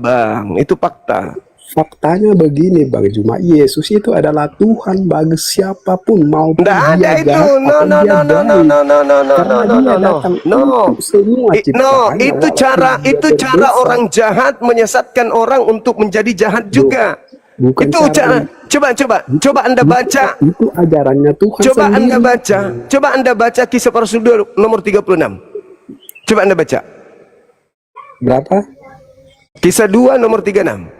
Bang, itu fakta. Faktanya begini Bang Juma, Yesus itu adalah Tuhan bagi siapapun, maupun Nggak ada dia itu. jahat No, atau no, dia no, no, no, baik. no, no, no, no, Karena no, no, dia no, no, datang no. untuk semua No, ciptaannya, itu walaupun dia cara berdosa. orang jahat menyesatkan orang untuk menjadi jahat juga. Bukan Itu cara coba Anda baca. itu ajarannya Tuhan Coba Anda sendiri. baca. Coba Anda baca Kisah Para Rasul nomor 36. Coba Anda baca. Berapa? Kisah 2 nomor 36.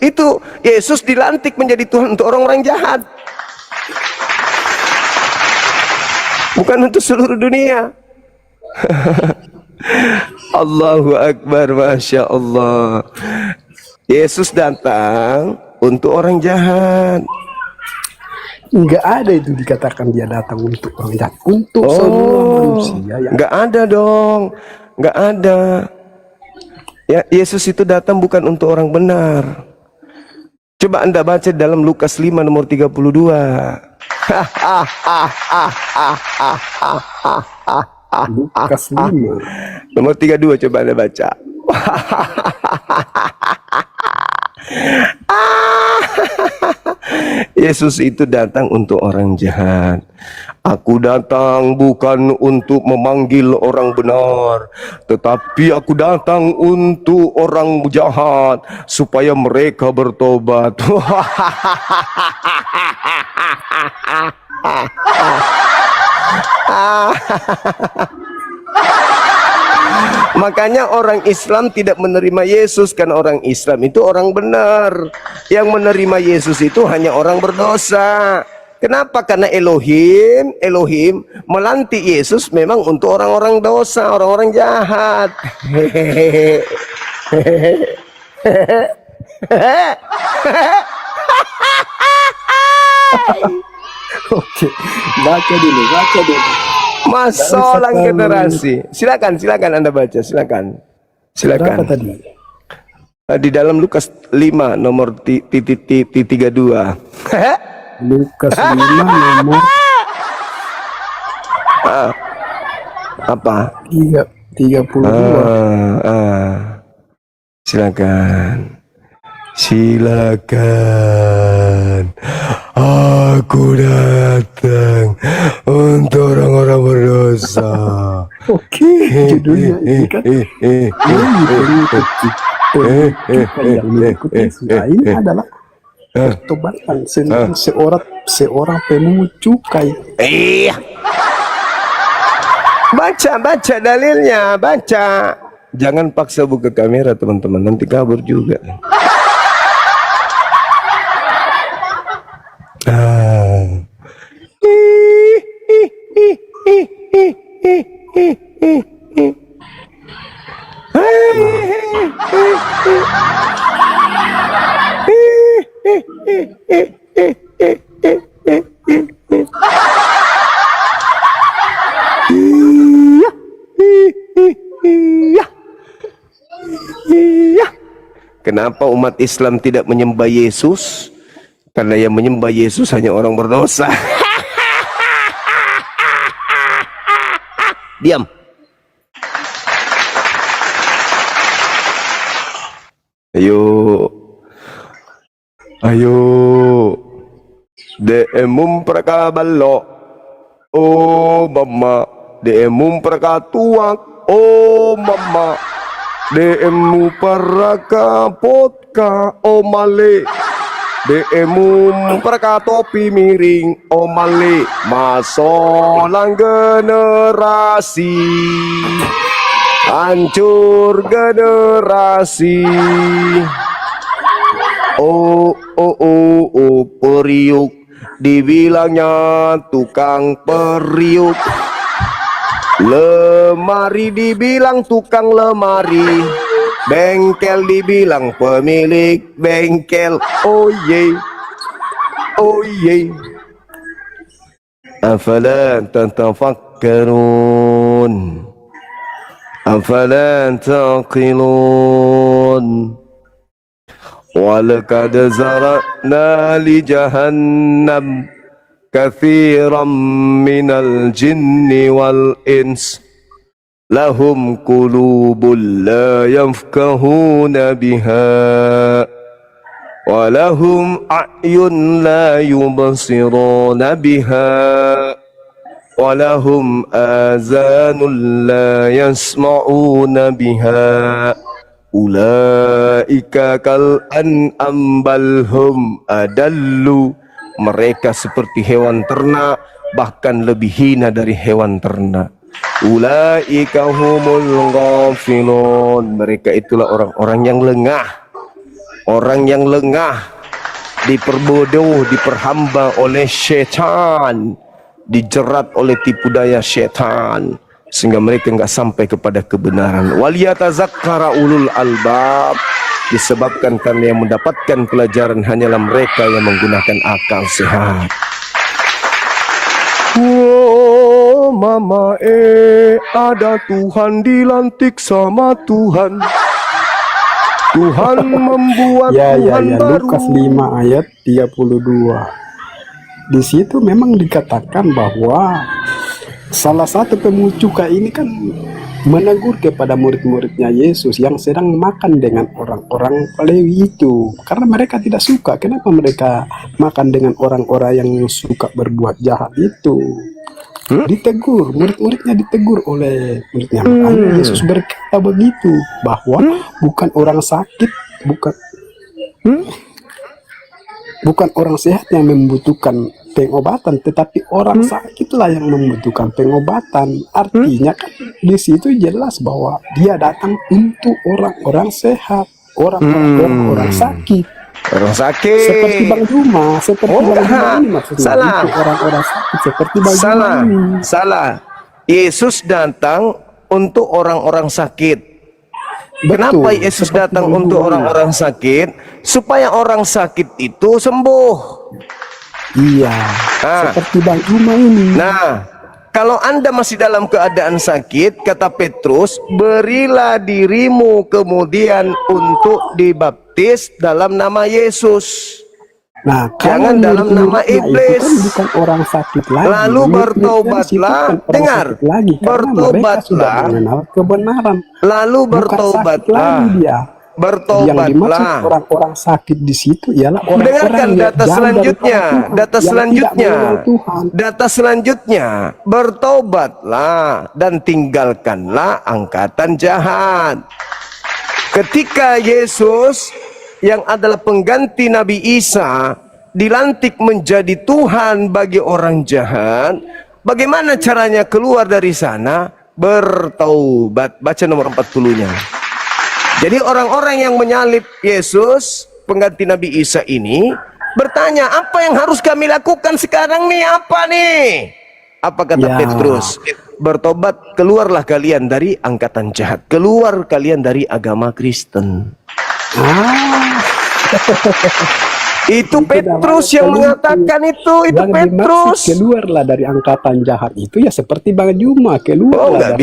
Itu Yesus dilantik menjadi Tuhan untuk orang-orang jahat. Bukan untuk seluruh dunia. Allahu Akbar, Masya Allah. Yesus datang untuk orang jahat. Enggak ada itu dikatakan dia datang untuk orang jahat, untuk semua manusia yang... Enggak ada dong. Enggak ada. Ya, Yesus itu datang bukan untuk orang benar. Coba Anda baca dalam Lukas 5 nomor 32. Lukas 5 nomor 32, coba Anda baca. Yesus itu datang untuk orang jahat. Aku datang bukan untuk memanggil orang benar, tetapi aku datang untuk orang jahat supaya mereka bertobat. Makanya orang Islam tidak menerima Yesus, karena orang Islam itu orang benar. Yang menerima Yesus itu hanya orang berdosa. Kenapa? Karena Elohim melantik Yesus memang untuk orang-orang dosa, orang-orang jahat. Oke, baca dulu. Masalah generasi. Silakan Anda baca, silakan. Berapa tadi? Di dalam Lukas 5 nomor 32. Lukas 5 nomor apa? 32. Silakan. Aku datang untuk orang-orang berdosa. Oke, judulnya ini kan ini adalah pertobatan seorang pemungut cukai. Iya. Baca dalilnya, baca. Jangan paksa buka kamera teman-teman, nanti kabur juga. Kenapa umat Islam tidak menyembah Yesus? Karena yang menyembah Yesus hanya orang berdosa. Diam. Ayo. Deemum prakaballo. Oh mama. Deemum prakatuak. Oh mama. Deemu parakapotka. Oh male. Deemum prakatopi miring. Oh male. Masolang generasi. Hancur generasi. Oh periuk, dibilangnya tukang periuk. Lemari dibilang tukang lemari. Bengkel dibilang pemilik bengkel. Oh ye. Afala tatafakkarun. Afala taqilun. Walaqad zara'na li jahannam katsiran minal jinni wal ins lahum qulubun la yafqahuna biha wa lahum a'yun la yubsiruna biha wa lahum azanun la yasma'una biha ulaika kal an'am bal hum adallu. Mereka seperti hewan ternak, bahkan lebih hina dari hewan ternak. Ulaika humul ghafilun. Mereka itulah orang-orang yang lengah. Orang yang lengah, diperbodoh, diperhamba oleh syaitan, dijerat oleh tipu daya syaitan, sehingga mereka enggak sampai kepada kebenaran. Waliyatazakkara ulul albab. Disebabkan karena yang mendapatkan pelajaran hanyalah mereka yang menggunakan akal sehat. Oh mama ada Tuhan dilantik sama Tuhan. Tuhan membuat Tuhan baru. Lukas 5 ayat 32. Di situ memang dikatakan bahwa salah satu pemungut cukai ini kan menegur kepada murid-muridnya Yesus yang sedang makan dengan orang-orang Lewi itu, karena mereka tidak suka. Kenapa mereka makan dengan orang-orang yang suka berbuat jahat itu? Ditegur, murid-muridnya ditegur oleh muridnya. Makanya Yesus berkata begitu, bahwa bukan orang sakit, bukan orang sehat yang membutuhkan pengobatan, tetapi orang sakitlah yang membutuhkan pengobatan. Artinya kan di situ jelas bahwa dia datang untuk orang-orang sehat, orang sakit. Orang sakit. Seperti Bang Juma, ini maksudnya. Salah. Untuk orang-orang sakit seperti Bang Juma ini. Salah. Yesus datang untuk orang-orang sakit. Kenapa Yesus datang untuk orang-orang sakit? Supaya orang sakit itu sembuh. Iya, seperti Bang Juma ini. Nah, kalau Anda masih dalam keadaan sakit, kata Petrus, berilah dirimu kemudian untuk dibaptis dalam nama Yesus. Nah, jangan dalam nama iblis. Kan bukan orang sakit lagi. Lalu bertobatlah. Dengar, bertobatlah. Mengenal kebenaran. Lalu bertobatlah. Bertobatlah. Orang-orang sakit di situ ialah orang-orang dengarkan data selanjutnya. Data selanjutnya. Bertobatlah dan tinggalkanlah angkatan jahat. Ketika Yesus yang adalah pengganti Nabi Isa dilantik menjadi Tuhan bagi orang jahat, bagaimana caranya keluar dari sana? Bertaubat. Baca nomor 40-nya. Jadi orang-orang yang menyalib Yesus, pengganti Nabi Isa ini, bertanya, apa yang harus kami lakukan sekarang nih? Apa nih? Apa kata Petrus? Bertobat, keluarlah kalian dari angkatan jahat. Keluar kalian dari agama Kristen. Itu Petrus yang mengatakan itu Petrus. Keluarlah dari angkatan jahat itu ya seperti Bang Juma keluar. Oh, nggak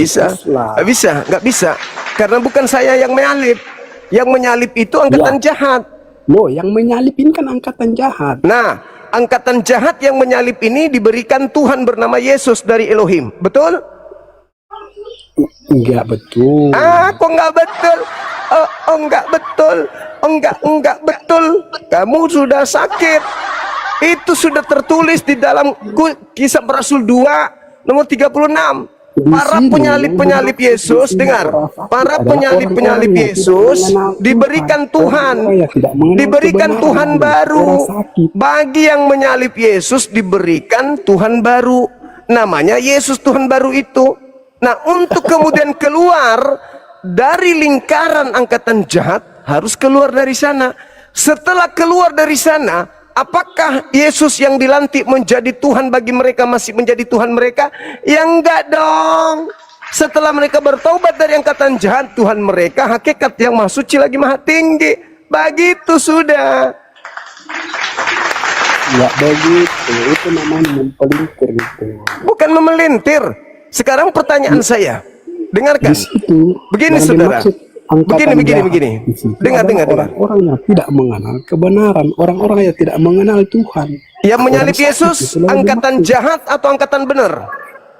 bisa. Karena bukan saya yang menyalip. Yang menyalip itu angkatan jahat. Loh, yang menyalip ini kan angkatan jahat. Nah, angkatan jahat yang menyalip ini diberikan Tuhan bernama Yesus dari Elohim. Betul? Enggak betul. Kok enggak betul? Enggak betul. Enggak betul. Kamu sudah sakit. Itu sudah tertulis di dalam Kisah Rasul 2 nomor 36. Para penyalip-penyalip Yesus, dengar, para penyalip-penyalip Yesus diberikan Tuhan, diberikan Tuhan baru. Bagi yang menyalip Yesus diberikan Tuhan baru, namanya Yesus Tuhan baru itu. Nah, untuk kemudian keluar dari lingkaran angkatan jahat, harus keluar dari sana. Setelah keluar dari sana, apakah Yesus yang dilantik menjadi Tuhan bagi mereka masih menjadi Tuhan mereka? Ya enggak dong. Setelah mereka bertobat dari angkatan jahat, Tuhan mereka hakikat yang maha suci lagi maha tinggi. Begitu sudah. Ya begitu, itu namanya memelintir itu. Bukan memelintir. Sekarang pertanyaan saya, dengarkan. Begini saudara. Begini. Dengar. Orang-orang yang tidak mengenal kebenaran, orang-orang yang tidak mengenal Tuhan. Yang menyalip Yesus angkatan jahat atau angkatan benar?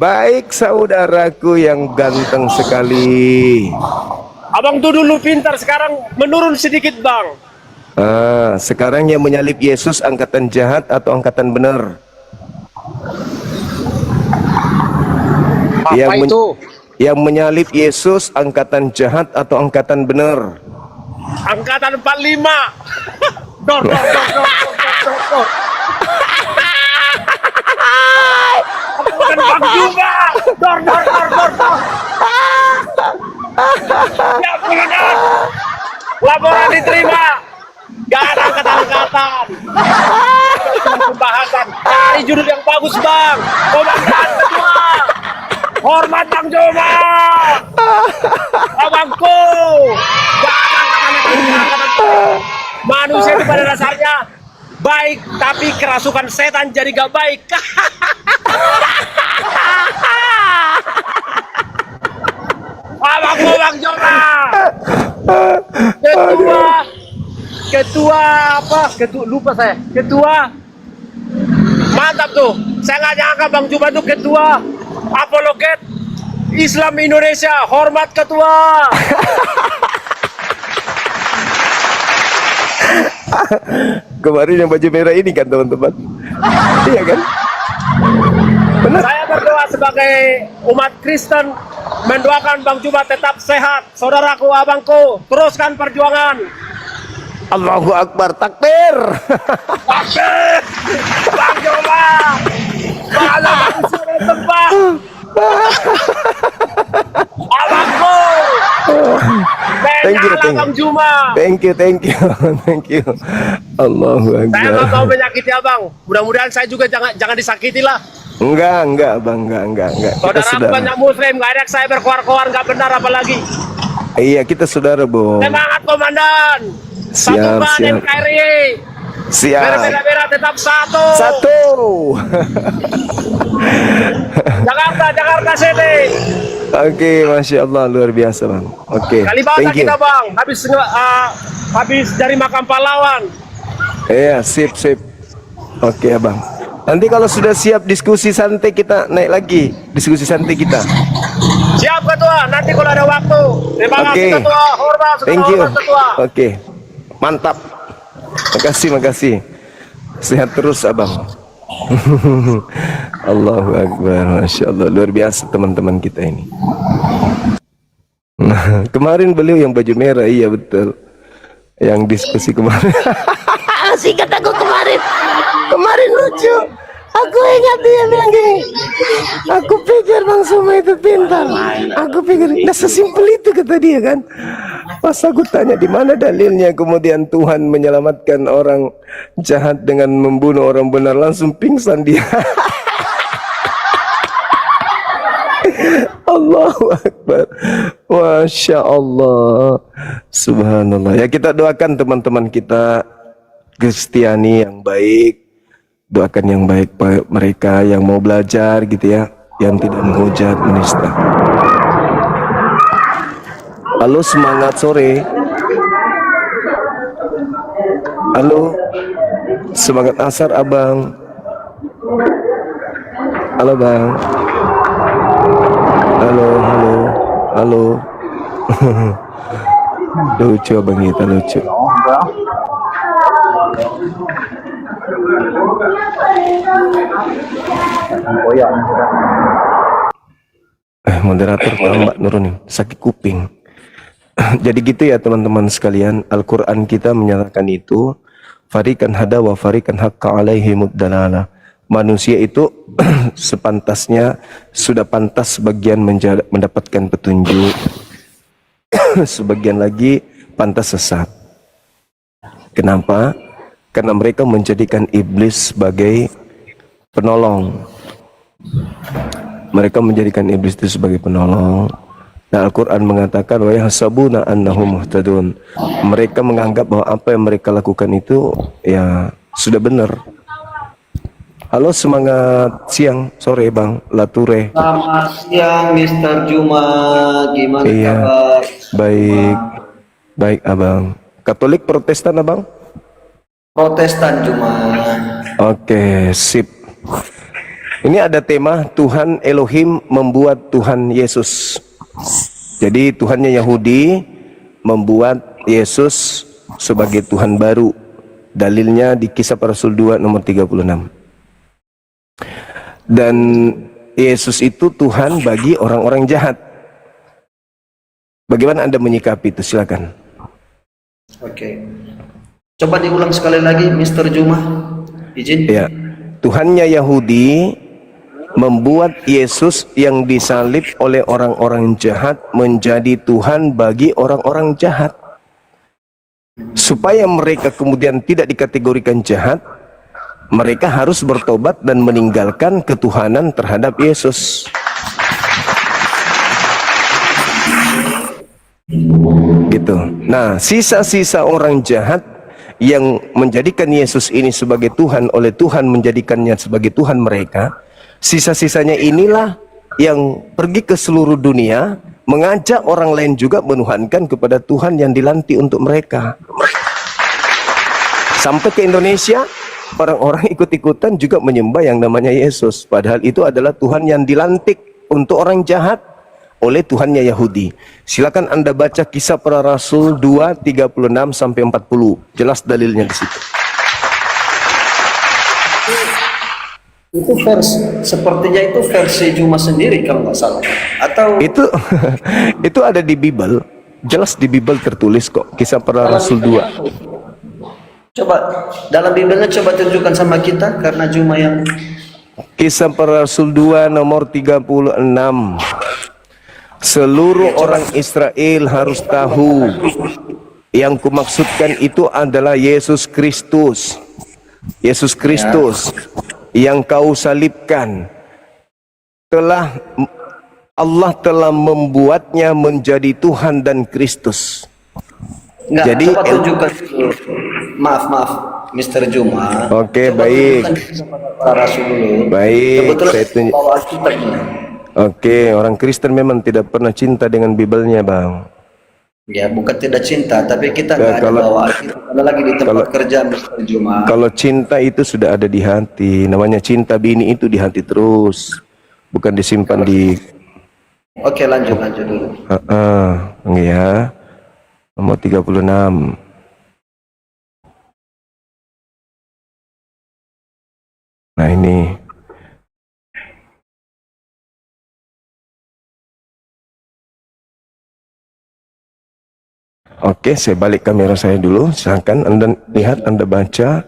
baik saudaraku yang ganteng sekali. Abang tuh dulu pintar, sekarang menurun sedikit bang. Sekarang yang menyalip Yesus angkatan jahat atau angkatan benar? Apa itu? Yang menyalip Yesus angkatan jahat atau angkatan benar? Angkatan 45. Dor. Bukan bang juga. Dor. Ya benar. Laporan diterima. Gak ada angkatan-angkatan. Pembahasan. Cari judul yang bagus bang. Komandan kedua. Hormat Bang Joma. Abangku. Gak ada angkatan-angkatan. Manusia itu pada dasarnya baik, tapi kerasukan setan jadi gak baik. Abangku Bang Joma. Ketua mantap tuh, saya nggak nyangka Bang Juma tuh ketua apologet Islam Indonesia, hormat ketua. Kemarin yang baju merah ini kan teman-teman. Iya kan? Benar. Saya berdoa sebagai umat Kristen, mendoakan Bang Juma tetap sehat, saudaraku abangku, teruskan perjuangan. Allahu Akbar, takbir. Takbir, Bang Joma, malah manusia di tempat. Abangku, Thank you. Bang Juma. Thank you. Allahu Saya nggak Akbar. mau menyakiti abang. Mudah-mudahan saya juga jangan disakiti lah. Enggak, Bang, enggak. Kita Saudara saudara. banyak Muslim, nggak ada saya berkoar-koar nggak benar apalagi. Iya, kita saudara, Bung. Semangat komandan. Satu Siap, ban siap. NKRI. Siap. Merah-merah tetap satu. Satu. Jakarta City. Oke, Masya Allah, luar biasa, Bang. Oke, Kalibata thank you. kita bang. Habis dari makam pahlawan. Iya, sip. Oke, Abang. Nanti kalau sudah siap diskusi santai kita naik lagi. Diskusi santai kita. Siap ketua. Nanti kalau ada waktu. Terima kasih Oke. ketua. Hormat Thank you. ketua. Oke. Mantap. Makasih. Sehat terus, Abang. Allahu Akbar, Masya Allah, luar biasa teman-teman kita ini. Nah, kemarin beliau yang baju merah, iya betul. Yang diskusi kemarin. Singkat aku kemarin lucu. Aku ingat dia bilang gini. Aku pikir Bang Suma itu pintar. Aku pikir, nah sesimpel itu kata dia kan. Pas aku tanya di mana dalilnya kemudian Tuhan menyelamatkan orang jahat dengan membunuh orang benar, langsung pingsan dia. Allahu Akbar. Masya Allah. Subhanallah. Ya, kita doakan teman-teman kita Kristiani yang baik. Doakan yang baik mereka yang mau belajar gitu ya, yang tidak menghujat, menista. Halo, semangat sore. Halo, semangat asar abang. Halo bang. Halo. Lucu abang kita, lucu. Moderator Mbak nurunin, sakit kuping. Jadi gitu ya teman-teman sekalian, Al-Quran kita menyatakan itu, farikan hada wa farikan haqqa alaihimud dalalah. Manusia itu sepantasnya sudah pantas sebagian mendapatkan petunjuk, sebagian lagi pantas sesat. Kenapa? Karena mereka menjadikan iblis sebagai penolong. Mereka menjadikan iblis itu sebagai penolong. Nah, Al-Quran mengatakan wa yahsabuna annahum muhtadun. Mereka menganggap bahwa apa yang mereka lakukan itu ya sudah benar. Halo, semangat siang, sore Bang Lature. Selamat siang Mr. Juma, gimana Iya, kabar? baik Abang. Katolik Protestan Abang? Protestan Juma. Oke, sip. Ini ada tema Tuhan Elohim membuat Tuhan Yesus. Jadi Tuhannya Yahudi membuat Yesus sebagai Tuhan baru. Dalilnya di Kisah Para Rasul 2 nomor 36. Dan Yesus itu Tuhan bagi orang-orang jahat. Bagaimana Anda menyikapi itu? Silakan. Oke. Coba diulang sekali lagi, Mr. Juma. Izin. Ya. Tuhannya Yahudi membuat Yesus yang disalib oleh orang-orang jahat menjadi Tuhan bagi orang-orang jahat. Supaya mereka kemudian tidak dikategorikan jahat, mereka harus bertobat dan meninggalkan ketuhanan terhadap Yesus. Gitu. Nah, sisa-sisa orang jahat yang menjadikan Yesus ini sebagai Tuhan, oleh Tuhan menjadikannya sebagai Tuhan mereka, sisa-sisanya inilah yang pergi ke seluruh dunia, mengajak orang lain juga menuhankan kepada Tuhan yang dilantik untuk mereka. Sampai ke Indonesia, orang-orang ikut-ikutan juga menyembah yang namanya Yesus, padahal itu adalah Tuhan yang dilantik untuk orang jahat oleh Tuhannya Yahudi. Silakan Anda baca Kisah Para Rasul 2 36 sampai 40. Jelas dalilnya di situ. Itu sepertinya itu versi Juma sendiri kalau nggak salah. Atau Itu ada di Bible. Jelas di Bible tertulis kok, Kisah Para Rasul 2. Coba dalam Bibelnya coba tunjukkan sama kita, karena Juma yang Kisah Para Rasul 2 nomor 36. Seluruh orang Israel harus tahu, yang kumaksudkan itu adalah Yesus Kristus. Yesus Kristus yang kau salibkan, Allah telah membuatnya menjadi Tuhan dan Kristus. Enggak, Jadi coba tunjukkan dulu. Maaf, Mr. Juma. Oke, Coba baik. tunjukkan Para Rasul dulu. Baik, Kebetulan saya tunjuk. bawa Alkitabnya. Oke, orang Kristen memang tidak pernah cinta dengan Bibelnya, Bang. Ya, bukan tidak cinta, tapi kita Ya, nggak ada bawa Alkitab. Ada lagi di tempat kerja, Mr. Juma. Kalau cinta itu sudah ada di hati. Namanya cinta bini itu di hati terus, bukan disimpan di. Oke, lanjut dulu. Ya. Nomor 36. Nah, ini. Oke, saya balik kamera saya dulu. Silahkan Anda lihat, Anda baca.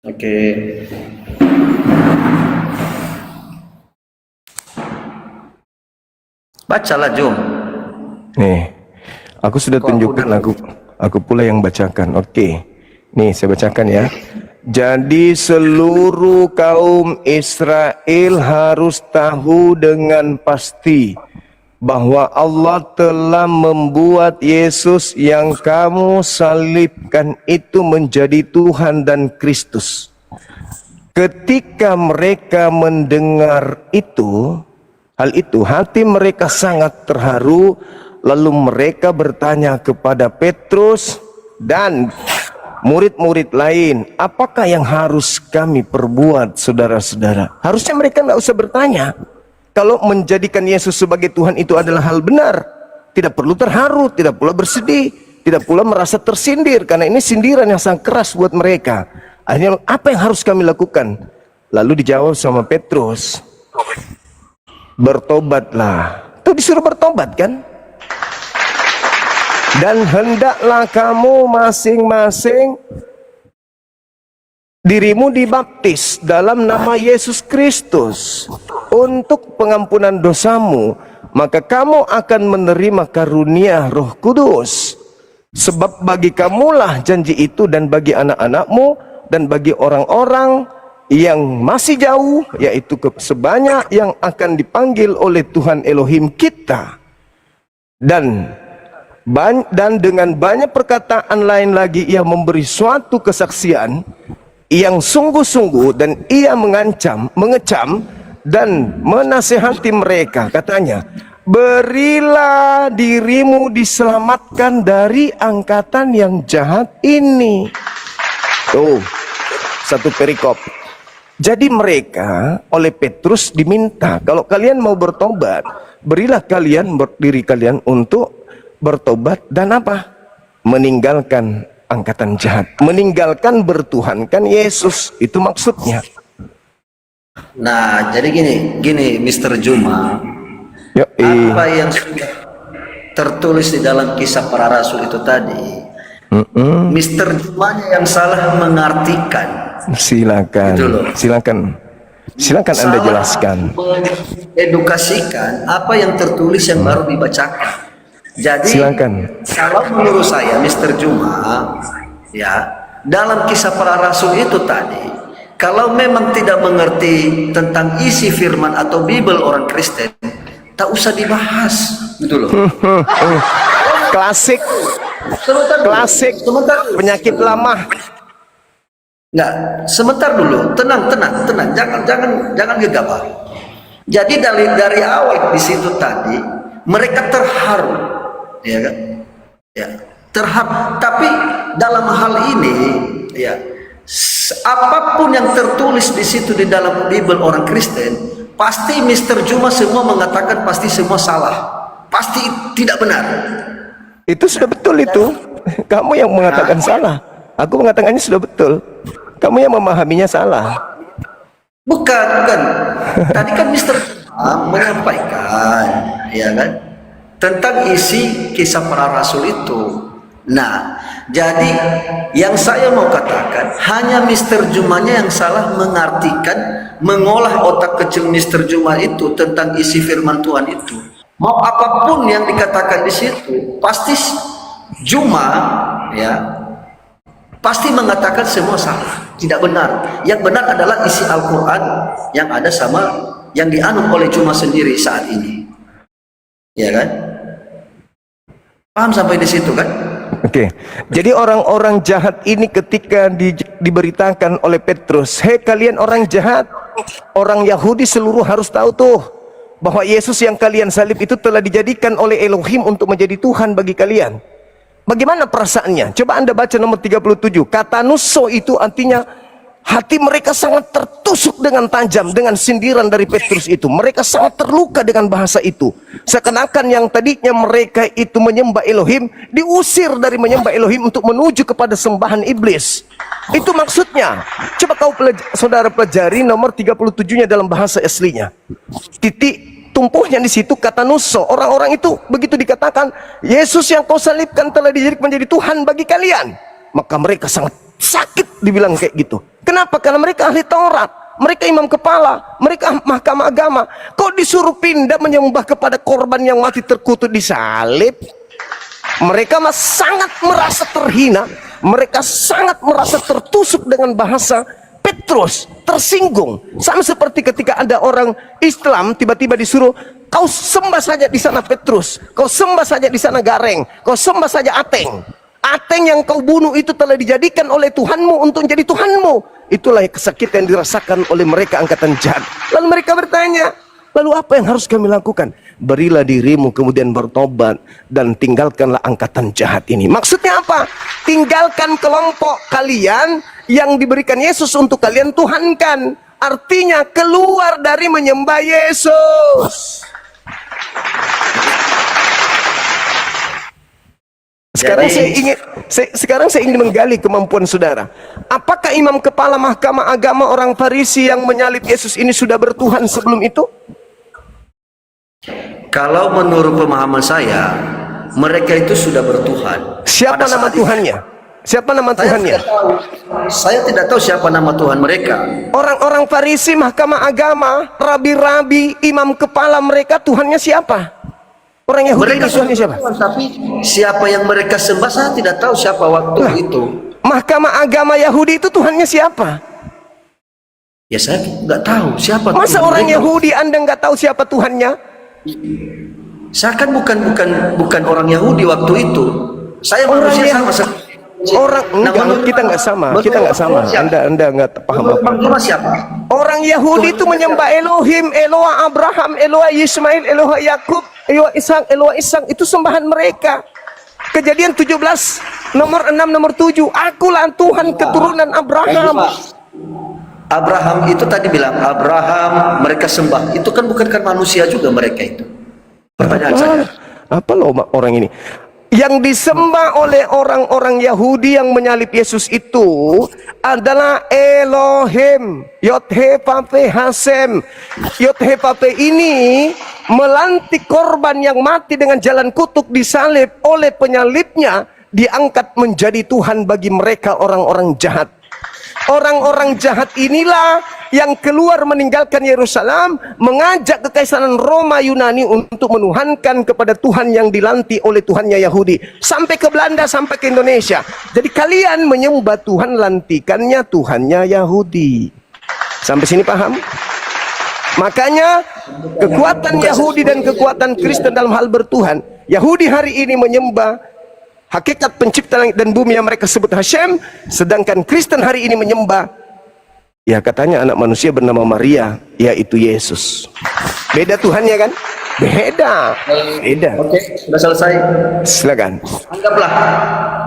Oke. Bacalah, Jum. Nih, aku sudah tunjukkan, aku pula yang bacakan. Oke, nih saya bacakan ya. Jadi seluruh kaum Israel harus tahu dengan pasti bahwa Allah telah membuat Yesus yang kamu salibkan itu menjadi Tuhan dan Kristus. Ketika mereka mendengar hal itu, hati mereka sangat terharu. Lalu mereka bertanya kepada Petrus dan murid-murid lain, apakah yang harus kami perbuat, saudara-saudara? Harusnya mereka tidak usah bertanya. Kalau menjadikan Yesus sebagai Tuhan itu adalah hal benar, tidak perlu terharu, tidak pula bersedih, tidak pula merasa tersindir, karena ini sindiran yang sangat keras buat mereka. Akhirnya, apa yang harus kami lakukan? Lalu dijawab sama Petrus, bertobatlah. Itu disuruh bertobat kan? Dan hendaklah kamu masing-masing dirimu dibaptis dalam nama Yesus Kristus untuk pengampunan dosamu, maka kamu akan menerima karunia Roh Kudus. Sebab bagi kamulah janji itu, dan bagi anak-anakmu, dan bagi orang-orang yang masih jauh, yaitu sebanyak yang akan dipanggil oleh Tuhan Elohim kita. Dan dengan banyak perkataan lain lagi ia memberi suatu kesaksian yang sungguh-sungguh, dan ia mengecam dan menasihati mereka. Katanya, berilah dirimu diselamatkan dari angkatan yang jahat ini. Tuh, satu perikop. Jadi mereka oleh Petrus diminta, kalau kalian mau bertobat, berilah kalian diri kalian untuk bertobat dan apa? Meninggalkan angkatan jahat, meninggalkan bertuhankan Yesus. Itu maksudnya. Nah, jadi gini Mr. Juma, apa yang sudah tertulis di dalam Kisah Para Rasul itu tadi, Mr. Jumanya yang salah mengartikan. Silakan, Gitu loh. silakan Anda jelaskan. Edukasikan apa yang tertulis yang baru dibacakan. Jadi, Silakan. kalau menurut saya, Mr. Juma, ya, dalam Kisah Para Rasul itu tadi, kalau memang tidak mengerti tentang isi firman atau Bible orang Kristen, tak usah dibahas, gitu loh. Klasik, klasik, penyakit lama. Enggak, sebentar dulu, tenang, jangan gegabah. Jadi dari awal di situ tadi mereka terharu, ya kan? Ya, terharu. Tapi dalam hal ini, ya, apapun yang tertulis di situ di dalam Bible orang Kristen, pasti Mr. Juma semua mengatakan pasti semua salah, pasti tidak benar. Itu sudah betul itu. Kamu yang mengatakan salah. Aku mengatakannya sudah betul. Kamu yang memahaminya salah. Bukan. Tadi kan Mr. Juma menyampaikan, ya kan, tentang isi Kisah Para Rasul itu. Nah, jadi yang saya mau katakan, hanya Mr. Jumanya yang salah mengartikan, mengolah otak kecil Mr. Juma itu tentang isi firman Tuhan itu. Mau apapun yang dikatakan di situ, pasti Juma, ya, pasti mengatakan semua salah, tidak benar. Yang benar adalah isi Al-Quran yang ada sama yang dianut oleh Juma sendiri saat ini, ya kan? Paham sampai di situ kan? Oke. Jadi orang-orang jahat ini ketika diberitakan oleh Petrus, hei kalian orang jahat, orang Yahudi seluruh harus tahu tuh bahwa Yesus yang kalian salib itu telah dijadikan oleh Elohim untuk menjadi Tuhan bagi kalian. Bagaimana perasaannya? Coba Anda baca nomor 37. Kata nuso itu artinya hati mereka sangat tertusuk dengan tajam dengan sindiran dari Petrus itu. Mereka sangat terluka dengan bahasa itu. Seakan-akan yang tadinya mereka itu menyembah Elohim, diusir dari menyembah Elohim untuk menuju kepada sembahan iblis. Itu maksudnya. Coba saudara pelajari nomor 37-nya dalam bahasa aslinya. Titik tumpuhnya di situ kata nuso. Orang-orang itu begitu dikatakan, Yesus yang kau salibkan telah dijadikan menjadi Tuhan bagi kalian. Maka mereka sangat sakit dibilang kayak gitu. Kenapa? Karena mereka ahli Taurat, mereka imam kepala, mereka mahkamah agama. Kok disuruh pindah menyembah kepada korban yang mati terkutuk di salib? Mereka sangat merasa terhina, mereka sangat merasa tertusuk dengan bahasa Petrus, tersinggung. Sama seperti ketika ada orang Islam tiba-tiba disuruh, kau sembah saja di sana Petrus, kau sembah saja di sana Gareng, kau sembah saja Ateng. Ateng yang kau bunuh itu telah dijadikan oleh Tuhanmu untuk menjadi Tuhanmu. Itulah kesakitan yang dirasakan oleh mereka angkatan jahat. Lalu mereka bertanya, lalu apa yang harus kami lakukan? Berilah dirimu kemudian bertobat dan tinggalkanlah angkatan jahat ini. Maksudnya apa? Tinggalkan kelompok kalian yang diberikan Yesus untuk kalian tuhankan. Artinya keluar dari menyembah Yesus. Sekarang saya ingin menggali kemampuan saudara. Apakah imam kepala mahkamah agama orang Farisi yang menyalib Yesus ini sudah bertuhan sebelum itu? Kalau menurut pemahaman saya, mereka itu sudah bertuhan. Siapa nama Tuhannya? Siapa nama Tuhannya? Saya tidak tahu siapa nama Tuhan mereka. Orang-orang Farisi mahkamah agama, rabi-rabi, imam kepala mereka Tuhannya siapa? Orang Yahudi Mereka itu Tuhannya siapa? Tuhan, tapi siapa yang mereka sembah saya tidak tahu siapa waktu itu. Mahkamah agama Yahudi itu Tuhannya siapa? Ya saya nggak tahu siapa. Masa Tuhan orang mereka. Yahudi Anda nggak tahu siapa Tuhannya? Saya kan bukan orang Yahudi waktu itu. Saya manusia sama. Orang enggak, kita nggak sama. Anda nggak paham apa. Bang siapa? Orang Yahudi itu menyembah Elohim, Eloah Abraham, Eloah Ismail, Eloah Yakub, Eloah Ishak, itu sembahan mereka. Kejadian 17 nomor 6 nomor 7. Akulah Tuhan keturunan Abraham. Abraham itu tadi bilang Abraham mereka sembah. Itu kan bukan manusia juga mereka itu. Pertanyaan saya. Apa loh orang ini? Yang disembah oleh orang-orang Yahudi yang menyalib Yesus itu adalah Elohim, Yod-He-Vav-He Hasem. Yod-He-Vav-He ini melantik korban yang mati dengan jalan kutuk disalib oleh penyalibnya, diangkat menjadi Tuhan bagi mereka orang-orang jahat. Orang-orang jahat inilah yang keluar meninggalkan Yerusalem, mengajak kekaisaran Roma Yunani untuk menuhankan kepada Tuhan yang dilantik oleh Tuhannya Yahudi, sampai ke Belanda, sampai ke Indonesia. Jadi kalian menyembah Tuhan lantikannya Tuhannya Yahudi. Sampai sini paham? Makanya kekuatan Yahudi dan kekuatan Kristen dalam hal bertuhan. Yahudi hari ini menyembah hakikat pencipta langit dan bumi yang mereka sebut Hashem, sedangkan Kristen hari ini menyembah, ya katanya anak manusia bernama Maria, yaitu Yesus. Beda Tuhannya kan? Beda. Oke, sudah selesai. Silakan. Anggaplah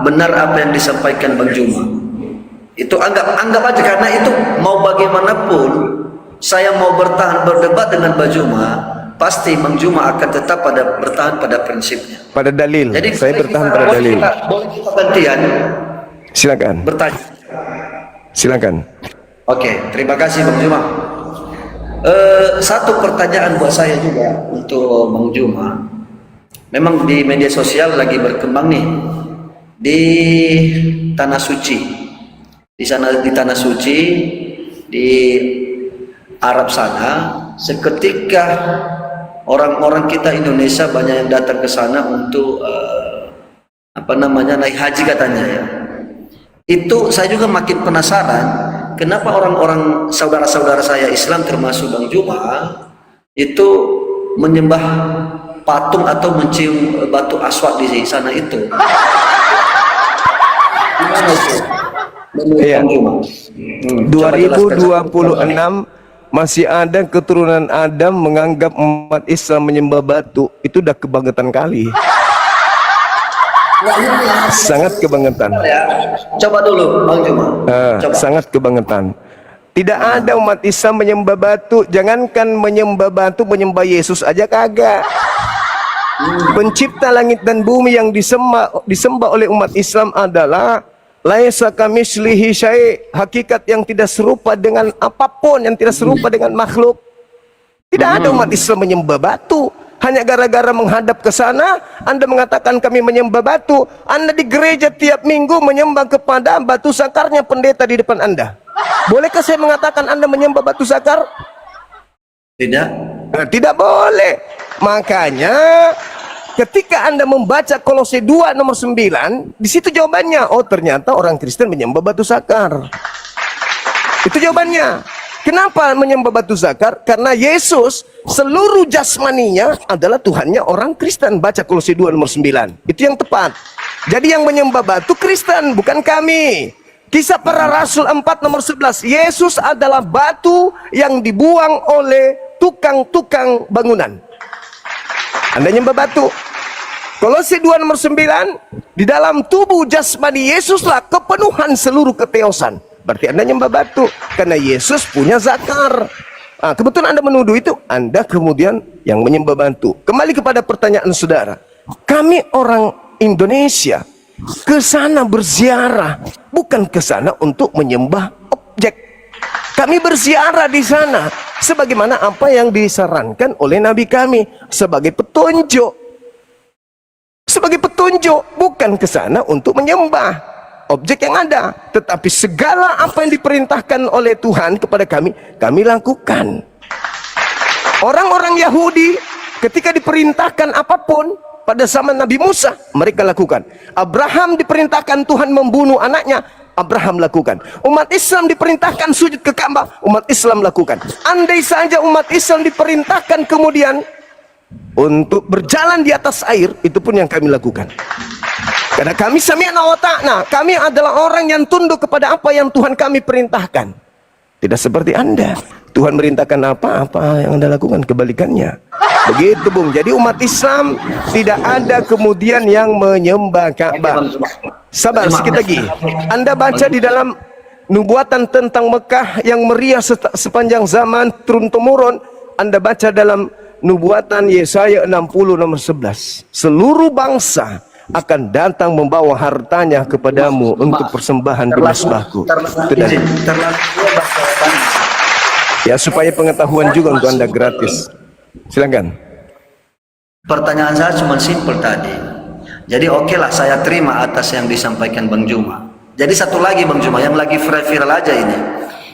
benar apa yang disampaikan Bang Juma. Itu anggap aja, karena itu mau bagaimanapun saya mau berdebat dengan Bang Juma, pasti Bang Juma akan tetap bertahan pada prinsipnya. Pada dalil. Jadi Saya bertahan pada dalil. Boleh kita gantian Silakan. bertanya. Silakan. Oke, terima kasih Bang Juma. Satu pertanyaan buat saya juga untuk Bang Juma. Memang di media sosial lagi berkembang nih di Tanah Suci. Di sana di Tanah Suci di Arab sana, seketika orang-orang kita Indonesia banyak yang datang ke sana untuk naik haji katanya ya. Itu saya juga makin penasaran, kenapa orang-orang saudara-saudara saya Islam termasuk Bang Juma itu menyembah patung atau mencium batu aswad di sana itu. Gimana itu? Iya. Bang Juma. 2026 masih ada keturunan Adam menganggap umat Islam menyembah batu. Itu udah kebangetan kali. Sangat kebangetan. Ya, coba dulu Bang Juma. Coba. Sangat kebangetan. Tidak ada umat Islam menyembah batu. Jangankan menyembah batu, menyembah Yesus aja kagak. Pencipta langit dan bumi yang disembah oleh umat Islam adalah laisa kamitslihi syai', hakikat yang tidak serupa dengan apapun, yang tidak serupa dengan makhluk. Tidak ada umat Islam menyembah batu. Hanya gara-gara menghadap ke sana, Anda mengatakan kami menyembah batu. Anda di gereja tiap minggu menyembah kepada batu sakarnya pendeta di depan Anda. Bolehkah saya mengatakan Anda menyembah batu sakar? Tidak. Nah, tidak boleh. Makanya ketika Anda membaca Kolose 2 nomor 9, di situ jawabannya. Oh, ternyata orang Kristen menyembah batu sakar. Itu jawabannya. Kenapa menyembah batu sakar? Karena Yesus seluruh jasmaninya adalah Tuhannya orang Kristen. Baca Kolose 2 nomor 9. Itu yang tepat. Jadi yang menyembah batu Kristen, bukan kami. Kisah Para Rasul 4 nomor 11. Yesus adalah batu yang dibuang oleh tukang-tukang bangunan. Anda nyembah batu. Kolose 2 nomor 9, di dalam tubuh jasmani Yesuslah kepenuhan seluruh keteosan. Berarti Anda nyembah batu karena Yesus punya zakar. Nah, kebetulan Anda menuduh itu, Anda kemudian yang menyembah batu. Kembali kepada pertanyaan saudara. Kami orang Indonesia ke sana berziarah, bukan ke sana untuk menyembah objek. Kami berziarah di sana sebagaimana apa yang disarankan oleh Nabi kami sebagai petunjuk. Sebagai petunjuk, bukan ke sana untuk menyembah objek yang ada, tetapi segala apa yang diperintahkan oleh Tuhan kepada kami, kami lakukan. Orang-orang Yahudi ketika diperintahkan apapun pada zaman Nabi Musa, mereka lakukan. Abraham diperintahkan Tuhan membunuh anaknya, Abraham lakukan. Umat Islam diperintahkan sujud ke Ka'bah, umat Islam lakukan. Andai saja umat Islam diperintahkan kemudian untuk berjalan di atas air, itu pun yang kami lakukan. Karena kami sami'na wa ta'na, kami adalah orang yang tunduk kepada apa yang Tuhan kami perintahkan. Tidak seperti Anda. Tuhan merintahkan apa yang Anda lakukan, kebalikannya. Begitu, Bung. Jadi umat Islam tidak ada kemudian yang menyembah Ka'bah. Sabar sedikit lagi. Anda baca di dalam nubuatan tentang Mekah yang meriah sepanjang zaman turun-temurun, Anda baca dalam nubuatan Yesaya 60 nomor 11. Seluruh bangsa akan datang membawa hartanya kepadamu untuk persembahan di mesbahku. Terlalu Ya, supaya pengetahuan juga untuk Anda gratis. Silakan. pertanyaan saya cuma simpel tadi. Jadi oke lah, saya terima atas yang disampaikan Bang Juma. Jadi satu lagi Bang Juma yang lagi viral aja ini.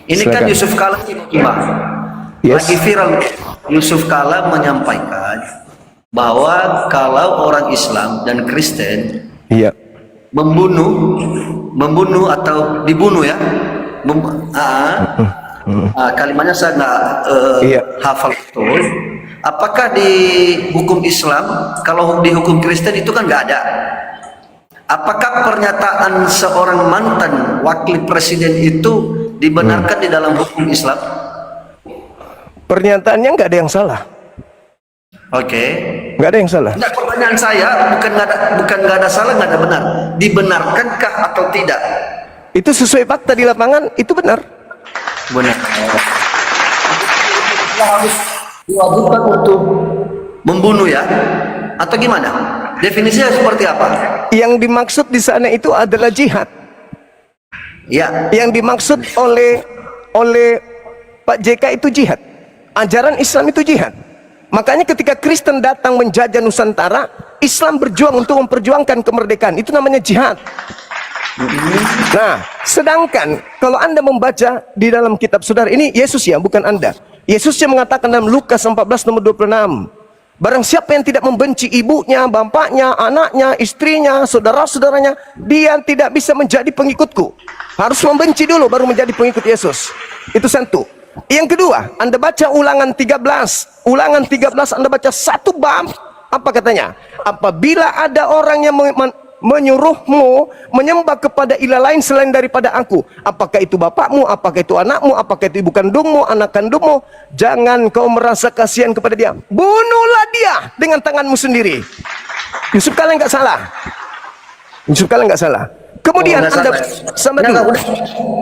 Ini kan Silakan. Yusuf Kala Juma. Yes. Lagi viral Yusuf Kala menyampaikan bahwa kalau orang Islam dan Kristen Iya. membunuh atau dibunuh ya, kalimatnya saya nggak Iya. hafal betul. Apakah di hukum Islam, kalau di hukum Kristen itu kan nggak ada? Apakah pernyataan seorang mantan wakil presiden itu dibenarkan di dalam hukum Islam? Pernyataannya nggak ada yang salah. Oke. Nggak ada yang salah. Nah, pertanyaan saya bukan nggak ada salah, nggak ada benar. Dibenarkankah atau tidak? Itu sesuai fakta di lapangan, itu benar. Benar. Harus diwajibkan untuk membunuh ya, atau gimana? Definisinya seperti apa? Yang dimaksud di sana itu adalah jihad. Ya, Yang dimaksud oleh Pak JK itu jihad. Ajaran Islam itu jihad. Makanya ketika Kristen datang menjajah Nusantara, Islam berjuang untuk memperjuangkan kemerdekaan. Itu namanya jihad. Nah, sedangkan kalau Anda membaca di dalam kitab saudara, ini Yesus ya, bukan Anda. Yesus yang mengatakan dalam Lukas 14 nomor 26, barang siapa yang tidak membenci ibunya, bapaknya, anaknya, istrinya, saudara-saudaranya, dia tidak bisa menjadi pengikutku. Harus membenci dulu baru menjadi pengikut Yesus. Itu satu. Yang kedua, Anda baca Ulangan 13. Ulangan 13 Anda baca satu bab. Apa katanya? Apabila ada orang yang menyuruhmu menyembah kepada ilah lain selain daripada aku, apakah itu bapakmu, apakah itu anakmu, apakah itu ibu kandungmu, anak kandungmu, jangan kau merasa kasihan kepada dia, bunuhlah dia dengan tanganmu sendiri. Yusuf Kala nggak salah. Yusuf Kala nggak salah. Kemudian Anda sama dulu.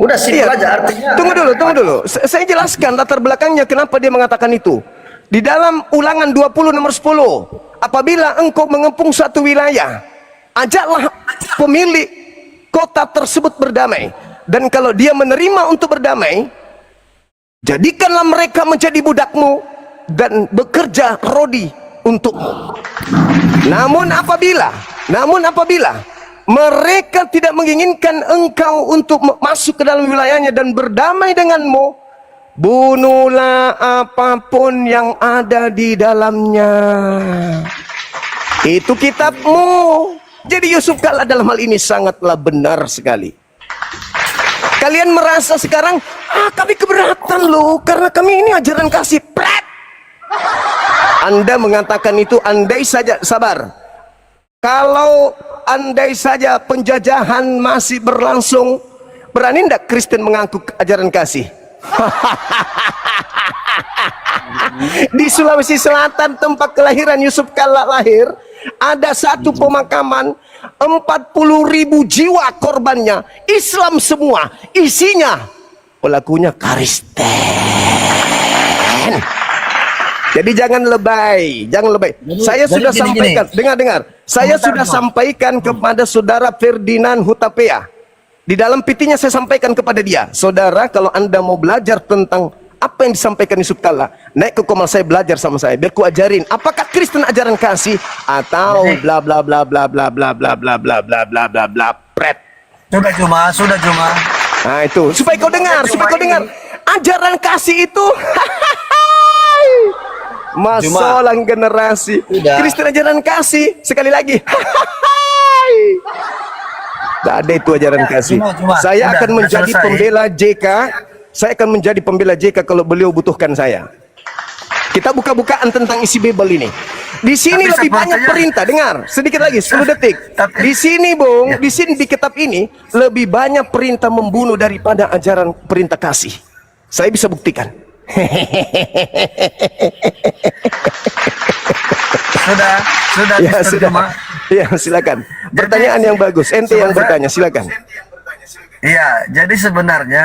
Udah simpel Iya. aja artinya. Tunggu dulu. Saya jelaskan latar belakangnya kenapa dia mengatakan itu. Di dalam Ulangan 20 nomor 10, apabila engkau mengepung satu wilayah, ajaklah pemilik kota tersebut berdamai. Dan kalau dia menerima untuk berdamai, jadikanlah mereka menjadi budakmu dan bekerja rodi untukmu. Namun apabila mereka tidak menginginkan engkau untuk masuk ke dalam wilayahnya dan berdamai denganmu, bunuhlah apapun yang ada di dalamnya. Itu kitabmu. Jadi Yusuf Kala dalam hal ini sangatlah benar sekali. Kalian merasa sekarang, kami keberatan loh, karena kami ini ajaran kasih. Pret! Anda mengatakan itu andai saja, sabar. Kalau andai saja penjajahan masih berlangsung, berani ndak Kristen mengaku ajaran kasih? Di Sulawesi Selatan, tempat kelahiran Yusuf Kala lahir, ada satu pemakaman, 40.000 jiwa korbannya, Islam semua, isinya pelakunya Kristen. Jadi jangan lebay. Saya sudah sampaikan, dengar. Saya sudah sampaikan kepada saudara Ferdinand Hutapea. Di dalam pitinya saya sampaikan kepada dia, saudara, kalau Anda mau belajar tentang apa yang disampaikan Yusuf Kala, naik ke Komal saya, belajar sama saya, biar ku ajarin apakah Kristen ajaran kasih atau bla bla bla bla bla bla bla bla bla bla bla bla bla pret. Sudah Juma. Nah itu, supaya kau dengar ajaran kasih itu masalah generasi. Kristen ajaran kasih, sekali lagi. Tidak ada itu ajaran kasih. Saya akan menjadi pembela JK. Saya akan menjadi pembela JK kalau beliau butuhkan saya. Kita buka-bukaan tentang isi Bible ini. Di sini lebih banyak perintah. Dengar, sedikit lagi, 10 detik. Di sini, Bung, di sini di kitab ini lebih banyak perintah membunuh daripada ajaran perintah kasih. Saya bisa buktikan. Sudah, Ya, Mr. sudah. Juma. Ya, silakan. Pertanyaan yang bagus. Ente yang bertanya, silakan. Iya, jadi sebenarnya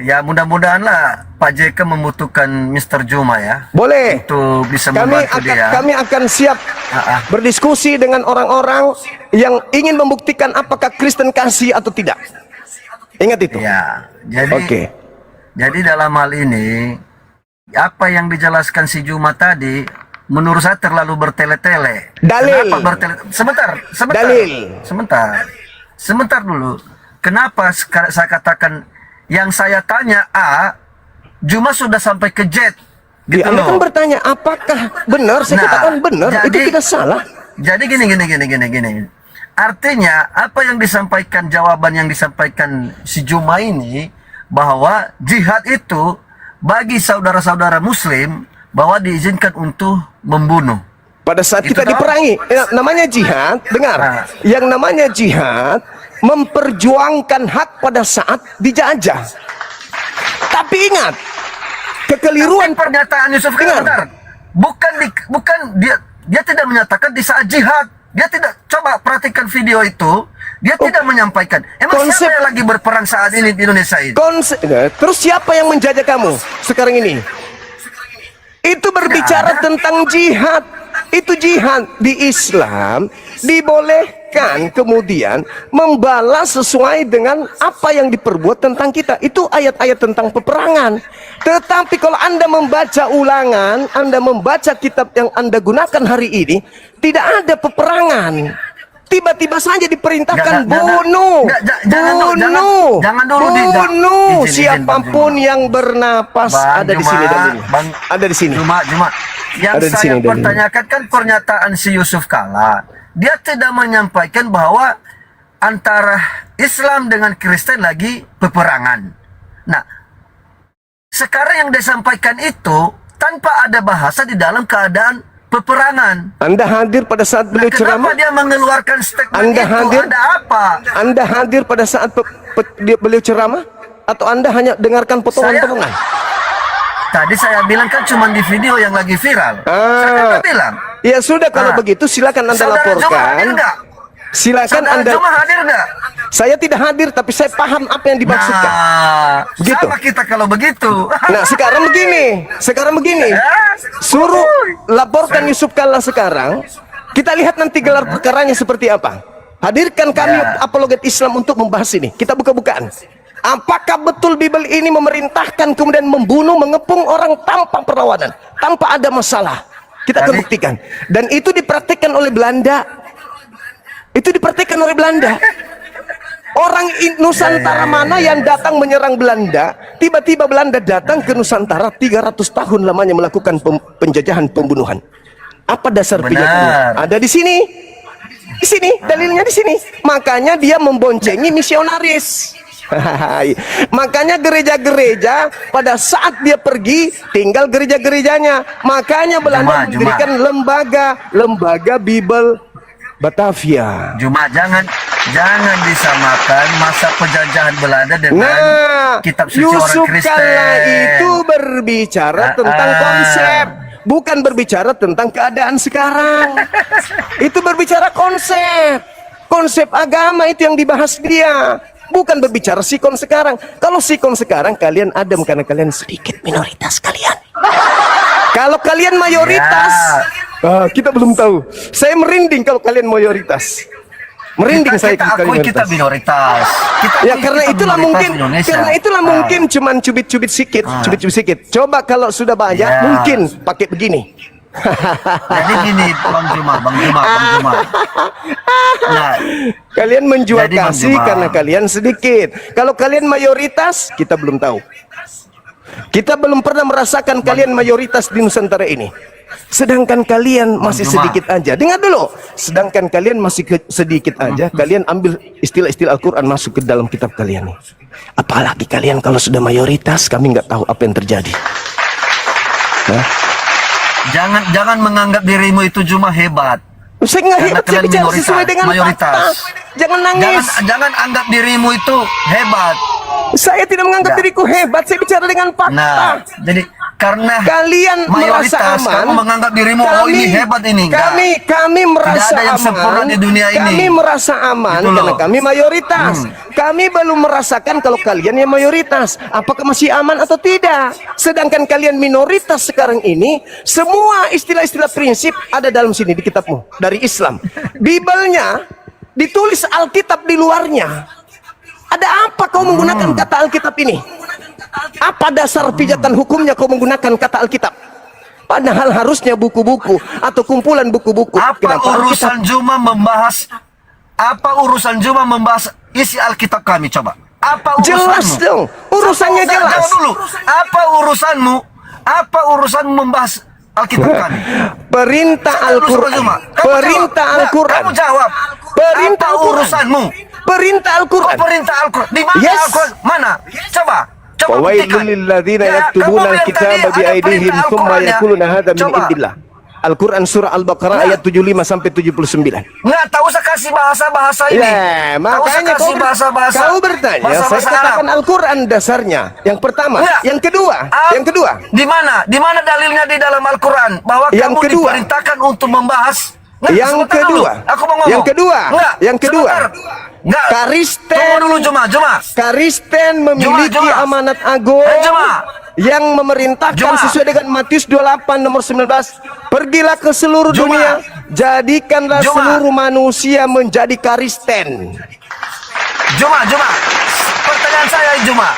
ya mudah-mudahanlah Pak JK membutuhkan Mr. Juma ya. Boleh. Untuk bisa membantu dia. Kami akan siap berdiskusi dengan orang-orang yang ingin membuktikan apakah Kristen kasih atau tidak. Ingat itu. Ya, jadi Oke. jadi dalam hal ini apa yang dijelaskan si Juma tadi menurut saya terlalu bertele-tele. Dalil. Kenapa bertele? Sebentar. Dalil. Sebentar dulu. Kenapa saya katakan yang saya tanya A, Juma sudah sampai ke Z. Gitu Anda kan loh. bertanya apakah benar? Saya katakan benar. Itu tidak salah. Jadi gini. Artinya apa yang disampaikan, jawaban yang disampaikan si Juma ini, bahwa jihad itu bagi saudara-saudara muslim bahwa diizinkan untuk membunuh. Pada saat Itu kita toh? diperangi, namanya jihad, dengar. Yang namanya jihad memperjuangkan hak pada saat dijajah. Tapi ingat, kekeliruan Tapi pernyataan Yusuf Dengar. Kala, bukan dia tidak menyatakan di saat jihad. Dia tidak, coba perhatikan video itu, dia tidak menyampaikan. Emang Konsep- siapa yang lagi berperang saat ini di Indonesia ini? Terus siapa yang menjajah kamu sekarang ini? Itu berbicara tentang jihad. Itu jihad di Islam dibolehkan kemudian membalas sesuai dengan apa yang diperbuat tentang kita. Itu ayat-ayat tentang peperangan. Tetapi kalau Anda membaca ulangan, Anda membaca kitab yang Anda gunakan hari ini, tidak ada peperangan. Tiba-tiba saja diperintahkan bunuh, jangan dulu, bunuh izin, siapapun yang bernapas. Bang Ada di Juma, sini dalilnya. Bang, Ada di sini. Juma. Yang Ada di saya sini dalilnya. pertanyakan kan pernyataan si Yusuf Kala. Dia tidak menyampaikan bahwa antara Islam dengan Kristen lagi peperangan. Nah, sekarang yang disampaikan itu tanpa ada bahasa di dalam keadaan peperangan. Anda hadir pada saat beliau Kenapa ceramah? dia mengeluarkan statement Anda itu? hadir? Ada apa? Anda hadir pada saat beliau ceramah? Atau Anda hanya dengarkan potongan-potongan? Tadi saya bilang kan cuma di video yang lagi viral. Saya kan bilang. Ya sudah, kalau begitu silakan Anda Saudara Juma hadir laporkan. nggak? Silakan Saudara Anda. Juma hadir nggak? Saya tidak hadir, tapi saya paham apa yang dimaksudkan. Nah, Begitu. sama kita kalau begitu. Nah, sekarang begini. Suruh laporkan Yusuf Kalla sekarang. Kita lihat nanti gelar perkaranya seperti apa. Hadirkan kami apologet Islam untuk membahas ini. Kita buka-bukaan. Apakah betul Bible ini memerintahkan kemudian membunuh, mengepung orang tanpa perlawanan, tanpa ada masalah? Kita akan buktikan. Dan itu dipraktikkan oleh Belanda. Itu dipraktikkan oleh Belanda. Orang Nusantara mana yang datang menyerang Belanda, tiba-tiba Belanda datang ke Nusantara 300 tahun lamanya melakukan penjajahan, pembunuhan. Apa dasar pijakannya? Ada di sini. Di sini, dalilnya di sini. Makanya dia memboncengi misionaris. Makanya gereja-gereja pada saat dia pergi tinggal gereja-gerejanya. Makanya Belanda mendirikan lembaga Bible Batavia. Juma, jangan disamakan masa penjajahan Belanda dengan kitab suci orang Yusuf Kristen. Kalla itu berbicara tentang konsep, bukan berbicara tentang keadaan sekarang. Itu berbicara konsep agama itu yang dibahas dia, bukan berbicara sikon sekarang. Kalau sikon sekarang kalian adem karena kalian sedikit minoritas kalian. Kalau kalian mayoritas, kita belum tahu. Saya merinding kalau kalian mayoritas. Merinding saya kita akui kita minoritas. Ya karena itulah mungkin cuman cubit-cubit sikit, Coba kalau sudah banyak mungkin pakai begini. Jadi gini, Bang Juma. Nah, kalian menjual jadi, Bang kasih Juma, karena kalian sedikit. Kalau kalian mayoritas, kita belum tahu. Kita belum pernah merasakan kalian mayoritas di Nusantara ini. Sedangkan kalian masih sedikit aja. Dengar dulu. Sedangkan kalian masih sedikit aja. Kalian ambil istilah-istilah Al-Quran masuk ke dalam kitab kalian nih. Apalagi kalian kalau sudah mayoritas, kami nggak tahu apa yang terjadi. Hah? Jangan menganggap dirimu itu Juma hebat. Saya nggak hebat, saya bicara sesuai dengan fakta. Jangan nangis. Jangan anggap dirimu itu hebat. Saya tidak menganggap diriku hebat, saya bicara dengan fakta. Nah, jadi karena Kalian merasa mayoritas aman. kamu menganggap dirimu oh ini hebat ini. Enggak. Kami merasa Tidak ada yang sempurna aman. di dunia ini. Kami merasa aman Gitu loh. karena kami mayoritas. Kami belum merasakan kalau kalian yang mayoritas. Apakah masih aman atau tidak? Sedangkan kalian minoritas sekarang ini, semua istilah-istilah prinsip ada dalam sini di kitabmu dari Islam. Bibelnya ditulis Alkitab di luarnya. Ada apa kau menggunakan kata Alkitab ini? Apa dasar pijatan hukumnya kau menggunakan kata Alkitab? Padahal harusnya buku-buku atau kumpulan buku-buku. Apa Kenapa urusan Juma membahas isi Alkitab kami coba? Apa urusanmu? Jelas dong, urusannya Jangan jelas. dulu. Apa urusanmu? Apa urusanmu membahas Alkitab kami? Perintah Jangan dulu, Al-Quran. Juma. Kamu Perintah jawab. Al-Quran. Kamu jawab. Perintah Apa Al-Quran. urusanmu? Perintah Al-Quran. Perintah Al-Quran. Di mana Yes. Al-Quran? Mana? Coba Fawailul buktikan. lilladzina Ya, yaktubuna kamu bilang al-kitaba tadi ada biaidihim perintah thumma Al-Quran ya. yaquluna hadza min Coba. indillah. Al-Quran surah Al-Baqarah Nah. ayat 75 sampai 79. Nggak, tak usah kasih bahasa-bahasa ini. Ya, Tak usah makanya kasih bahasa-bahasa. kau bertanya, saya bahasa-bahasa katakan Arab. Al-Quran dasarnya. Yang pertama, Enggak. yang kedua, yang kedua. Di mana? Di mana dalilnya di dalam Al-Quran bahwa Yang kamu kedua. diperintahkan untuk membahas? Nggak, Yang sebentar kedua. dulu. Aku mau ngomong. Yang kedua. Nggak, Yang kedua. sebentar. Nggak. Karisten. Tunggu dulu Juma. Karisten memiliki Juma. amanat agung Juma. yang memerintahkan Juma. sesuai dengan Matius 28 nomor 19, pergilah ke seluruh Juma. dunia, jadikanlah Juma. seluruh manusia menjadi Karisten. Juma. Pertanyaan saya Juma.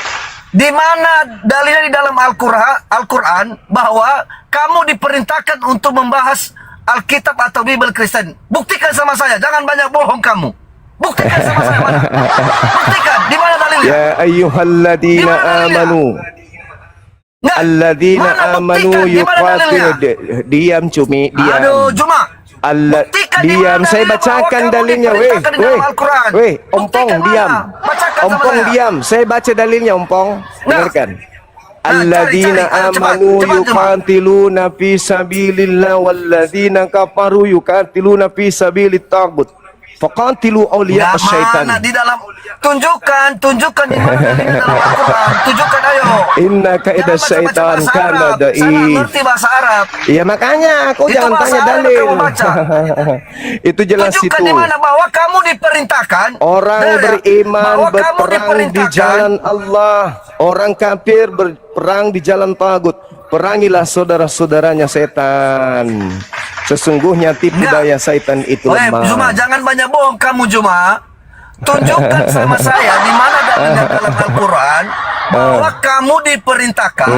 Di mana dalilnya di dalam Al-Quran bahwa kamu diperintahkan untuk membahas Alkitab atau Bible Kristen? Buktikan sama saya. Jangan banyak bohong kamu. Buktikan sama saya mana? Buktikan. Di mana dalilnya? Ya ayyuhalladzina Di mana dalilnya? amanu Nggak. alladzina Mana amanu buktikan? Di mana yuqatilu dalilnya? diam cumi diam. Aduh, Juma. Allah Buktikan di diam, mana saya dalilnya bacakan bahwa kamu dalilnya, diperintahkan di dalam Al-Quran? Ompong Buktikan diam, mana? Bacakan sama Ompong saya. diam, saya baca dalilnya Ompong, dengarkan. Alladzina cari. Ayo, cepat, amanu cepat. yuqatiluna fi sabilillah walladzina kafaru yuqatiluna fi sabilit taghut. Faqatilu awliya Ya, asyaitan. mana di dalam tunjukkan di mana dalilnya dalam Al-Quran. Tunjukkan ayo. Inna kaida Jangan baca-baca syaitan bahasa kana Arab. Saya dhaif. ngerti bahasa Arab. Ya makanya kau Itu jangan bahasa tanya Arab dalil. kamu baca. Itu jelas Tunjukkan itu. di mana bahwa kamu diperintahkan. Orang Dengar ya, beriman bahwa kamu berperang di diperintahkan. jalan Allah. Orang kafir berperang di jalan tagut. Perangilah saudara-saudaranya setan. Sesungguhnya tipu Enggak. daya setan itu Weh, lemah. Juma, jangan banyak bohong kamu Juma. Tunjukkan sama saya di mana dalilnya dalam Al-Quran bahwa kamu diperintahkan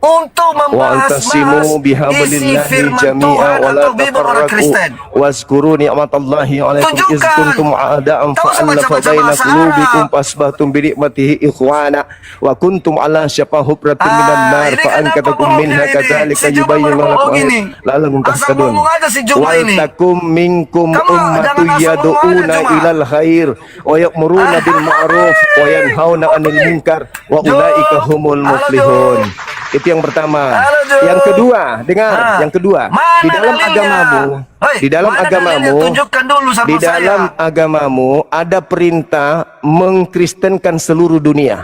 untuk membahas Wa'tasimu isi bihablillahi firman jami'a Tuhan wa la atau Bible orang Kristen. tafarraqu wazkuru ni'matallahi 'alaikum iz Tunjukkan. kuntum a'da'an Tak usah fa'alafa baca-baca baina bahasa qulubikum Arab. fasbahtum bi ni'matihi ikhwana wa kuntum 'ala syafa hubratin minan nar ini fa kenapa ankatakum bohongnya minha ini? kadzalika Si Juma yubayyinu berbohong lakum ini. la'allakum Asal tahtadun. ngomong aja si Juma Wal ini. takum minkum Kamu jangan ummatu asal yad'una ngomong aja, Juma. ilal khair wa ya'muruna bil ma'ruf wa yanhauna 'anil munkar wa Jum. ulaika humul Halo, muflihun. Jum. Itu yang pertama. Halo, Jum. Yang kedua, dengar. Ah. Yang kedua, Mana di dalam dalilnya? agamamu, Hei, di dalam mana dalilnya? agamamu, Tunjukkan dulu sama di saya. dalam agamamu ada perintah mengkristenkan seluruh dunia.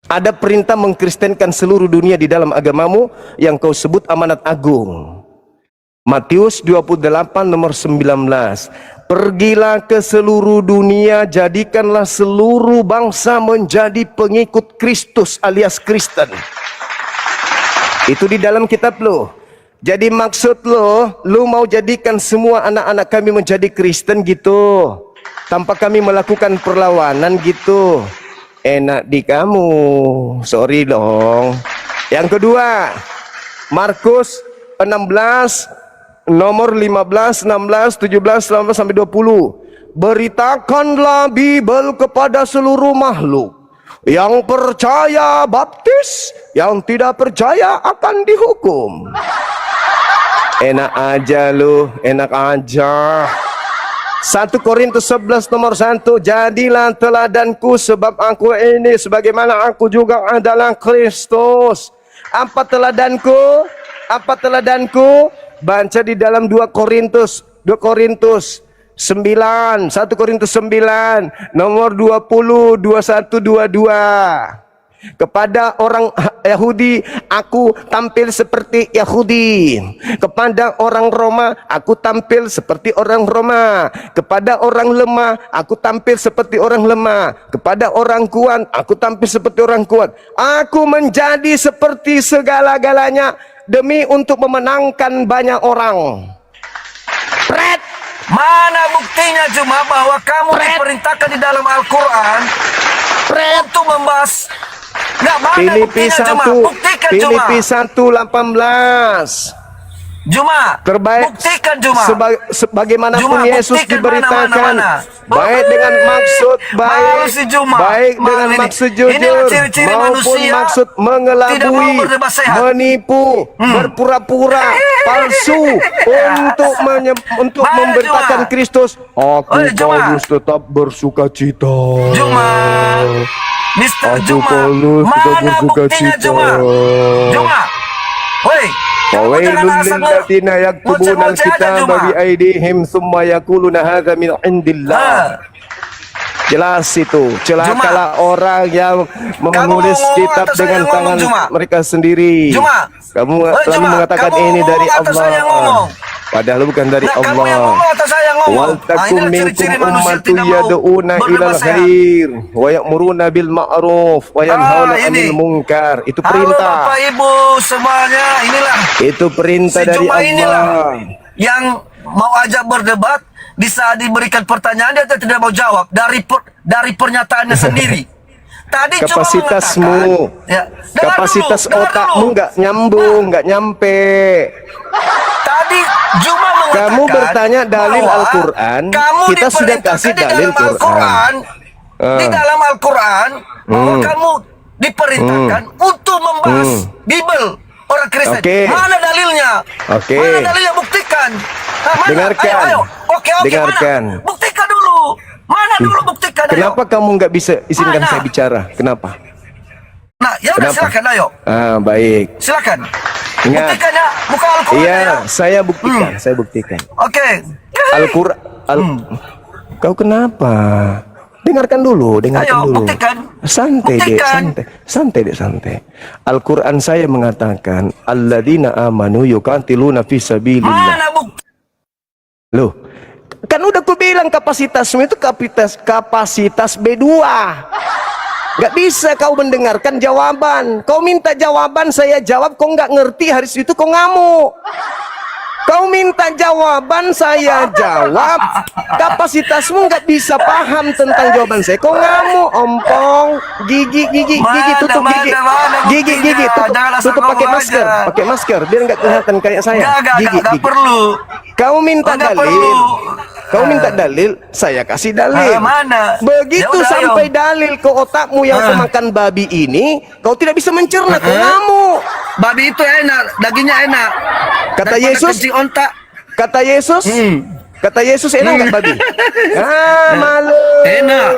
Ada perintah mengkristenkan seluruh dunia di dalam agamamu yang kau sebut amanat agung. Matius 28 nomor 19. Pergilah ke seluruh dunia, jadikanlah seluruh bangsa menjadi pengikut Kristus alias Kristen. Itu di dalam kitab lo. Jadi maksud lo mau jadikan semua anak-anak kami menjadi Kristen gitu, tanpa kami melakukan perlawanan gitu. Enak di kamu, sorry dong. Yang kedua, Markus 16 nomor 15, 16, 17, 18 sampai 20. Beritakanlah Bible kepada seluruh makhluk. Yang percaya baptis, yang tidak percaya akan dihukum. Enak aja lu, enak aja. 1 Korintus 11 nomor 1. Jadilah teladanku sebab aku ini sebagaimana aku juga adalah Kristus. Apa teladanku? Apa teladanku? Baca di dalam 2 Korintus 9, 1 Korintus 9 nomor 20, 21, 22. Kepada orang Yahudi, aku tampil seperti Yahudi. Kepada orang Roma, aku tampil seperti orang Roma. Kepada orang lemah, aku tampil seperti orang lemah. Kepada orang kuat, aku tampil seperti orang kuat. Aku menjadi seperti segala-galanya demi untuk memenangkan banyak orang. Pret. Mana buktinya cuma bahwa kamu diperintahkan di dalam Al-Quran untuk membahas? Nggak, mana Filipi buktinya cuma? 1, Buktikan cuma. Filipi 1:18. Cuma, Terbaik buktikan cuma. sebagaimanapun Juma, Yesus buktikan diberitakan, mana. baik dengan maksud Malu baik, si Juma. baik Malu dengan ini. maksud Inilah jujur ciri-ciri maupun manusia maksud tidak mau mengelabui, berdebat sehat. menipu, berpura-pura palsu untuk Mana memberitakan Juma? Kristus. Aku Oi, Juma. Paulus tetap bersuka cita. Juma, Mister Aku Juma, Paulus tetap mana bersuka buktinya cita. Juma? Juma, woi, kamu jangan Fawailun asal lilladzina yaktubuna ngoceh-ngoceh aja, alkitaba Juma. biaidihim thumma yaquluna hadza min indillah. Jelas itu, celakalah orang yang menulis ngomong kitab atau saya dengan yang ngomong, tangan Juma? mereka sendiri. Juma. Kamu Oh, lalu Juma, mengatakan kamu ini dari ngomong atau saya yang Allah. ngomong? Padahal bukan dari Nah, kamu yang Allah. ngomong atau saya yang ngomong? Wal takum inilah minkum ciri-ciri manusia ummatun tidak mau yad'una ilal berdebat sehat. khair wa ya'muruna bil ma'ruf wa yanhauna ini. 'anil munkar. Itu Halo perintah. Bapak Ibu semuanya, inilah Itu perintah si dari Juma inilah Allah. yang mau ajak berdebat, di saat diberikan pertanyaan dia tidak mau jawab dari pernyataannya sendiri. Tadi Kapasitasmu, cuma mengatakan, ya, dengar kapasitas dulu, dengar otakmu dulu. nggak nyambung, nggak nyampe. Tadi Juma mengatakan Kamu bertanya dalil bahwa Al-Quran, kamu kita sudah diperintahkan kasih di dalil dalam Al-Quran, di dalam Al-Quran bahwa kamu diperintahkan untuk membahas Bible orang Kristen. Oke. Mana dalilnya? Oke. Mana dalilnya? Buktikan. Nah, mana? Dengarkan. Ayo, ayo. Oke, Dengarkan. mana? Buktikan dulu. Mana dulu buktikan? Ayo. Kenapa kamu nggak bisa izinkan Mana? saya bicara? Kenapa? Nah, ya udah Kenapa? silakan, ayo. Baik. Silakan. Ingat. Buktikan ya, buka Al-Quran ya. Iya, saya buktikan, saya buktikan. Oke. Al-Quran. Kau kenapa? Dengarkan dulu, dengarkan Ayo, dulu. buktikan. Santai dek, Buktikan. santai dek, santai. Al-Quran saya mengatakan, alladzina amanu yuqatiluna fi sabilillah. Mana bukti? Loh, kan udah ku bilang kapasitasmu itu kapasitas B2. Gak bisa kau mendengarkan jawaban. Kau minta jawaban, saya jawab, kau nggak ngerti, hari itu kau ngamuk. Kau minta jawaban, saya jawab, kapasitasmu nggak bisa paham tentang jawaban saya. Kau ngamuk, ompong, gigi, tutup gigi, gigi, tutup pakai masker, biar nggak kelihatan kayak saya. Gak perlu. Kau minta Nggak dalil, perlu. kau minta dalil, saya kasih dalil. Mana? Begitu Ya udah, sampai ayo. dalil ke otakmu yang kemakan babi ini, kau tidak bisa mencerna, kau ngamuk. Babi itu enak, dagingnya enak. Kata Daripada Yesus, kencing ontak. kata Yesus, kata Yesus enak nggak babi? Malu. Enak.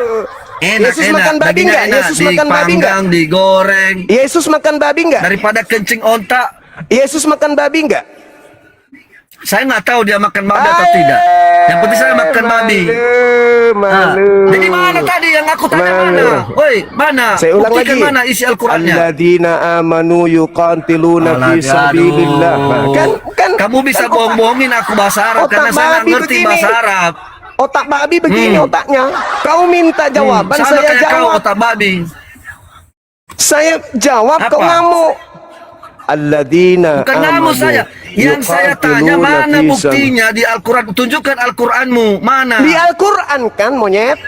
Yesus makan babi Dagingnya nggak? enak. Yesus makan babi nggak? Dipanggang, digoreng. Yesus makan babi nggak? Daripada kencing ontak. Yesus makan babi nggak? Saya nggak tahu dia makan babi atau tidak. Yang penting saya makan babi. Malu. Jadi mana tadi yang aku tanya Malu. mana? Woi, mana? Saya ulang Buktikan lagi. mana isi Al-Qurannya? Alladzina amanu yuqatiluna fi sabilillah. Nah, kan Kamu bisa bohong-bohongin aku bahasa Arab Otak karena saya nggak babi ngerti begini. bahasa Arab. otak babi begini otaknya. Kau minta jawaban, Sama saya kayak kau jawab. otak babi. Saya jawab, Apa? kau ngamuk. Alladzina Bukan ngamuk saya. Yang saya tanya mana buktinya di Al-Quran? Tunjukkan Al-Quranmu. Mana? Di Al-Quran kan, monyet.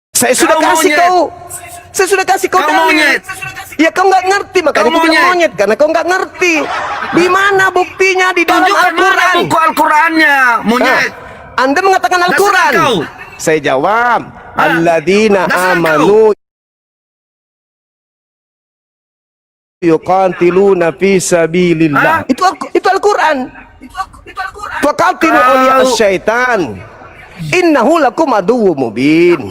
Saya sudah Kau kasih monyet. kau. Saya sudah kasih kau Kau dalil. monyet. Ya kau nggak ngerti, makanya Kau kau bilang monyet. monyet karena kau nggak ngerti. Di mana buktinya di dalam Tunjukkan mana Al-Quran? buku Al-Qurannya, monyet. Anda mengatakan Al-Quran. kau. Saya jawab, alladzina Dasar amanu yuqatiluna fi sabilillah. Itu Al-Quran. Faqatilu awliya syaitan. Innahu lakum aduwwum mubin.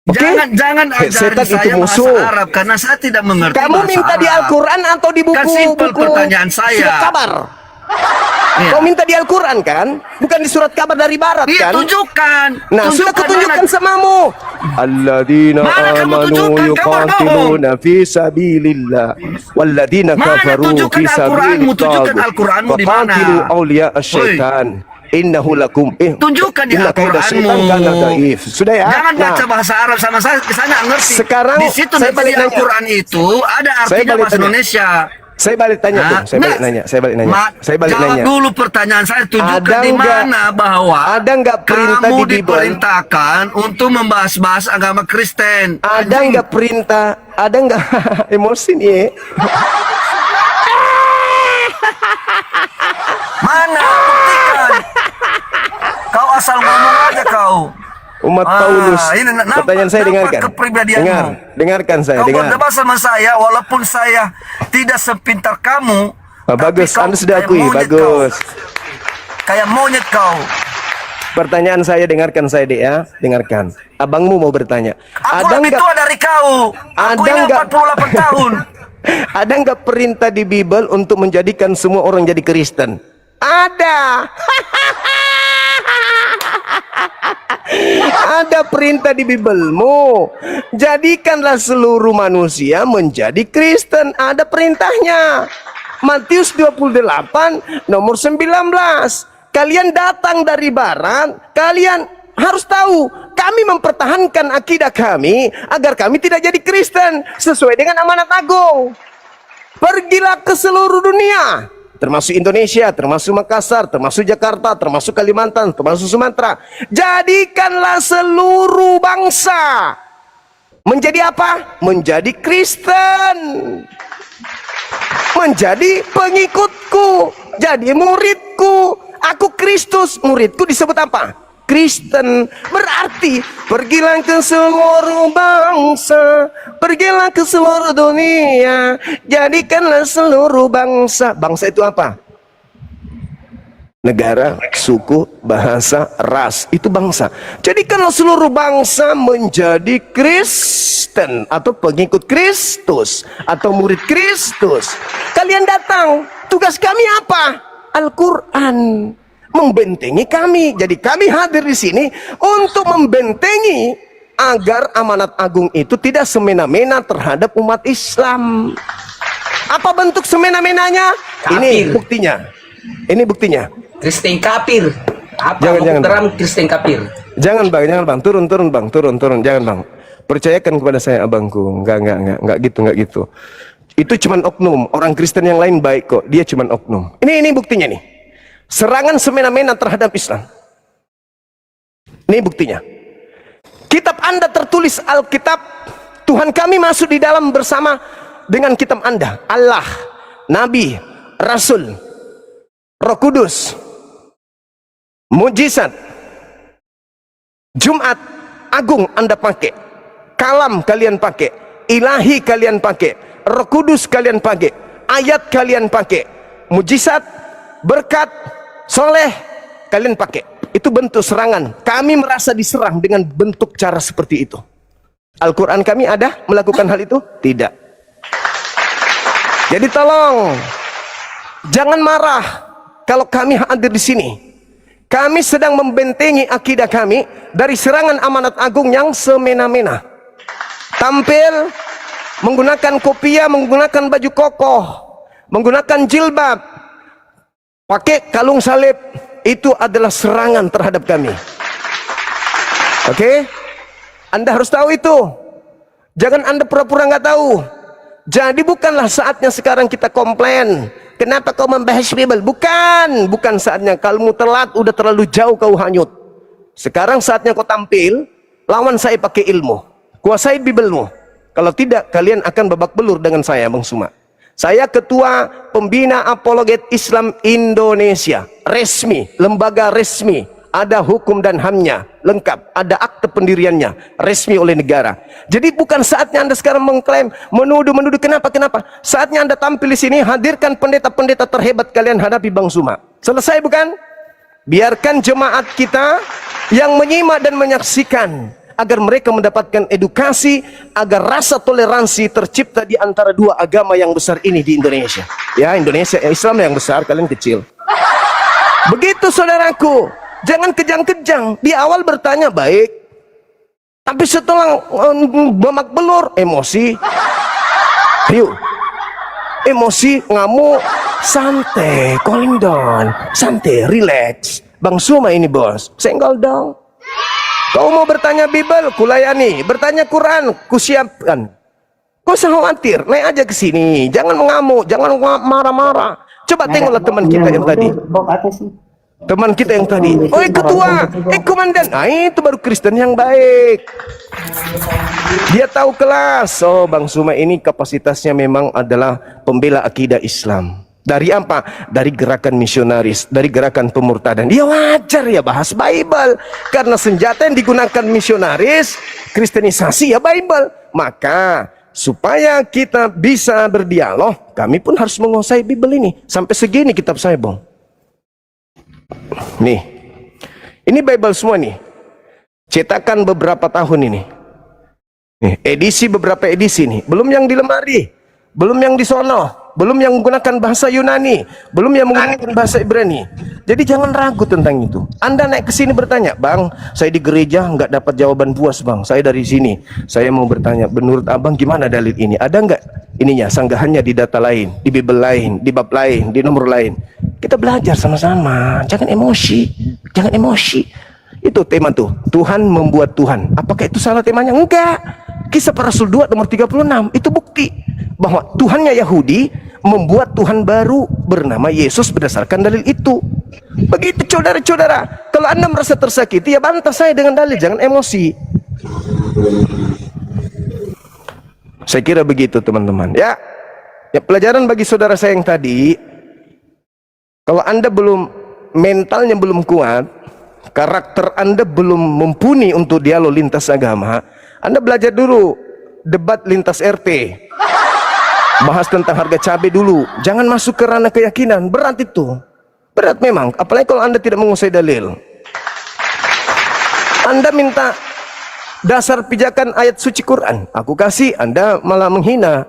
Oke? Jangan ajarin Setan itu saya musuh. bahasa Arab karena saya tidak mengerti Kamu bahasa minta di Arab. Al-Quran atau di buku? Kan simpel buku pertanyaan saya. surat kabar. Iya. Kau minta di Al-Quran kan? Bukan di surat kabar dari barat Iya, kan? tunjukkan. Nah, sudah kutunjukkan mana. samamu. Alladzina Mana kamu amanu tunjukkan? Kamu yuqatiluna fi sabilillah walladzina Mana kafaru tunjukkan fi Al-Quranmu? sabilillah. Tunjukkan Al-Quranmu di mana? Faqatilu awliya asyaitan. Innahu lakum Tunjukkan di inna kaida Al-Quranmu. syaitan kana dhaif. Sudah ya? Jangan baca Nah, bahasa Arab sama saya nggak ngerti. Sekarang di situ saya di balik nanya. Al-Quran itu ada Saya artinya balik bahasa tanya. Indonesia. saya balik tanya tuh, saya balik nanya, saya balik nanya. Saya balik Jawab nanya. dulu pertanyaan saya, tunjukkan Ada di nggak- mana bahwa ada nggak perintah kamu di Bible? diperintahkan untuk membahas-bahas agama Kristen. Ada nggak perintah? Ada nggak emosi nih? Mana? Buktikan. Kau asal ngomong aja kau. Umat Ah, Paulus. ini Pertanyaan saya nampak dengarkan. kepribadianmu. Dengarkan saya, Kau dengar. berdebat sama saya, walaupun saya tidak sepintar kamu. Oh, tapi bagus, kau Anda sudah kayak akui, monyet bagus. kau. Kayak monyet kau. Pertanyaan saya, dengarkan saya deh ya, dengarkan. Abangmu mau bertanya. Aku Ada lebih nggak tua dari kau. Aku Ada ini nggak- 48 tahun. ada nggak perintah di Bible untuk menjadikan semua orang jadi Kristen? Ada. Ada perintah di Biblemu. Jadikanlah seluruh manusia menjadi Kristen. Ada perintahnya. Matius 28 nomor 19. Kalian datang dari barat, kalian harus tahu kami mempertahankan akidah kami agar kami tidak jadi Kristen sesuai dengan amanat agung. Pergilah ke seluruh dunia, termasuk Indonesia, termasuk Makassar, termasuk Jakarta, termasuk Kalimantan, termasuk Sumatera. Jadikanlah seluruh bangsa menjadi apa? Menjadi Kristen. Menjadi pengikutku, jadi muridku. Aku Kristus, muridku disebut apa? Kristen. Berarti pergilah ke seluruh bangsa, pergilah ke seluruh dunia, jadikanlah seluruh bangsa. Bangsa itu apa? Negara, suku, bahasa, ras, itu bangsa. Jadikanlah seluruh bangsa menjadi Kristen atau pengikut Kristus atau murid Kristus. Kalian datang, tugas kami apa? Al-Quran membentengi kami. Jadi kami hadir di sini untuk membentengi agar amanat agung itu tidak semena-mena terhadap umat Islam. Apa bentuk semena-menanya? Ini Kafir. buktinya. Ini buktinya. Kristen kafir. Apa Jangan. terang Kristen kafir? Jangan bang, turun bang, turun, jangan bang. Percayakan kepada saya abangku, enggak gitu. Itu cuman oknum, orang Kristen yang lain baik kok, dia cuman oknum. Ini buktinya nih, serangan semena-mena terhadap Islam. Ini buktinya. Kitab Anda tertulis Alkitab, Tuhan kami masuk di dalam bersama dengan kitab Anda. Allah, Nabi, Rasul, Roh Kudus, mujizat, Jumat Agung Anda pakai, kalam kalian pakai, ilahi kalian pakai, Roh Kudus kalian pakai, ayat kalian pakai, mujizat, berkat, soleh kalian pakai. Itu bentuk serangan. Kami merasa diserang dengan bentuk cara seperti itu. Al-Quran kami ada melakukan hal itu? Tidak. Jadi tolong jangan marah kalau kami hadir di sini. Kami sedang membentengi akidah kami dari serangan amanat agung yang semena-mena. Tampil menggunakan kopiah, menggunakan baju kokoh, menggunakan jilbab, pakai kalung salib, itu adalah serangan terhadap kami. Oke? Anda harus tahu itu. Jangan Anda pura-pura nggak tahu. Jadi bukanlah saatnya sekarang kita komplain. Kenapa kau membahas Bible? Bukan saatnya. Kalau mu telat, udah terlalu jauh kau hanyut. Sekarang saatnya kau tampil, lawan saya pakai ilmu. Kuasai Biblemu. Kalau tidak, kalian akan babak belur dengan saya, Bang Suma. Saya ketua pembina apologet Islam Indonesia. Resmi, lembaga resmi. Ada hukum dan HAM-nya, lengkap. Ada akte pendiriannya, resmi oleh negara. Jadi bukan saatnya Anda sekarang mengklaim, menuduh. Kenapa? Saatnya Anda tampil di sini, hadirkan pendeta-pendeta terhebat kalian hadapi Bang Suma. Selesai bukan? Biarkan jemaat kita yang menyimak dan menyaksikan, agar mereka mendapatkan edukasi, agar rasa toleransi tercipta di antara dua agama yang besar ini di Indonesia. Ya, Indonesia, Islam yang besar, kalian kecil. Begitu saudaraku, jangan kejang-kejang. Di awal bertanya baik, tapi setelah babak belur, emosi. Yuk, emosi, ngamuk, santai, calling down, santai, relax. Bang Suma ini bos, senggol dong. Kau mau bertanya Bible, kulayani. Bertanya Quran, kusiapkan. Kau usah khawatir, naik aja ke sini. Jangan mengamuk, jangan marah-marah. Coba tengoklah teman kita yang tadi. Teman kita yang tadi, oi ketua, komandan. Nah, itu baru Kristen yang baik. Dia tahu kelas. Oh, Bang Suma ini kapasitasnya memang adalah pembela akidah Islam. Dari apa? Dari gerakan misionaris, dari gerakan pemurtadan. Dia wajar ya bahas Bible. Karena senjata yang digunakan misionaris, kristenisasi ya Bible. Maka supaya kita bisa berdialog, kami pun harus menguasai Bible ini. Sampai segini kitab saya, Bang. Nih, ini Bible semua nih. Cetakan beberapa tahun ini. Nih, edisi beberapa edisi nih. Belum yang di lemari, belum yang di sono, belum yang menggunakan bahasa Yunani, belum yang menggunakan bahasa Ibrani. Jadi jangan ragu tentang itu. Anda naik ke sini bertanya, Bang, saya di gereja nggak dapat jawaban puas, Bang. Saya dari sini, saya mau bertanya, menurut Abang gimana dalil ini? Ada nggak ininya, sanggahannya di data lain, di Bible lain, di bab lain, di nomor lain? Kita belajar sama-sama. Jangan emosi, jangan emosi. Itu tema tuh, Tuhan membuat Tuhan. Apakah itu salah temanya? Enggak. Kisah Para Rasul 2 nomor 36 itu bukti bahwa Tuhannya Yahudi membuat Tuhan baru bernama Yesus berdasarkan dalil itu. Begitu saudara-saudara. Kalau Anda merasa tersakiti, ya bantah saya dengan dalil, jangan emosi. Saya kira begitu teman-teman. Ya, pelajaran bagi saudara saya yang tadi, kalau Anda belum, mentalnya belum kuat, karakter Anda belum mumpuni untuk dialog lintas agama, Anda belajar dulu debat lintas RT. Bahas tentang harga cabai dulu. Jangan masuk ke ranah keyakinan. Berat itu. Berat memang. Apalagi kalau Anda tidak menguasai dalil. Anda minta dasar pijakan ayat suci Quran. Aku kasih, Anda malah menghina.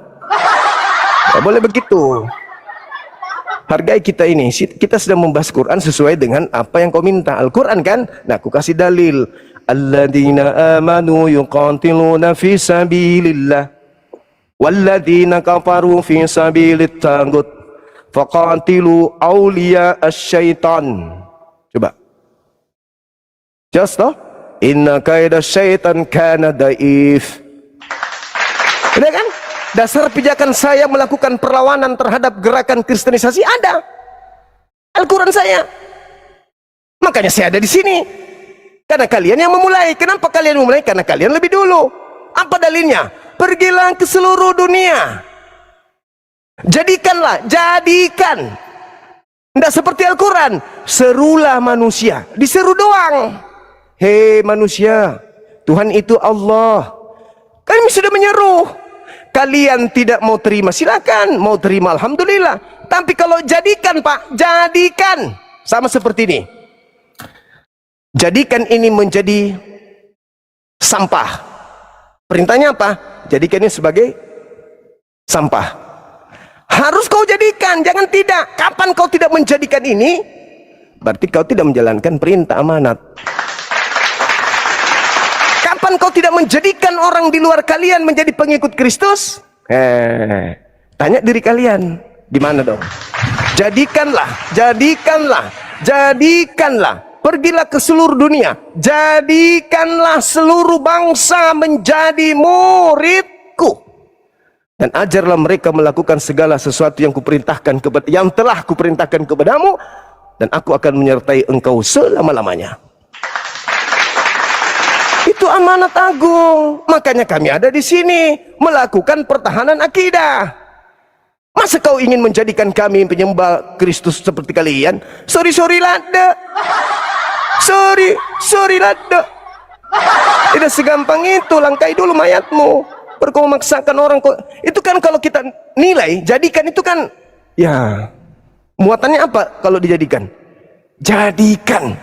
Tidak boleh begitu. Hargai kita ini. Kita sedang membahas Quran sesuai dengan apa yang kau minta. Al-Quran kan? Nah, aku kasih dalil. Alladzina amanu yuqatiluna fi sabilillah. Walladzina kafaru fi sabilit tagut faqatilu awliya asyaitan. Coba. Just toh? Inna kaida syaitan kana daif. Ada kan? Dasar pijakan saya melakukan perlawanan terhadap gerakan kristenisasi ada. Al-Quran saya. Makanya saya ada di sini. Karena kalian yang memulai. Kenapa kalian memulai? Karena kalian lebih dulu. Apa dalilnya? Pergilah ke seluruh dunia. Jadikanlah, jadikan. Tidak seperti Al-Quran. Serulah manusia. Diseru doang. Hei manusia, Tuhan itu Allah. Kami sudah menyeru. Kalian tidak mau terima, silakan. Mau terima, alhamdulillah. Tapi kalau jadikan, Pak, jadikan. Sama seperti ini. Jadikan ini menjadi sampah. Perintahnya apa? Jadikan ini sebagai sampah. Harus kau jadikan, jangan tidak. Kapan kau tidak menjadikan ini, berarti kau tidak menjalankan perintah amanat. Kapan kau tidak menjadikan orang di luar kalian menjadi pengikut Kristus? Tanya diri kalian, gimana dong? Jadikanlah, jadikanlah, jadikanlah. Pergilah ke seluruh dunia. Jadikanlah seluruh bangsa menjadi muridku. Dan ajarlah mereka melakukan segala sesuatu yang kuperintahkan kepada, yang telah kuperintahkan kepadamu, dan aku akan menyertai engkau selama-lamanya. Itu amanat agung. Makanya kami ada di sini melakukan pertahanan akidah. Masa kau ingin menjadikan kami penyembah Kristus seperti kalian? Sorry lada. Sorry lada. Tidak segampang itu. Langkai dulu mayatmu. Baru kau memaksakan orang. Itu kan kalau kita nilai, jadikan itu kan, ya, muatannya apa kalau dijadikan? Jadikan.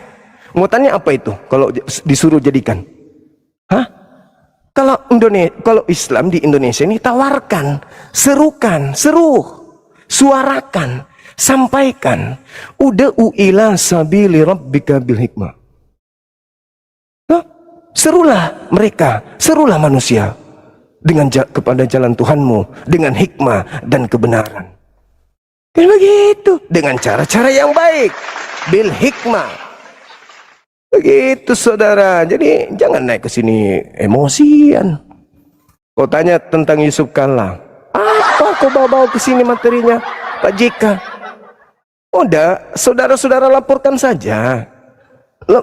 Muatannya apa itu kalau disuruh jadikan? Hah? Kalau Islam di Indonesia ini tawarkan, serukan, suarakan. Sampaikan, ud'u ila sabili rabbika bil hikmah. Hah? Serulah mereka, serulah manusia dengan kepada jalan Tuhanmu dengan hikmah dan kebenaran. Kayak begitu, dengan cara-cara yang baik, bil hikmah. Begitu saudara. Jadi jangan naik ke sini emosian. Kau tanya tentang Yusuf Kalla, apa kau bawa ke sini materinya, Pak JK? Udah, saudara-saudara laporkan saja.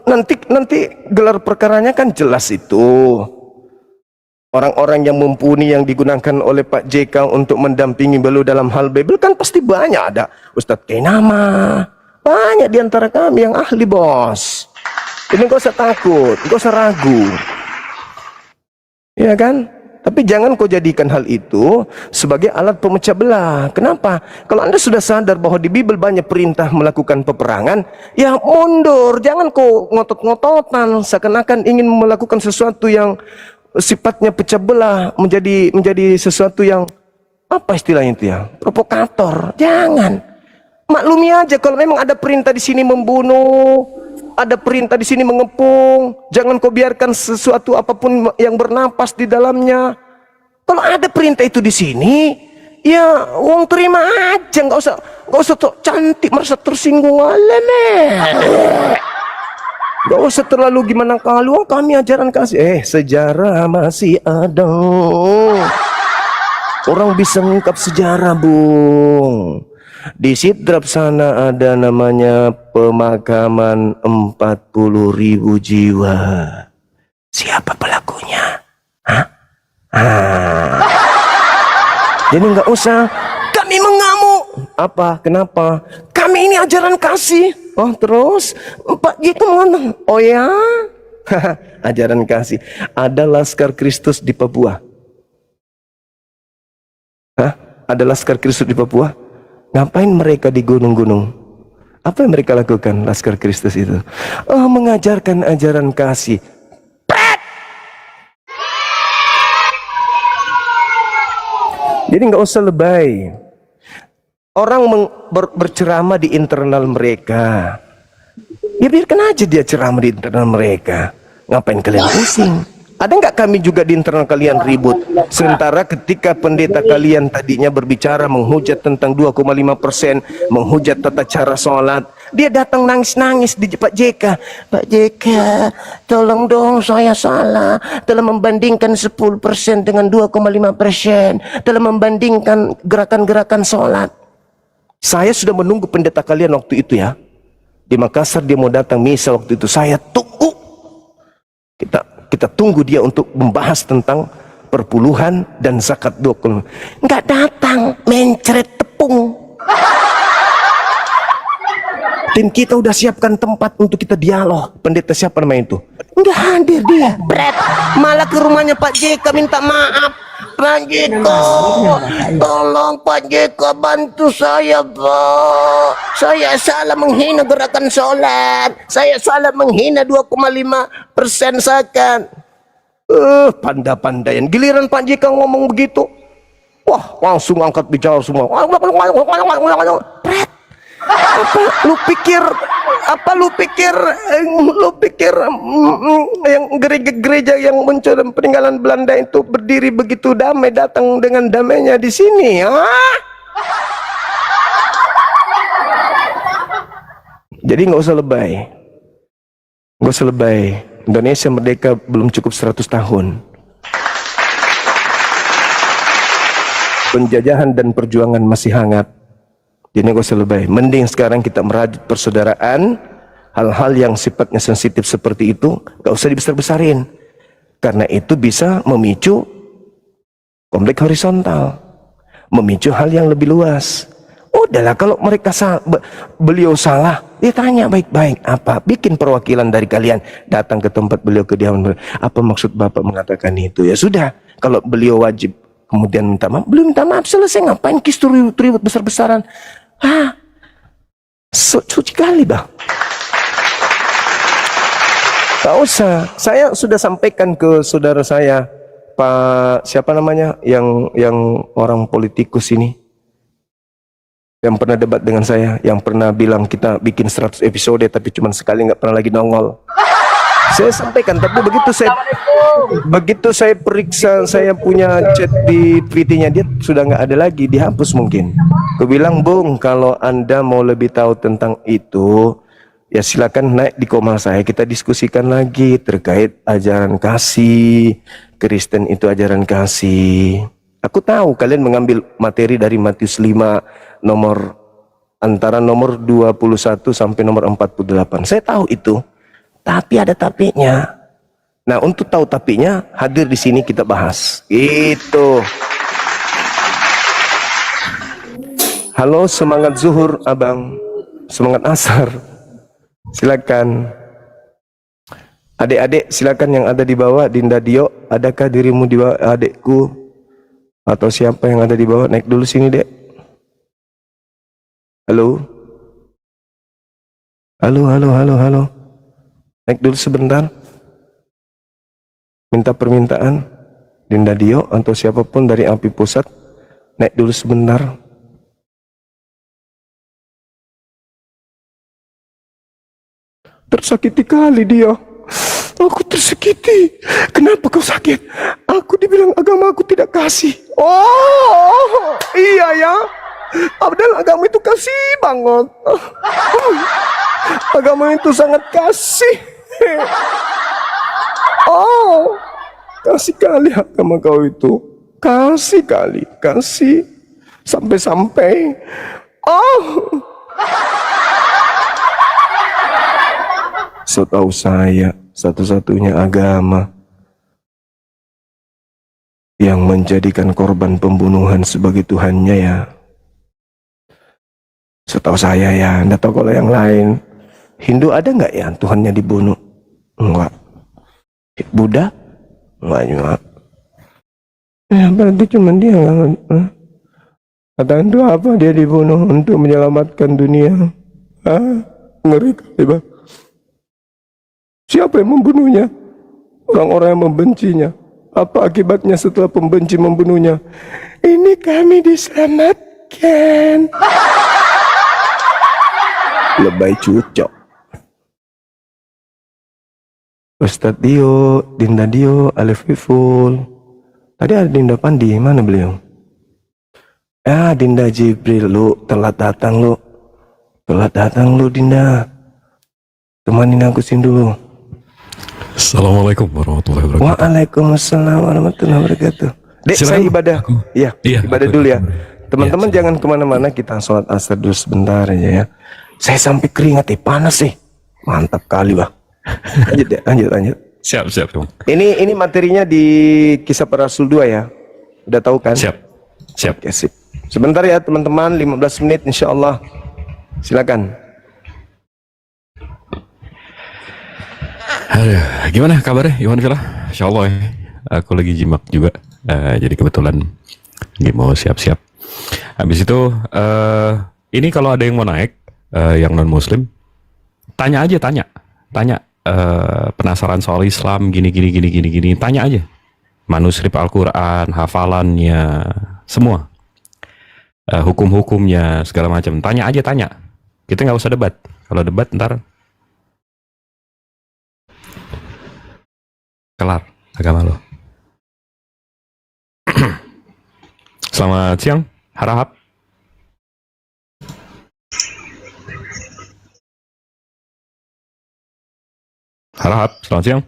Nanti gelar perkaranya kan jelas itu. Orang-orang yang mumpuni yang digunakan oleh Pak JK untuk mendampingi beliau dalam hal Bible kan pasti banyak. Ada Ustadz Kainama, banyak di antara kami yang ahli, bos. Jadi gak usah takut, gak usah ragu, ya kan? Tapi jangan kau jadikan hal itu sebagai alat pemecah belah. Kenapa? Kalau Anda sudah sadar bahwa di Bible banyak perintah melakukan peperangan, ya mundur. Jangan kau ngotot-ngototan seakan-akan ingin melakukan sesuatu yang sifatnya pecah belah, menjadi sesuatu yang apa istilahnya itu ya? Provokator. Jangan. Maklumi aja kalau memang ada perintah di sini membunuh, ada perintah di sini mengepung, jangan kau biarkan sesuatu apapun yang bernapas di dalamnya. Kalau ada perintah itu di sini, ya wong terima aja, nggak usah cantik merasa tersinggung, nggak usah terlalu gimana kalau kami ajaran kasih. Sejarah masih ada, orang bisa ngungkap sejarah, Bung. Di Sidrap sana ada namanya pemakaman 40.000 jiwa. Siapa pelakunya? Hah? Jadi nggak usah kami mengamuk. Apa? Kenapa? Kami ini ajaran kasih. Oh terus Pak gitu mana? Oh ya, ajaran kasih. Ada Laskar Kristus di Papua. Hah? Ada Laskar Kristus di Papua? Ngapain mereka di gunung-gunung? Apa yang mereka lakukan, Laskar Kristus itu? Oh, mengajarkan ajaran kasih. Jadi nggak usah lebay. Orang berceramah di internal mereka. Ya biarkan aja dia ceramah di internal mereka. Ngapain kalian pusing? Ada nggak kami juga di internal kalian ribut? Sementara ketika pendeta kalian tadinya berbicara menghujat tentang 2,5%, menghujat tata cara sholat, dia datang nangis-nangis di Pak JK. Pak JK, tolong dong, saya salah dalam membandingkan 10% dengan 2,5%, dalam membandingkan gerakan-gerakan sholat. Saya sudah menunggu pendeta kalian waktu itu ya. Di Makassar dia mau datang misa waktu itu. Saya tunggu. Kita tunggu dia untuk membahas tentang perpuluhan dan zakat 20. Nggak datang, mencret tepung. Tim kita udah siapkan tempat untuk kita dialog. Pendeta siapa namanya itu? Nggak hadir dia. Bret, malah ke rumahnya Pak JK minta maaf. Pak JK, tolong Pak JK bantu saya, Pak. Saya salah menghina gerakan sholat. Saya salah menghina 2,5% zakat. Panda-pandayan. Giliran Pak JK ngomong begitu, wah langsung angkat bicara semua. Bret. Lu pikir yang gereja yang muncul dalam peninggalan Belanda itu berdiri begitu damai, datang dengan damainya di sini? Jadi nggak usah lebay. Indonesia merdeka belum cukup 100 tahun. Penjajahan dan perjuangan masih hangat. Jadi gak usah lebay. Mending sekarang kita merajut persaudaraan. Hal-hal yang sifatnya sensitif seperti itu gak usah dibesar-besarin. Karena itu bisa memicu konflik horizontal, memicu hal yang lebih luas. Udahlah, kalau mereka beliau salah, dia tanya baik-baik. Apa? Bikin perwakilan dari kalian datang ke tempat beliau, kediaman beliau. Apa maksud Bapak mengatakan itu? Ya sudah, kalau beliau wajib kemudian minta maaf, belum minta maaf, selesai. Ngapain kisah ribut besar-besaran? Suci kali, Bang. Tak usah. Saya sudah sampaikan ke saudara saya, Pak siapa namanya, yang orang politikus ini, yang pernah debat dengan saya, yang pernah bilang kita bikin 100 episode tapi cuma sekali nggak pernah lagi nongol. Saya sampaikan, tapi begitu saya periksa, saya punya chat di Twitter-nya, dia sudah nggak ada lagi, dihapus mungkin. Aku bilang, Bung, kalau Anda mau lebih tahu tentang itu, ya silakan naik di Komal saya, kita diskusikan lagi terkait ajaran kasih. Kristen itu ajaran kasih. Aku tahu kalian mengambil materi dari Matius 5 antara nomor 21 sampai nomor 48. Saya tahu itu. Tapi ada tapinya. Nah, untuk tahu tapinya, hadir di sini kita bahas. Itu. Halo, semangat zuhur, Abang. Semangat asar. Silakan. Adik-adik, silakan yang ada di bawah. Dinda Dio, adakah dirimu di bawah? Adikku atau siapa yang ada di bawah? Naik dulu sini, Dek. Halo. Halo. Naik dulu sebentar. Minta permintaan Dinda Dio atau siapapun dari API Pusat, naik dulu sebentar. Tersakiti kali dia. Aku tersakiti. Kenapa kau sakit? Aku dibilang agama aku tidak kasih. Oh, iya ya. Padahal agama itu kasih banget. Agama itu sangat kasih. Oh, kasih kali agama kau itu. Kasih kali, kasih. Sampai-sampai. Oh. Setahu saya, satu-satunya agama yang menjadikan korban pembunuhan sebagai Tuhannya ya. Setahu saya ya, anda tahu kalau yang lain. Hindu ada nggak ya Tuhannya dibunuh? Enggak. Buddha? Enggak juga. Ya berarti cuma dia kan. Katakan itu apa dia dibunuh untuk menyelamatkan dunia? Ngeri kali bang. Siapa yang membunuhnya? Orang-orang yang membencinya. Apa akibatnya setelah pembenci membunuhnya? Ini kami diselamatkan. Lebay cucok. Ustadz Dio, Dinda Dio, Alif Fiful. Tadi ada Dinda Pandi, mana beliau? Dinda Jibril, lu telat datang lu. Telat datang lu Dinda. Temanin aku sini dulu. Assalamualaikum warahmatullahi wabarakatuh. Waalaikumsalam warahmatullahi wabarakatuh. Dek, Silakan. saya ibadah. Aku. Iya, ibadah dulu ya. Teman-teman Iya, jangan kemana-mana, kita sholat asar dulu sebentar aja ya. Saya sampai keringat, panas sih. Mantap kali bang. Lanjut ya, lanjut. Siap, Bang. Ini materinya di Kisah Para Rasul 2 ya. Udah tahu kan? Siap. Oke, sip. Sebentar ya teman-teman, 15 menit insya Allah. Silakan. Aduh, gimana kabarnya Iwan Villa? Insya Allah ya. Aku lagi jimak juga. Jadi kebetulan lagi mau siap-siap. Habis itu ini kalau ada yang mau naik, yang non Muslim, tanya aja, tanya. Penasaran soal Islam, gini, tanya aja. Manuskrip Al-Quran, hafalannya, semua. Hukum-hukumnya, segala macam. Tanya aja. Kita nggak usah debat. Kalau debat ntar kelar agama lo. Selamat siang, Harahap. Selamat siang.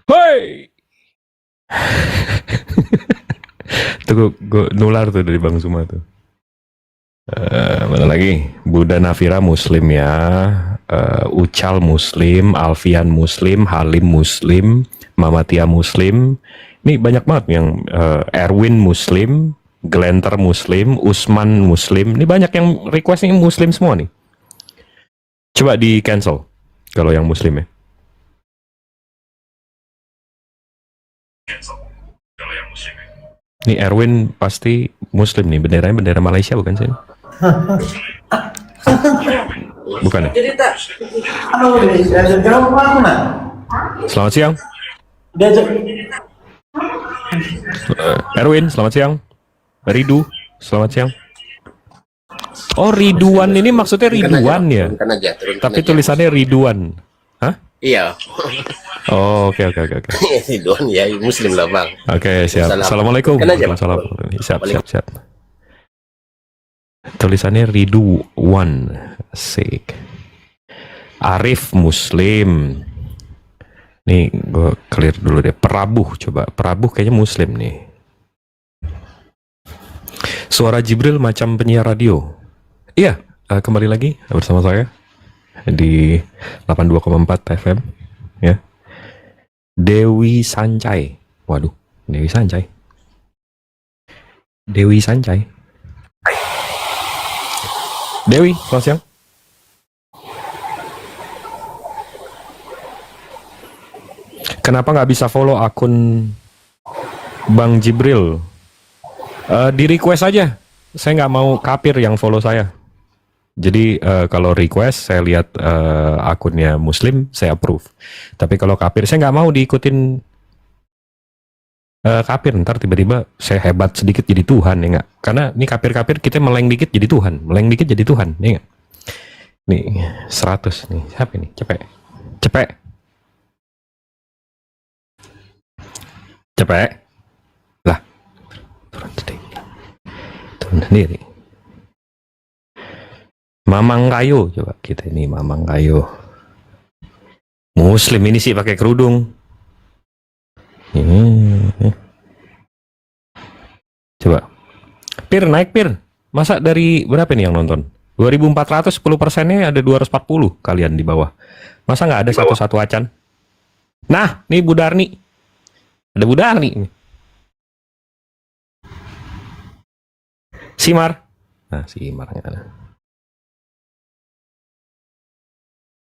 Hoi. Tuh gue nular tuh dari Bang Suma tuh. Mana lagi? Bunda Nafira Muslim ya, Ucal Muslim, Alfian Muslim, Halim Muslim, Mamatia Muslim. Ini banyak banget yang Erwin Muslim, Glenter Muslim, Usman Muslim. Ini banyak yang requestnya Muslim semua nih. Coba di cancel kalau yang Muslim ya. Ini Erwin pasti Muslim nih, benderanya bendera Malaysia bukan sih? Bukan ya? Selamat siang. Erwin, selamat siang. Ridu, selamat siang. Oh, Ridwan ini maksudnya Ridwan ya? Turunkan aja, turunkan Tapi aja. tulisannya Ridwan. Hah? Iya. Oh, oke oke oke oke. Ridwan ya, muslim lah bang. Oke, siap. Salam. Assalamualaikum. Kan aja, Pak. Waalaikumsalam. Siap. Tulisannya Ridwan. Asik. Arif Muslim. Nih, gue clear dulu deh. Perabuh, coba. Perabuh kayaknya Muslim nih. Suara Jibril macam penyiar radio. Iya, kembali lagi bersama saya di 82,4 FM. Ya. Dewi Sancai. Waduh, Dewi Sancai. Dewi Sancai. Dewi, selamat siang. Kenapa nggak bisa follow akun Bang Jibril? Di request aja. Saya nggak mau kafir yang follow saya. Jadi kalau request saya lihat akunnya Muslim, saya approve. Tapi kalau kafir saya nggak mau diikutin kafir. Ntar tiba-tiba saya hebat sedikit jadi Tuhan ya nggak? Karena ini kafir-kafir kita meleng dikit jadi Tuhan, meleng dikit jadi Tuhan ya nggak? Nih 100 nih siapa ini? Cepet. Lah, turun sendiri. Mamang Kayo, coba kita ini Mamang Kayo. Muslim ini sih pakai kerudung. Coba. Pir, naik Pir. Masa dari berapa nih yang nonton? 2400, 10%-nya ada 240 kalian di bawah. Masa nggak ada satu-satu acan? Nah, nih Bu Darni. Ada Bu Darni. Simar. Nah, Simar nggak ada.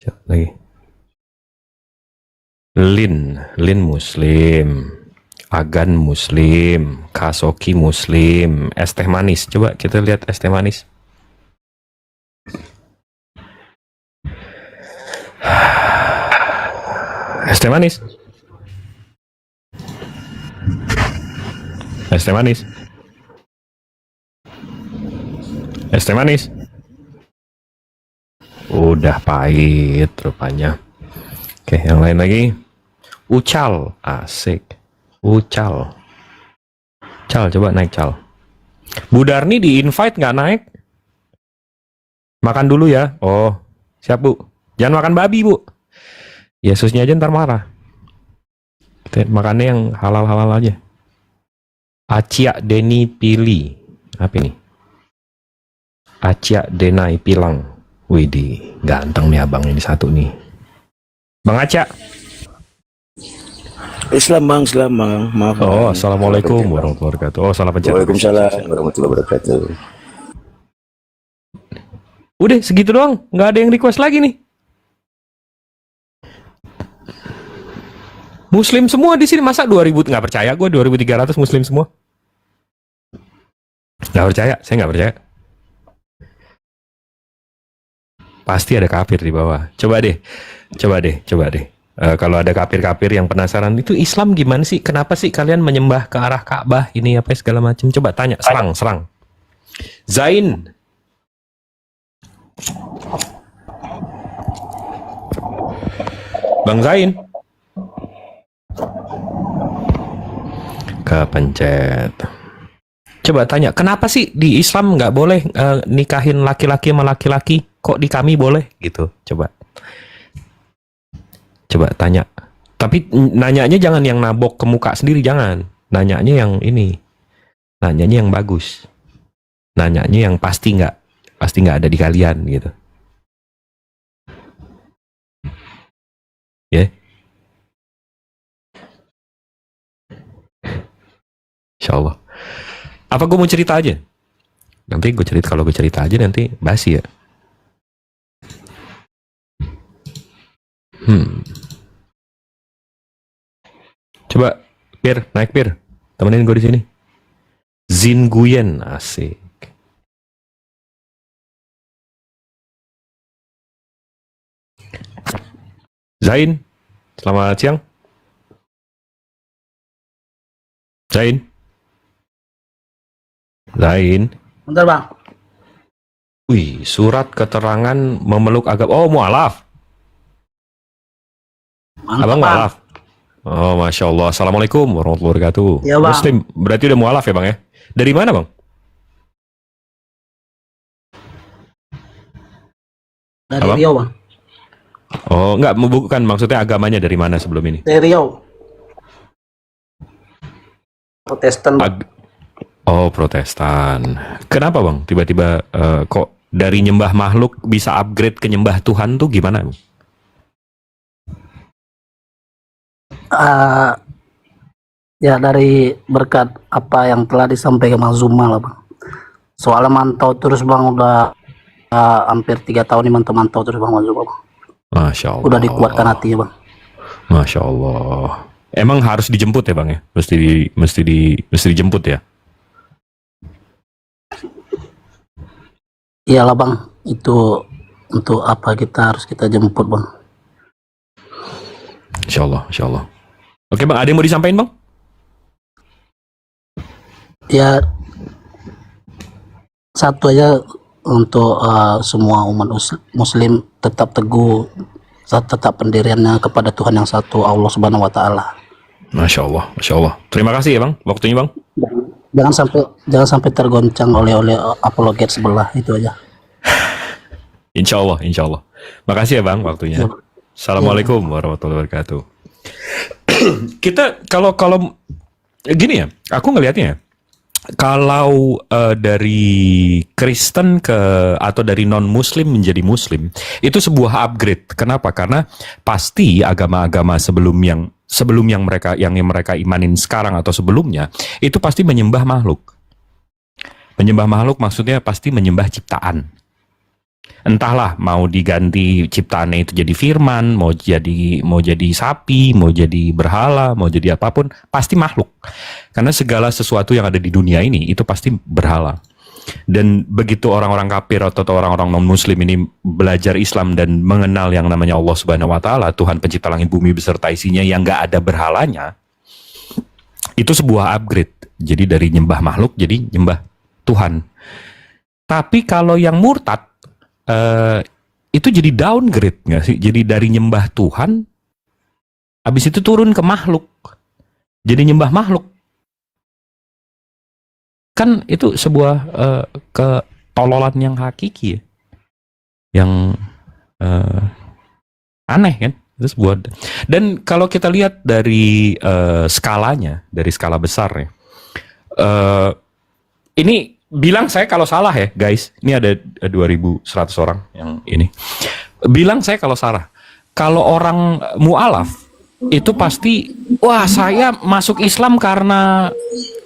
Coba lagi. Lin Muslim. Agan Muslim. Kasoki Muslim. Es teh manis. Coba kita lihat es teh manis. Es teh manis. Es teh manis. Es teh manis. Udah pahit rupanya. Oke, yang lain lagi. Ucal, asik. Ucal. Cal, coba naik Cal. Bu Darni di invite nggak naik? Makan dulu ya. Oh, siap Bu. Jangan makan babi Bu. Yesusnya aja ntar marah. Kita makannya yang halal-halal aja. Acia Deni Pili. Apa ini? Acia Denai Pilang. Widih, ganteng nih abang ini satu nih. Bang Aca. Islam bang, maaf. Oh, assalamualaikum warahmatullahi wabarakatuh. Oh, salah pencet. Waalaikumsalam warahmatullahi wabarakatuh. Udah segitu doang, nggak ada yang request lagi nih. Muslim semua di sini, masa 2000 nggak percaya gue 2300 Muslim semua. Nggak percaya, saya nggak percaya. Pasti ada kafir di bawah. Coba deh. Kalau ada kafir-kafir yang penasaran itu Islam gimana sih? Kenapa sih kalian menyembah ke arah Ka'bah ini apa segala macam? Coba tanya, serang. Zain. Bang Zain. Kepencet. Coba tanya, kenapa sih di Islam nggak boleh nikahin laki-laki sama laki-laki? Kok di kami boleh gitu? Coba tanya. Tapi nanyanya jangan yang nabok ke muka sendiri, jangan. Nanyanya yang ini. Nanyanya yang bagus. Nanyanya yang pasti nggak ada di kalian gitu. Ya. Yeah. Insyaallah. Apa gue mau cerita aja? Nanti gue cerita, kalau gue cerita aja nanti basi ya. Coba Pir, naik Pir. Temenin gue di sini. Zin Guyen, asik. Zain, selamat siang. Zain. Zain. Bentar bang. Wih, surat keterangan memeluk agama. Oh, mualaf. Mantap, Abang bang. mualaf. Oh, Masya Allah. Assalamualaikum warahmatullahi wabarakatuh. Iya, Bang. Muslim, berarti udah mualaf ya bang ya? Dari mana bang? Dari Abang? Riau bang. Oh, enggak, bukan. Maksudnya agamanya dari mana sebelum ini? Dari Riau. Protestan bang. Oh, Protestan. Kenapa bang? Tiba-tiba kok dari nyembah makhluk bisa upgrade ke nyembah Tuhan tuh gimana? Bang? Ya dari berkat apa yang telah disampaikan Bang Zuma lah bang. Soalnya mantau terus bang, udah hampir 3 tahun ini mantau terus bang Zuma bang. Masya Allah. Udah dikuatkan hatinya bang. Masya Allah. Emang harus dijemput ya bang ya? Mesti dijemput ya? Iyalah bang, itu untuk apa harus kita jemput bang. Insya Allah, Insya Allah. Oke bang, ada yang mau disampaikan bang? Ya satu aja untuk semua umat muslim tetap teguh, tetap pendiriannya kepada Tuhan yang satu, Allah Subhanahu wa taala. Masya Allah, Masya Allah. Terima kasih ya bang, waktunya bang. Jangan sampai tergoncang oleh apologet sebelah, itu aja. Insya Allah, Insya Allah. Makasih ya bang waktunya. Assalamualaikum warahmatullahi wabarakatuh. Kita kalau gini ya, aku ngelihatnya ya, kalau dari Kristen atau dari non Muslim menjadi Muslim itu sebuah upgrade. Kenapa? Karena pasti agama-agama sebelum yang mereka imanin sekarang atau sebelumnya itu pasti menyembah makhluk. Menyembah makhluk maksudnya pasti menyembah ciptaan. Entahlah mau diganti ciptaannya itu jadi firman, mau jadi sapi, mau jadi berhala, mau jadi apapun, pasti makhluk. Karena segala sesuatu yang ada di dunia ini itu pasti berhala. Dan begitu orang-orang kafir atau orang-orang non-muslim ini belajar Islam dan mengenal yang namanya Allah Subhanahu wa taala, Tuhan pencipta langit bumi beserta isinya yang nggak ada berhalanya, itu sebuah upgrade. Jadi dari nyembah makhluk jadi nyembah Tuhan. Tapi kalau yang murtad itu jadi downgrade nggak sih? Jadi dari nyembah Tuhan, habis itu turun ke makhluk, jadi nyembah makhluk. Kan itu sebuah ketololan yang hakiki ya, yang aneh kan? Itu sebuah. Dan kalau kita lihat dari skalanya, dari skala besar ya, ini bilang saya kalau salah ya guys, ini ada 2.100 orang yang ini. Bilang saya kalau salah. Kalau orang mu'alaf itu pasti, wah saya masuk Islam karena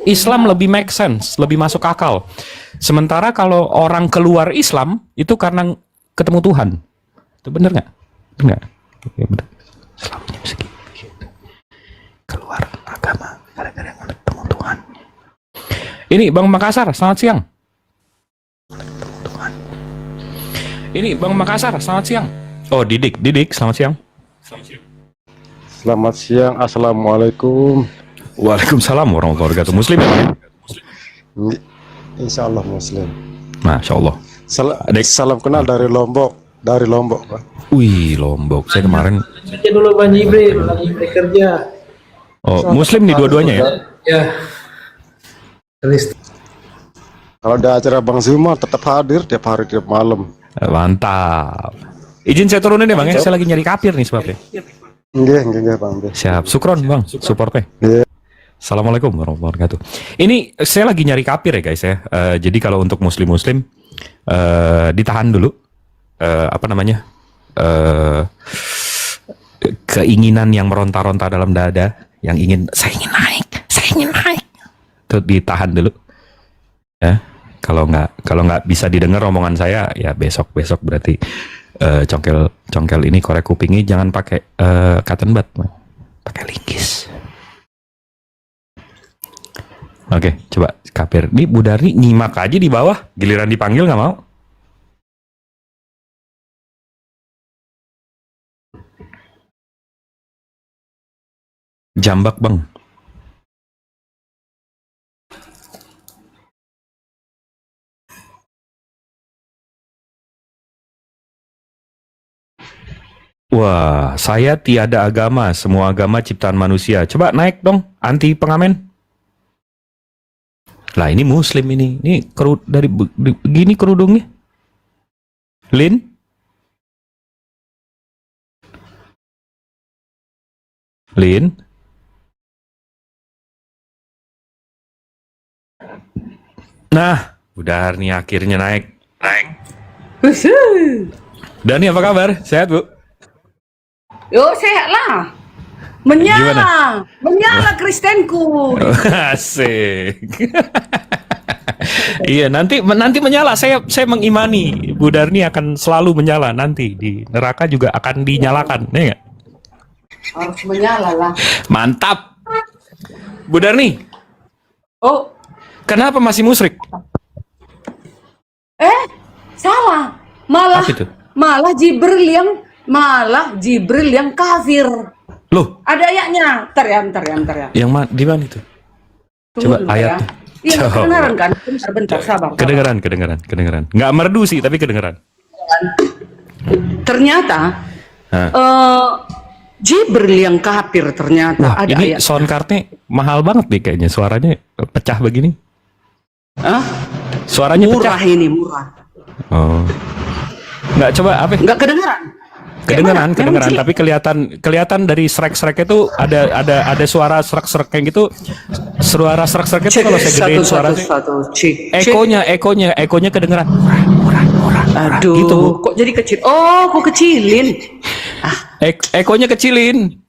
Islam lebih make sense, lebih masuk akal. Sementara kalau orang keluar Islam itu karena ketemu Tuhan. Itu bener nggak? Bener nggak? Ya, bener. Islamnya segitu. Keluar agama gara-gara ketemu Tuhan. Ini Bang Makassar, selamat siang. Ini Bang Makassar, selamat siang. Oh, Didik, selamat siang. Selamat siang, assalamualaikum. Waalaikumsalam warahmatullahi wabarakatuh. Muslim ya, Bang? Insya Allah Muslim. Masya Allah. Salam kenal dari Lombok, Pak. Wih, Lombok. Saya kemarin. Saja dulu Bang Jibril, lagi bekerja. Oh, Muslim nih dua-duanya ya? Ya. Kristen. Kalau ada acara Bang Zuma tetap hadir tiap hari tiap malam. Mantap. Izin saya turunin ya Bang ya, saya lagi nyari kapir nih sebabnya. Nggih, Bang. Siap, sukron Bang, supportnya. Iya. Assalamualaikum warahmatullahi wabarakatuh. Ini saya lagi nyari kapir ya guys ya. Jadi kalau untuk muslim-muslim ditahan dulu. Apa namanya? Keinginan yang meronta-ronta dalam dada, yang saya ingin naik. Itu ditahan dulu. Ya. Kalau nggak bisa didengar omongan saya, ya besok berarti congkel ini korek kupingnya jangan pakai cotton bud, pakai linggis. Oke, coba kapir. Ini Bu Darni nyimak aja di bawah, giliran dipanggil nggak mau. Jambak Bang. Wah, saya tiada agama, semua agama ciptaan manusia. Coba naik dong, anti pengamen. Lah ini Muslim ini. Ini dari begini kerudungnya. Lin? Lin? Nah, udah nih akhirnya naik. Dani apa kabar? Sehat, Bu? Yo, sehat lah. Gimana? Menyala Kristenku. Asik. Iya, nanti menyala. Saya mengimani Bu Darni akan selalu menyala nanti di neraka juga akan dinyalakan, ya nggak? Harus menyala lah. Mantap. Bu Darni, Oh, kenapa masih musyrik? salah. Malah Apa itu? malah Jibril yang kafir. Loh, Ada ayatnya. Ntar ya. yang di mana itu? Tunggu Coba dulu ayat. ya. Iya, Coba. kedengaran kan? Bentar, sabar. Kedengeran. Nggak merdu sih, tapi kedengeran. Ternyata Jibril yang kafir ternyata. Wah, ada ini ayat. soundcardnya mahal banget nih kayaknya. Suaranya pecah begini. Hah? Suaranya Murah pecah. ini, murah. Oh. Nggak, coba apa? Nggak kedengaran. Kedengeran, Memang sih. tapi kelihatan dari srek-srek itu ada suara srek-srek kayak gitu. Suara srek-srek itu kalau saya gedein suaranya ekonya kedengeran. Aduh, Gitu, Bu. kok jadi kecil? Oh, kok kecilin? Ekonya kecilin.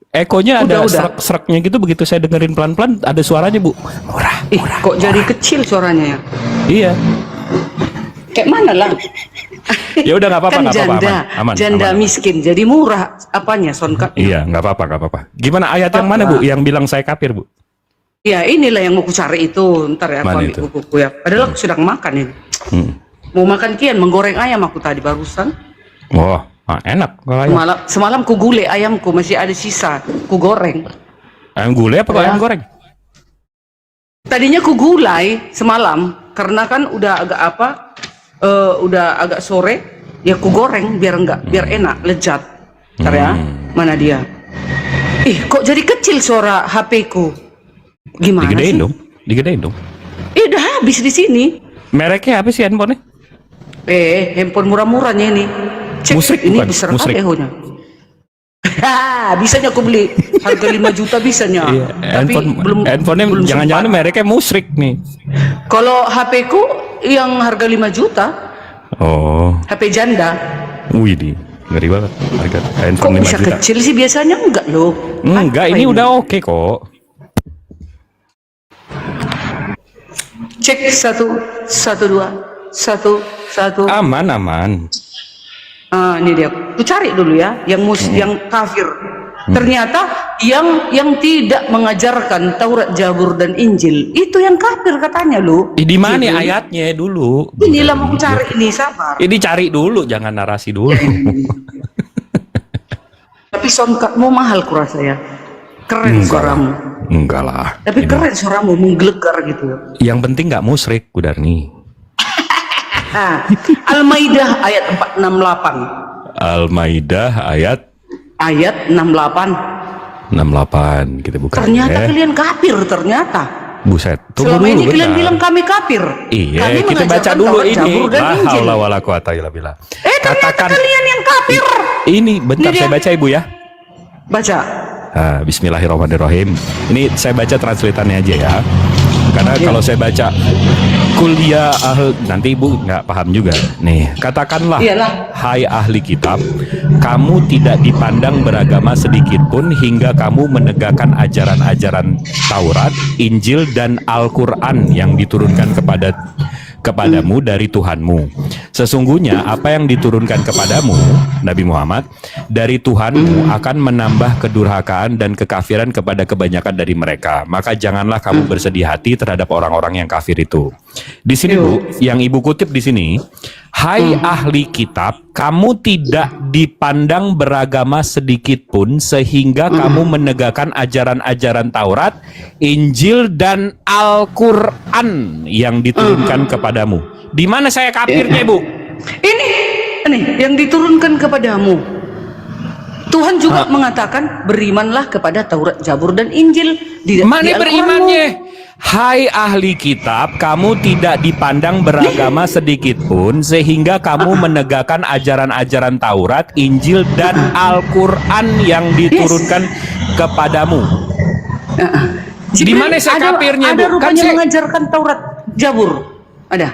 Ekonya ada Udah. srek-sreknya gitu, begitu saya dengerin pelan-pelan ada suaranya, Bu. Kok jadi kecil suaranya ya? Iya. Kayak mana lah? Ya udah nggak apa-apa, Kan nggak apa-apa, aman. janda miskin, jadi murah apanya soundcard? Iya, nggak apa-apa. Gimana ayat yang mana, Bu? Yang bilang saya kafir, Bu? Ya inilah yang mau ku cari itu. Ntar ya, Mana aku ambil itu? bukuku ya. Padahal aku sedang makan ini. Hmm. Mau makan kian, menggoreng ayam aku tadi barusan. Oh, enak kalau ayam. Semalam ku gulai ayamku, masih ada sisa. Ku goreng. Ayam gulai apa ayam goreng? Tadinya ku gulai semalam, karena kan udah agak udah agak sore, ya ku goreng biar enak, lezat. Ntar ya, mana dia? Kok jadi kecil suara HP ku? Gimana sih? Digedein dong. Udah habis di sini. Mereknya apa sih handphonenya? Handphone murah-murahnya ini. Cek, Musrik ini bukan? besar Musrik. kali eho-nya. Bisanya aku beli harga 5 juta bisanya. Iya, Tapi handphonenya belum jangan-jangan sempat. mereknya musrik nih. Kalau HP ku yang harga 5 juta, Oh, HP janda. wih, ngeri banget harga Kok handphone 5 bisa juta. kecil sih biasanya enggak loh. Enggak, Apa ini udah oke kok. Cek 1 2 1 1. Aman. Ini dia. Ku cari dulu ya, yang kafir. Ternyata yang tidak mengajarkan Taurat, Zabur dan Injil itu yang kafir katanya lu. Di mana Gitu. ayatnya dulu? Inilah mau ku cari ini, sabar. Ini cari dulu, jangan narasi dulu. Tapi soundcardmu mahal kurasa ya. Keren suaramu. Enggak lah. Tapi keren suaramu, menggelegar gitu. Yang penting nggak musrik, Bu Darni. Al-Maidah ayat 468. Al-Maidah ayat Ayat 68. 68 kita buka. Ternyata kalian kafir ternyata. Buset. Tunggu Selama dulu, ini kalian bentar. bilang kami kafir. Iya, Kami kita baca mengajarkan dulu Taurat, ini. Zabur dan La Injil. haula wala quwata illa billah. Ternyata kalian yang kafir. Ini bentar Ini dia. saya baca, Ibu ya. Baca. Bismillahirrahmanirrahim. Ini saya baca translatannya aja ya. Karena kalau saya baca kuliah nanti Ibu nggak paham juga. Nih, katakanlah, Iyalah. hai ahli kitab, kamu tidak dipandang beragama sedikit pun hingga kamu menegakkan ajaran-ajaran Taurat, Injil dan Al-Qur'an yang diturunkan kepadamu dari Tuhanmu. Sesungguhnya apa yang diturunkan kepadamu, Nabi Muhammad, dari Tuhanmu akan menambah kedurhakaan dan kekafiran kepada kebanyakan dari mereka. Maka janganlah kamu bersedih hati terhadap orang-orang yang kafir itu. Di sini Bu, yang Ibu kutip di sini, hai ahli kitab, kamu tidak dipandang beragama sedikit pun sehingga kamu menegakkan ajaran-ajaran Taurat, Injil dan Al-Qur'an yang diturunkan kepadamu. Di mana saya kafirnya, Bu? Ini yang diturunkan kepadamu. Tuhan juga mengatakan berimanlah kepada Taurat, Zabur dan Injil. Di Mana Al-Quranmu. berimannya? Hai ahli kitab, kamu tidak dipandang beragama sedikit pun sehingga kamu menegakkan ajaran-ajaran Taurat, Injil dan Al-Quran yang diturunkan kepadamu. Di mana sekapirnya, ada Bu? Kan rupanya saya- mengajarkan Taurat, Zabur. Ada.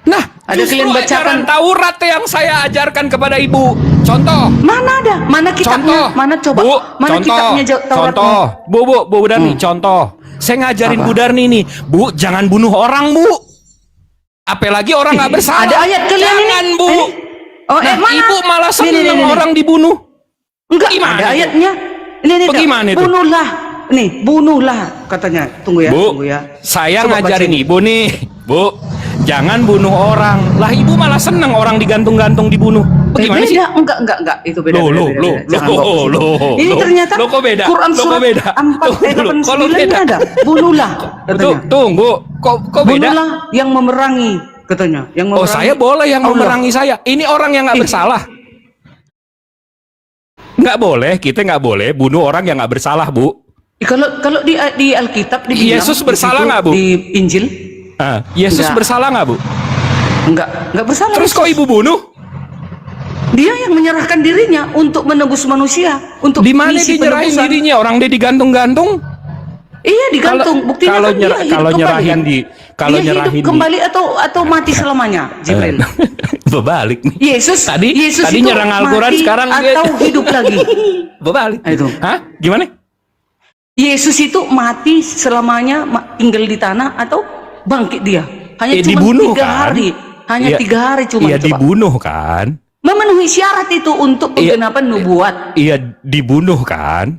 Nah, Ada justru kalian bacakan. ajaran Taurat yang saya ajarkan kepada ibu. Contoh. Mana ada? Mana kitabnya? Contoh. Mana coba? Bu, Mana contoh. kitabnya Tauratmu? Contoh. Bu Darni, contoh. Saya ngajarin Apa? Bu Darni nih, Bu, jangan bunuh orang, Bu. Apalagi orang nggak bersalah. Ada ayat kalian ini? Jangan, Bu. Oh, Nah, mana? ibu malah seneng Nih. orang dibunuh. Enggak, Gimana ada itu? ayatnya. Ini Bagaimana itu? bunuhlah. Nih, bunuhlah katanya. Tunggu ya, tunggu Bu, ya. saya Coba ngajarin bacain. ibu nih, Bu, jangan bunuh orang. Lah ibu malah seneng orang digantung-gantung dibunuh. Bagaimana sih? Beda, enggak, itu beda. Loh, Jangan bawa ke sini. Ini ternyata loh, kok beda? Quran Loh, kok surat beda? 4 beda? ada. Bunuhlah katanya. Tunggu, kok beda? Bunuhlah yang memerangi katanya. Yang Oh, memerangi saya boleh yang Allah. memerangi saya. Ini orang yang nggak bersalah. Nggak boleh, kita nggak boleh bunuh orang yang nggak bersalah, Bu. Kalau di Alkitab dibilang Yesus di bersalah situ, nggak, Bu? Di Injil Yesus Nggak. bersalah nggak, Bu? enggak bersalah. Terus kok ibu bunuh? Dia yang menyerahkan dirinya untuk menebus manusia, untuk Di mana misi dia nyerahin penebusan. dirinya? Orang dia digantung-gantung. Iya, digantung. Buktinya kalau kan dia hidup kalau kembali, nyerahin kan? kalau dia nyerahin hidup kembali atau mati selamanya, Jibril. Berbalik nih. Yesus tadi Yesus tadi itu nyerang Al-Quran, mati sekarang atau hidup lagi. Berbalik. Itu. Hah? Gimana? Yesus itu mati selamanya tinggal di tanah atau bangkit dia? Hanya cuma Dibunuh 3 kan? hari. Hanya Iya, 3 hari cuma. Iya, coba. dibunuh kan? Memenuhi syarat itu untuk penggenapan nubuat. Iya, dibunuh kan?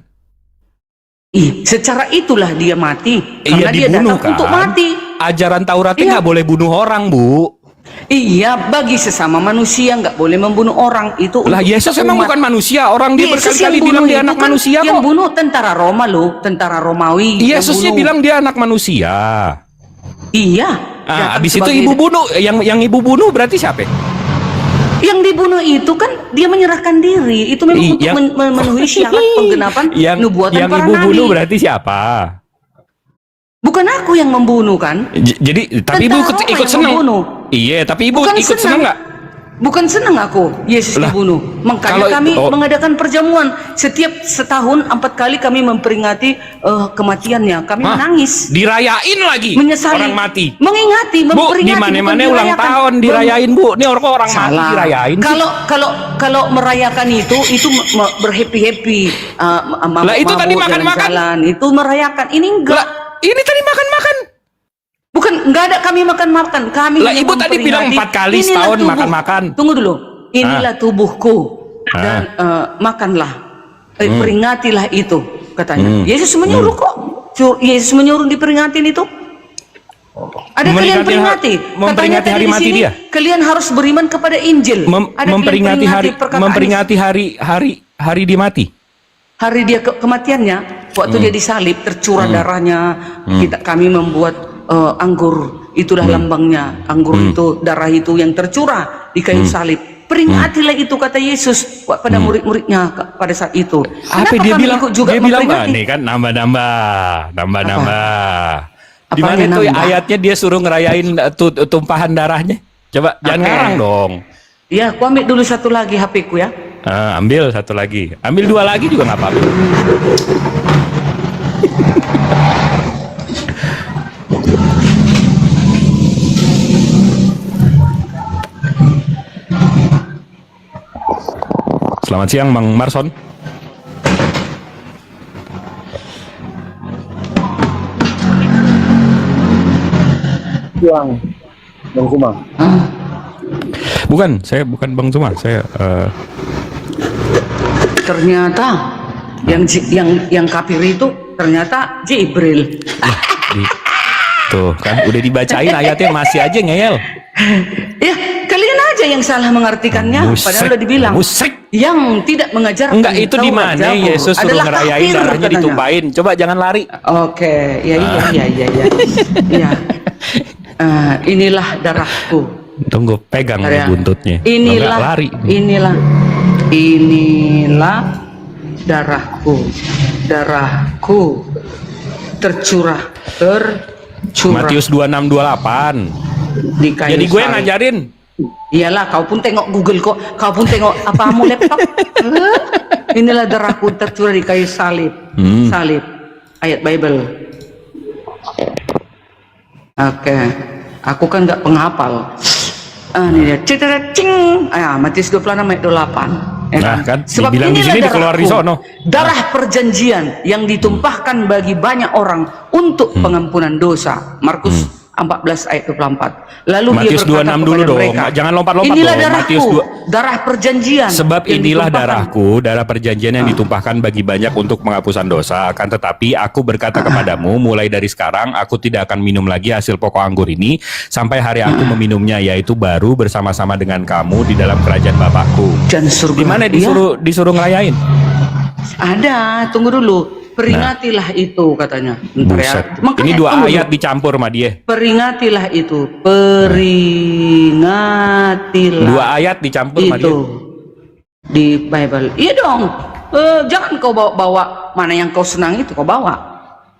Secara itulah dia mati. Iya, Karena dia dibunuh datang untuk kan? mati. Ajaran Tauratnya Iya. nggak boleh bunuh orang, Bu. Iya, bagi sesama manusia nggak boleh membunuh orang itu. Lah untuk Yesus emang umat. bukan manusia. Orang dia Yesus berkali-kali yang bilang bunuh dia itu anak kan manusia yang kok. bunuh tentara Roma loh, tentara Romawi. yang Yesusnya bunuh. bilang dia anak manusia. Iya. Habis itu ibu bunuh, yang ibu bunuh berarti siapa? Yang dibunuh itu kan dia menyerahkan diri. Itu memang untuk Yang- memenuhi syarat penggenapan nubuatan yang para ibu nabi. bunuh berarti siapa? Bukan aku yang membunuh kan? Jadi tapi ibu Tentara ikut yang seneng. membunuh. Iya, tapi ibu Bukan ikut seneng nggak? Bukan senang aku Yesus Lah, dibunuh. Makanya kalau- kami oh. mengadakan perjamuan setiap setahun 4 kali kami memperingati kematiannya. Kami menangis, Dirayain lagi menyesali, orang mati. mengingati, Bu, memperingati. di mana-mana bukan ulang dirayakan. tahun dirayain, Bu. Ini orang mati Salah. dirayain. sih. Kalau merayakan itu berhappy-happy. Lah, itu tadi makan-makan. jalan-jalan, itu merayakan. Ini enggak. Lah, ini tadi makan-makan. Bukan, enggak ada kami makan-makan. Kami Lah, hanya ibu tadi bilang memperingati, 4 kali inilah setahun tubuh. makan-makan. Tunggu dulu. Inilah tubuhku dan makanlah. Peringatilah itu katanya. Yesus menyuruh kok. Yesus menyuruh diperingatin itu. Ada kalian peringati. Memperingati Katanya hari tadi di mati sini, dia. kalian harus beriman kepada Injil. Ada kalian Memperingati perkataan memperingati hari dia mati. hari dia kematiannya, waktu dia disalib tercurah darahnya, kami membuat anggur, itulah lambangnya, anggur itu, darah itu yang tercurah di kayu salib. Peringatilah itu kata Yesus pada murid-muridnya pada saat itu. Apa Kenapa dia kami bilang? ikut juga Dia bilang memperingati? nih kan nambah. Di mana Apanya itu nambah? ayatnya dia suruh ngerayain tumpahan darahnya? Coba jangan Oke. ngarang dong. Ya, aku ambil dulu satu lagi HP ku ya. Ambil satu lagi, ambil 2 lagi juga nggak apa-apa. Selamat siang, Bang Marson. Siang, Bang Kumang. Bukan, saya bukan Bang Zuma, saya Ternyata yang kafir itu ternyata Jibril. tuh kan udah dibacain ayatnya masih aja ngeyel. Ya, kalian aja yang salah mengartikannya. Padahal udah dibilang. Musik. Yang tidak mengajarkan Enggak, itu di Taurat, mana Zabur Yesus suruh adalah ngerayain kafir, darahnya katanya. ditumpahin. Coba jangan lari. Oke, iya. Inilah darahku. Tunggu, pegang Ya. buntutnya. Kalau Inilah nggak lari. Inilah inilah darahku tercurah. Matius 26:28. Di kayu Jadi gue yang salib. ngajarin. Iyalah, kau pun tengok Google kok, kau pun tengok apamu laptop. Inilah darahku tercurah di kayu salib. Salib, ayat Bible. Oke, aku kan nggak penghafal. Ini dia, Matius 26 ayat 28. Nah, kan, Sebab dibilang di inilah sini, dikeluar di darahku, sono. darah perjanjian yang ditumpahkan bagi banyak orang untuk pengampunan dosa. Markus 14 ayat 24. Lalu Matius dia berkata 26 dulu kepada dong, mereka, jangan lompat-lompat inilah dong. darahku, Matius 2. darah perjanjian. Sebab yang inilah ditumpahkan. darahku, darah perjanjian yang ditumpahkan bagi banyak untuk penghapusan dosa. Akan tetapi aku berkata kepadamu, mulai dari sekarang aku tidak akan minum lagi hasil pokok anggur ini sampai hari aku meminumnya, yaitu baru bersama-sama dengan kamu di dalam kerajaan Bapakku. Dan surga. Di mana disuruh ngerayain? Ada, tunggu dulu. Peringatilah itu katanya. Bentar ya. Buset. Makanya, Ini 2 tunggu ayat dulu. dicampur sama dia. Peringatilah itu. Peringatilah 2 ayat dicampur sama dia. itu di Bible. Iya dong. Jangan kau bawa mana yang kau senang itu kau bawa.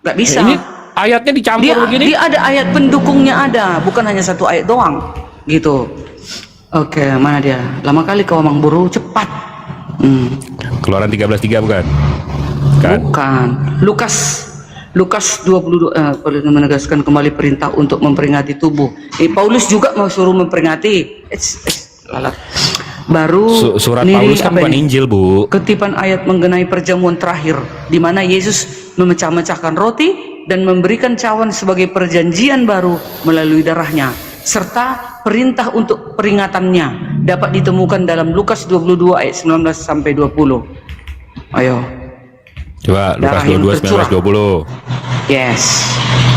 Gak bisa. Ini ayatnya dicampur begini. Dia ada ayat pendukungnya ada, bukan hanya satu ayat doang. Gitu. Oke, mana dia? Lama kali kau omong buru, cepat. Keluaran 13:3 bukan? Kan? Bukan. Lukas 22 menegaskan kembali perintah untuk memperingati tubuh. Paulus juga mau suruh memperingati. Lalat. Baru Surat ini Paulus kan apa bukan ini? Injil, Bu. Ketipan ayat mengenai perjamuan terakhir di mana Yesus memecah-mecahkan roti dan memberikan cawan sebagai perjanjian baru melalui darahnya, serta perintah untuk peringatannya dapat ditemukan dalam Lukas 22 ayat 19 sampai 20. Ayo. Coba Lukas Darah yang 22 tercurah. 19 20. Yes.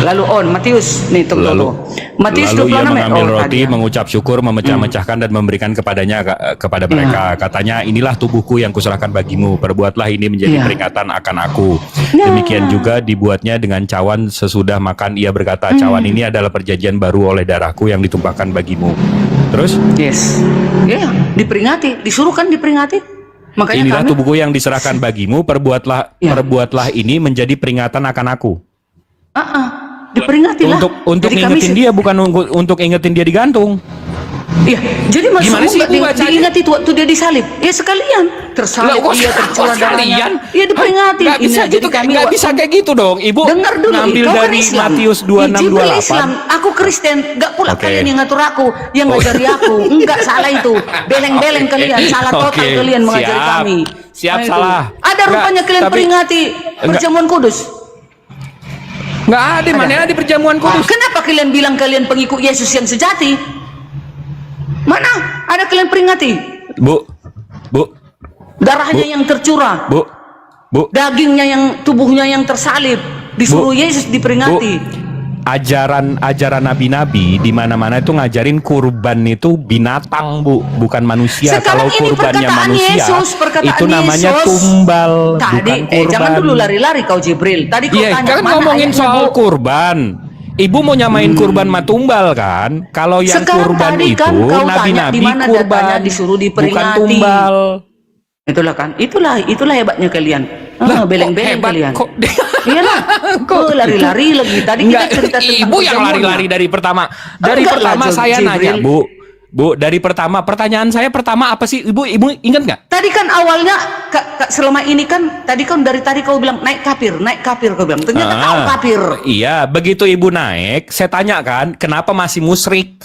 Lalu Matius nih tunggu. Matius Lalu ia 26 ayat mengambil roti, tadi ya. mengucap syukur, memecah-mecahkan dan memberikan kepadanya kepada mereka. Katanya, inilah tubuhku yang kuserahkan bagimu. Perbuatlah ini menjadi Iya. peringatan akan aku. Demikian juga dibuatnya dengan cawan sesudah makan. Ia berkata, cawan ini adalah perjanjian baru oleh darahku yang ditumpahkan bagimu. Terus? Yes. Ya, diperingati, disuruh kan diperingati. Makanya Inilah kami tubuhku yang diserahkan bagimu. Perbuatlah ini menjadi peringatan akan aku. diperingati lah. Untuk Jadi kami ingetin dia, bukan untuk ingetin dia digantung. Iya, jadi Gimana sih maksudnya Ibu bacanya? diingati waktu dia disalib. Ya sekalian tersalib Lah, kok dia tercurah darahnya. Iya diperingati. Nggak bisa Ini, gitu, jadi kami nggak bisa kayak gitu dong. Ibu dengar dulu, ngambil kau kan dari Islam. Matius 26 Jibril 28. Islam, aku Kristen, nggak pula Oke. kalian yang ngatur aku, yang ngajari aku. Enggak salah itu. Beleng-beleng kalian, salah total Oke, kalian mengajari siap. kami. Siap, Nah, itu. salah. Ada Nggak, rupanya kalian tapi- peringati perjamuan kudus. Nggak ada, mana ada perjamuan kudus. Kenapa kalian bilang kalian pengikut Yesus yang sejati? Mana ada kalian peringati? Bu, Darahnya yang tercurah, Bu, dagingnya yang tubuhnya yang tersalib, disuruh Bu. Yesus diperingati. ajaran nabi-nabi di mana-mana itu ngajarin kurban itu binatang, Bu, bukan manusia. Sekarang Kalau ini kurbannya perkataan manusia, Yesus, perkataan itu namanya Yesus. tumbal, Tadi, bukan kurban. jangan dulu lari-lari kau Jibril. Tadi kau Iya, tanya kan mana ngomongin ayatnya, soal Bu? kurban. Ibu mau nyamain kurban sama tumbal kan? Kalau yang Sekarang kurban tadi itu kan kau tanya nabi-nabi di mana kurban, datanya disuruh bukan diperingati. tumbal. Itulah kan, itulah hebatnya kalian. Lah, Beleng-beleng kok hebat, kalian. kok- Iyalah, kok lari-lari lagi. Tadi kita Enggak, cerita tentang Ibu yang perjamuannya. lari-lari dari pertama. Dari Enggak pertama lah, saya Jibril. nanya, Bu, dari pertama pertanyaan saya pertama apa sih? Ibu ingat nggak? Tadi kan awalnya selama ini kan tadi kau bilang naik kafir kau bilang. Ternyata kau kafir. Iya, begitu Ibu naik, saya tanya kan, kenapa masih musyrik?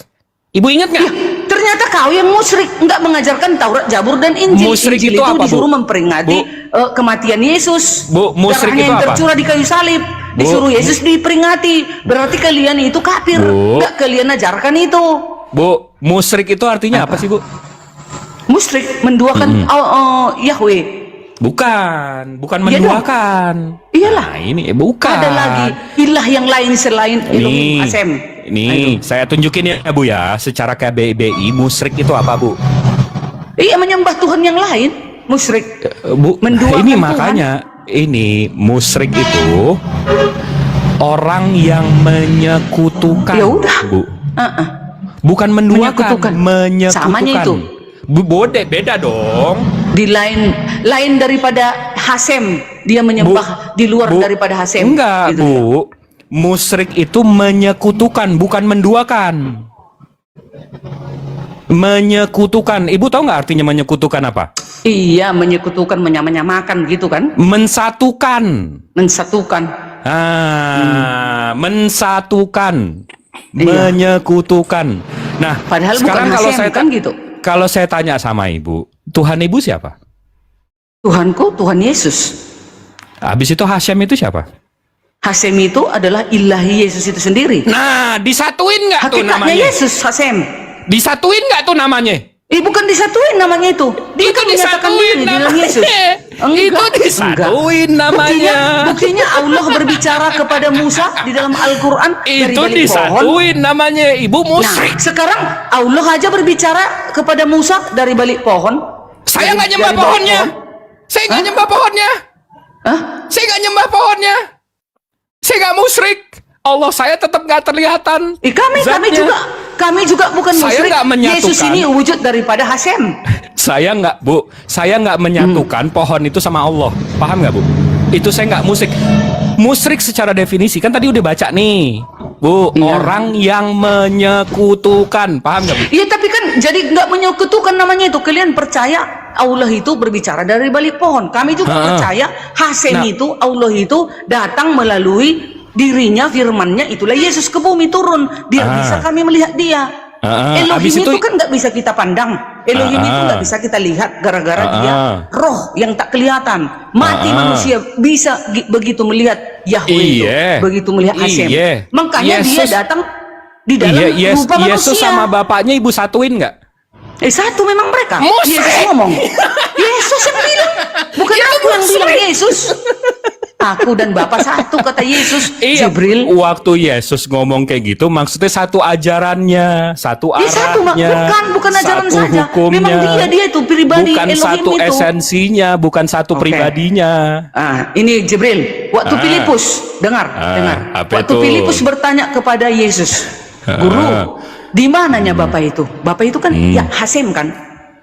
Ibu ingat nggak? Ternyata kau yang musyrik, enggak mengajarkan Taurat, Zabur dan Injil. Musyrik Injil itu apa, Bu? disuruh memperingati kematian Yesus. Bu, musyrik Darahnya itu yang apa? tercurah di kayu salib. Disuruh Yesus diperingati. Berarti kalian itu kafir. Bu. Enggak kalian ajarkan itu. Bu, musyrik itu artinya apa sih, Bu? Musyrik menduakan Yahweh. Bukan Iya menduakan. Iyalah. Nah, ini bukan. Ada lagi ilah yang lain selain Elohim Asem. Ini saya tunjukin ya, Bu ya, secara KBBI musyrik itu apa, Bu? Iya, menyembah Tuhan yang lain, musyrik. Bu, Menduakan ini Tuhan. makanya ini musyrik itu orang yang menyekutukan, Ya udah. Bu. Uh-uh. Bukan menduakan, Menyekutukan. menyekutukan. Samanya itu. Bu, beda dong. lain daripada Hasem, dia menyembah di luar daripada Hasem. Enggak, gitu. Bu. Musyrik itu menyekutukan, bukan menduakan. Menyekutukan. Ibu tahu nggak artinya menyekutukan apa? Iya, menyekutukan, menyamakan gitu kan? Mensatukan. Mensatukan. Mensatukan. Iya. Menyekutukan. Nah, Padahal sekarang bukan kalau Hasem, saya kan gitu. kalau saya tanya sama Ibu, Tuhan Ibu siapa? Tuhanku, Tuhan Yesus. Habis itu Hasem itu siapa? Hasem itu adalah ilahi Yesus itu sendiri. Nah, disatuin nggak tuh Hakikatnya namanya? Yesus, Hasem. Disatuin nggak tuh namanya? Bukan disatuin namanya itu. Dia Itu kan menyatakan disatuin diri di dalam namanya. Yesus. Itu disatuin namanya. Buktinya Allah berbicara kepada Musa di dalam Al-Quran dari Itu balik pohon. disatuin namanya. Ibu musyrik. Nah, sekarang Allah aja berbicara kepada Musa dari balik pohon. Saya nggak Dari nyembah bawah pohonnya. pohon. Saya nggak nyembah pohonnya. Hah? Saya nggak nyembah pohonnya. Saya nggak musyrik. Allah saya tetap nggak terlihatan. Kami juga bukan Saya musyrik. nggak menyatukan. Yesus ini wujud daripada Hasem. Saya nggak, Bu. Saya nggak menyatukan pohon itu sama Allah. Paham nggak, Bu? Itu saya nggak musyrik. Musyrik secara definisi kan tadi udah baca nih, Bu. Iya. Orang yang menyekutukan. Paham nggak, Bu? Iya, tapi kan jadi nggak menyekutukan namanya itu. Kalian percaya Allah itu berbicara dari balik pohon. Kami juga percaya Hasem Nah. itu, Allah itu datang melalui dirinya, firmannya, itulah Yesus ke bumi turun biar bisa kami melihat dia. Elohim habis itu itu- kan nggak bisa kita pandang. Elohim itu nggak bisa kita lihat gara-gara dia roh yang tak kelihatan. Mati manusia bisa begitu melihat Yahweh itu, Iya. begitu melihat Hasem. Iya. Makanya dia Yesus- datang di dalam rupa manusia. Yesus sama bapaknya Ibu satuin nggak? Satu memang mereka. Musyrik. Yesus ngomong. Yesus yang bilang. Bukan aku yang bilang Yesus. Aku dan Bapa satu, kata Yesus. Iya, Jibril. waktu Yesus ngomong kayak gitu, maksudnya satu ajarannya, satu Satu, arahnya, bukan ajaran satu saja. hukumnya, Memang dia itu pribadi bukan Elohim satu itu. esensinya, bukan satu Oke. pribadinya. Ini Jibril. Waktu Filipus, dengar. apa Waktu itu? Filipus bertanya kepada Yesus, Guru, di mananya Bapak itu? Bapak itu kan ya Hasem kan?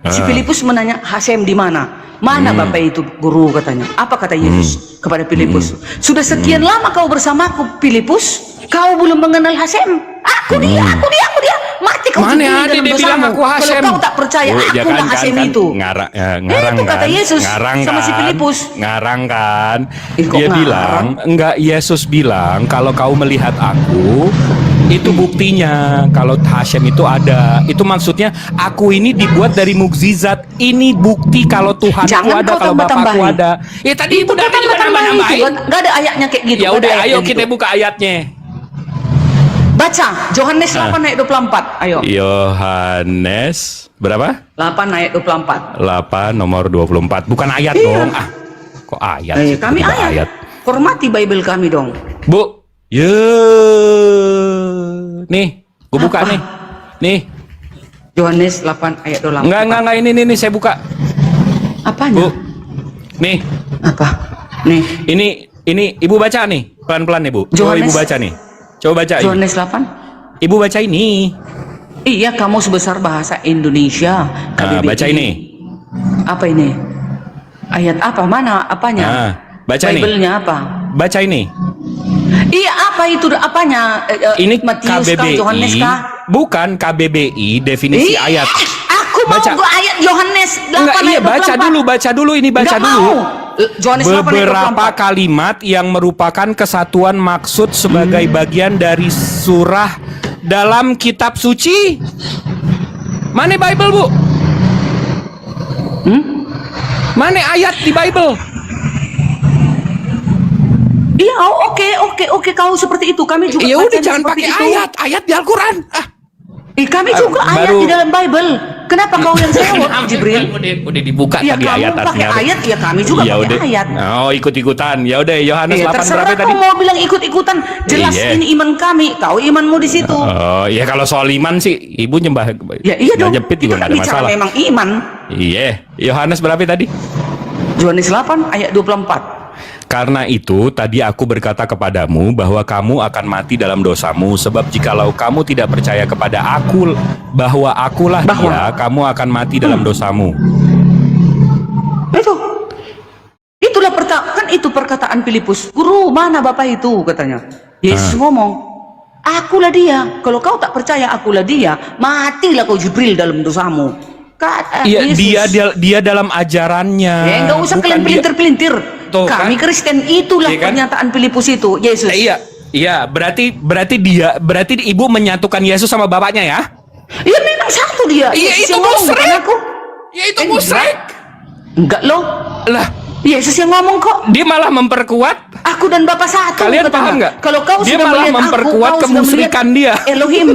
Si Filipus menanya, Hasem di mana? Mana Bapak itu, Guru, katanya. Apa kata Yesus kepada Filipus? Sudah sekian lama kau bersamaku, Filipus, kau belum mengenal Hasem. Aku dia. Mati kau Mana di ada dalam dia bilang dosamu. aku Hasem? Kalau kau tak percaya, Oh, ya akulah Hasem itu. Ngarang Itu kata kan? Yesus Ngarang sama si kan? Filipus. Ngarang kan? Kok Dia ngarang? bilang, enggak, Yesus bilang kalau kau melihat aku, itu buktinya kalau Hasem itu ada. Itu maksudnya aku ini dibuat dari mukjizat. Ini bukti kalau Tuhanku Jangan ada, kau kalau Bapakku tambah-tambahin. ada. Ya tadi Itu Ibu dari juga tambah-tambahin itu, nambah-nambahin. nggak ada ayatnya kayak gitu. Ya nggak ada udah, ayatnya ayo gitu. kita buka ayatnya. Baca Yohanes 8 ayat 24. Ayo. Yohanes berapa? 8 ayat 24. 8 nomor 24. Bukan ayat Iya. dong. Kok ayat sih? Kami Tiba-tiba ayat. Hormati Bible kami dong. Bu. Nih, gue buka Apa? nih. Nih. Yohanes 8 ayat 24. Enggak ini saya buka. Apanya? Bu. Nih. Apa? Nih. Ini Ibu baca nih. Pelan-pelan nih, Bu. Coba Yohanes. Ibu baca nih. Coba baca ini. Yohanes 8. Ibu baca ini. Iya, kamu sebesar bahasa Indonesia. KBBI. Baca ini. Apa ini? Ayat apa? Mana? Apanya? Baca nih. Bible-nya apa? Baca ini. Iya, apa itu? Apanya? Ini Matius kah? KBBI. Yohanes kah? Bukan KBBI definisi ayat. Aku mau Baca. gua ayat Yohanes 8 Enggak, iya ayat 24. baca dulu ini baca Nggak dulu. mau. Yohanes 8 ayat Beberapa 24. kalimat yang merupakan kesatuan maksud sebagai bagian dari surah dalam kitab suci. Mana Bible, Bu? Mana ayat di Bible? Iya, oke, kau seperti itu. Kami juga Ya udah bacanya jangan seperti pakai itu. ayat di Al-Qur'an. Kami juga ayat baru- di dalam Bible. Kenapa kau yang sewot, Jibril? Udah dibuka Ya tadi kamu ayat pakai artinya. ayat, ya kami juga Ya pakai udah. ayat. Oh, ikut-ikutan. Ya udah Yohanes 8 Terserah berapa tadi? kau mau bilang ikut-ikutan. Jelas Iya. ini iman kami. Kau imanmu di situ. Oh, ya kalau soal iman sih Ibu nyembah. Ya iya dong. Jepit Kita juga nggak kan ada bicara masalah. memang iman. Iya, Yohanes berapa tadi? Yohanes 8 ayat 24. Karena itu tadi aku berkata kepadamu bahwa kamu akan mati dalam dosamu, sebab jikalau kamu tidak percaya kepada aku bahwa akulah dia, kamu akan mati dalam dosamu. perkataan Filipus, "Guru, mana Bapak itu?" katanya. Yesus ngomong, "Akulah dia. Kalau kau tak percaya akulah dia, matilah kau Jibril dalam dosamu." Kata Iya, Yesus. dia dalam ajarannya. Ya, enggak usah Bukan kalian dia- pelintir-pelintir. Tuh, Kami kan? Kristen, itulah Iya, kan? pernyataan Filipus itu, Yesus. Iya, berarti ibu menyatukan Yesus sama bapaknya ya? Iya, memang satu dia. Iya, Yesus itu yang ngomong, musyrik. bukan aku. Ya itu musyrik. Enggak loh. Lah, Yesus yang ngomong kok. dia malah memperkuat. Aku dan Bapa satu. Kalian katanya. paham nggak? Kalau kau Dia sudah malah melihat memperkuat aku, kau sudah kemusyrikan melihat dia. Elohim.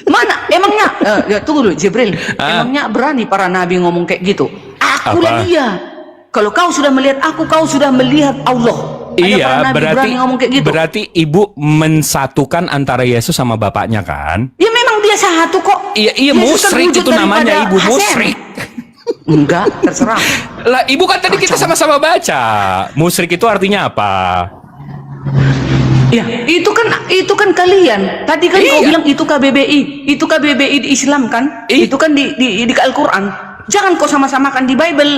Mana? Emangnya? Ya, tunggu dulu, Jibril. Ah. Emangnya berani para nabi ngomong kayak gitu? Akulah Apa? dia. Kalau kau sudah melihat aku, kau sudah melihat Allah. Ada para Iya, nabi berarti berani ngomong kayak gitu. berarti ibu mensatukan antara Yesus sama bapaknya kan? Ya memang dia satu kok. Iya, Yesus musyrik terwujud itu namanya daripada ibu, Hasem. musyrik. Enggak, terserah. Lah, ibu kan tadi kita sama-sama baca. Musyrik itu artinya apa? Ya, itu kan kalian. Tadi kan kau Iya. bilang itu KBBI, itu KBBI di Islam kan? Iya. Itu kan di Al-Qur'an. Jangan kau sama-samakan di Bible.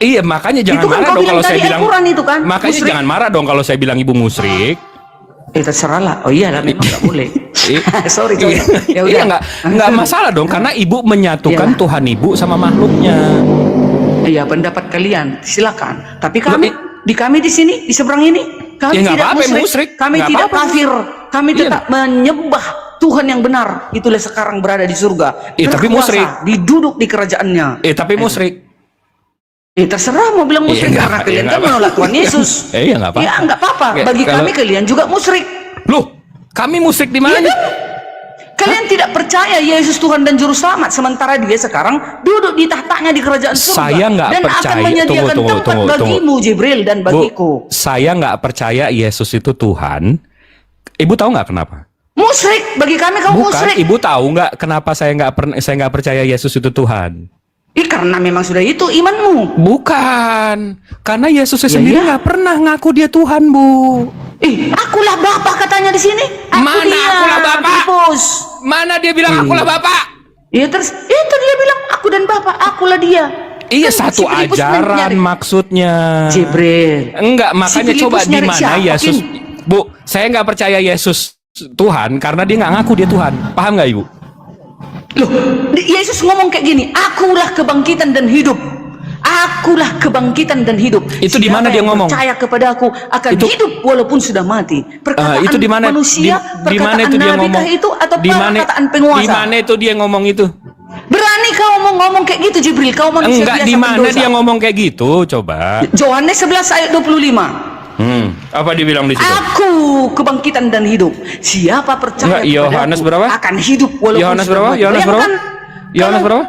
Iya, makanya jangan Itu kan marah kau dong bilang kalau saya tadi bilang. Al-Quran itu kan, Makanya musyrik. jangan marah dong kalau saya bilang ibu musyrik. Terserah lah. Oh iya lah, memang nggak boleh. sorry. Ya udah. Iya, nggak masalah dong karena ibu menyatukan Iyalah. Tuhan ibu sama makhluknya. Iya, pendapat kalian silakan. Tapi Loh, kami di sini di seberang ini kami Ya, nggak tidak apa-apa, musyrik. musyrik. Kami Nggak tidak apa-apa. kafir. Kami Iya. tetap menyembah Tuhan yang benar. Itulah sekarang berada di surga. Tapi Berkuasa, musyrik. diduduk di kerajaannya. Tapi musyrik. Terserah mau bilang musyrik Iya, karena nggak- kalian iya, kan nggak menolak Tuhan Yesus. Iya, nggak apa-apa. Ya nggak apa-apa. Oke, Bagi kalau- kami kalian juga musyrik. Loh, kami musyrik di mana? Iya kan? Kalian tidak percaya Yesus Tuhan dan Juru Selamat, sementara dia sekarang duduk di tahtanya di kerajaan surga. Saya nggak dan percaya. akan menyediakan tempat bagimu, Jibril, dan bagiku. Bu, saya nggak percaya Yesus itu Tuhan. Ibu tahu nggak kenapa? Musyrik, bagi kami kau Bukan, musyrik. ibu tahu nggak kenapa saya nggak percaya Yesus itu Tuhan? Karena memang sudah itu imanmu. Bukan, karena Yesusnya Ya, sendiri iya. nggak pernah ngaku dia Tuhan, Bu. Akulah Bapa katanya di sini. Mana akulah Bapa? Filipus. Mana dia bilang akulah Bapak? Iya terus itu dia bilang aku dan Bapa, akulah dia. Iya, Kan satu si Filipus ajaran nyari. maksudnya. Jibril. Enggak, makanya Si coba Filipus di nyari mana siapa, Yesus? Kin? Bu, saya nggak percaya Yesus Tuhan karena dia nggak ngaku dia Tuhan. Paham nggak, Ibu? Loh, Yesus ngomong kayak gini, akulah kebangkitan dan hidup. Akulah kebangkitan dan hidup. Itu di mana Siapa dia yang ngomong? percaya kepada aku akan Itu- hidup walaupun sudah mati. Perkataan Itu di mana? manusia, Di mana itu dia ngomong? itu atau Di mana? perkataan penguasa? Di mana itu dia ngomong itu? Berani kau ngomong kayak gitu, Jibril? Kau manusia Enggak, biasa di mana pendosa. dia ngomong kayak gitu? Coba. Yohanes 11 ayat 25. Apa dibilang di situ? Aku kebangkitan dan hidup. Siapa percaya Enggak, Yohanes kepadaku berapa? akan hidup walaupun Yohanes sudah berapa? mati. Yohanes berapa? Bayangkan, Yohanes kalau berapa?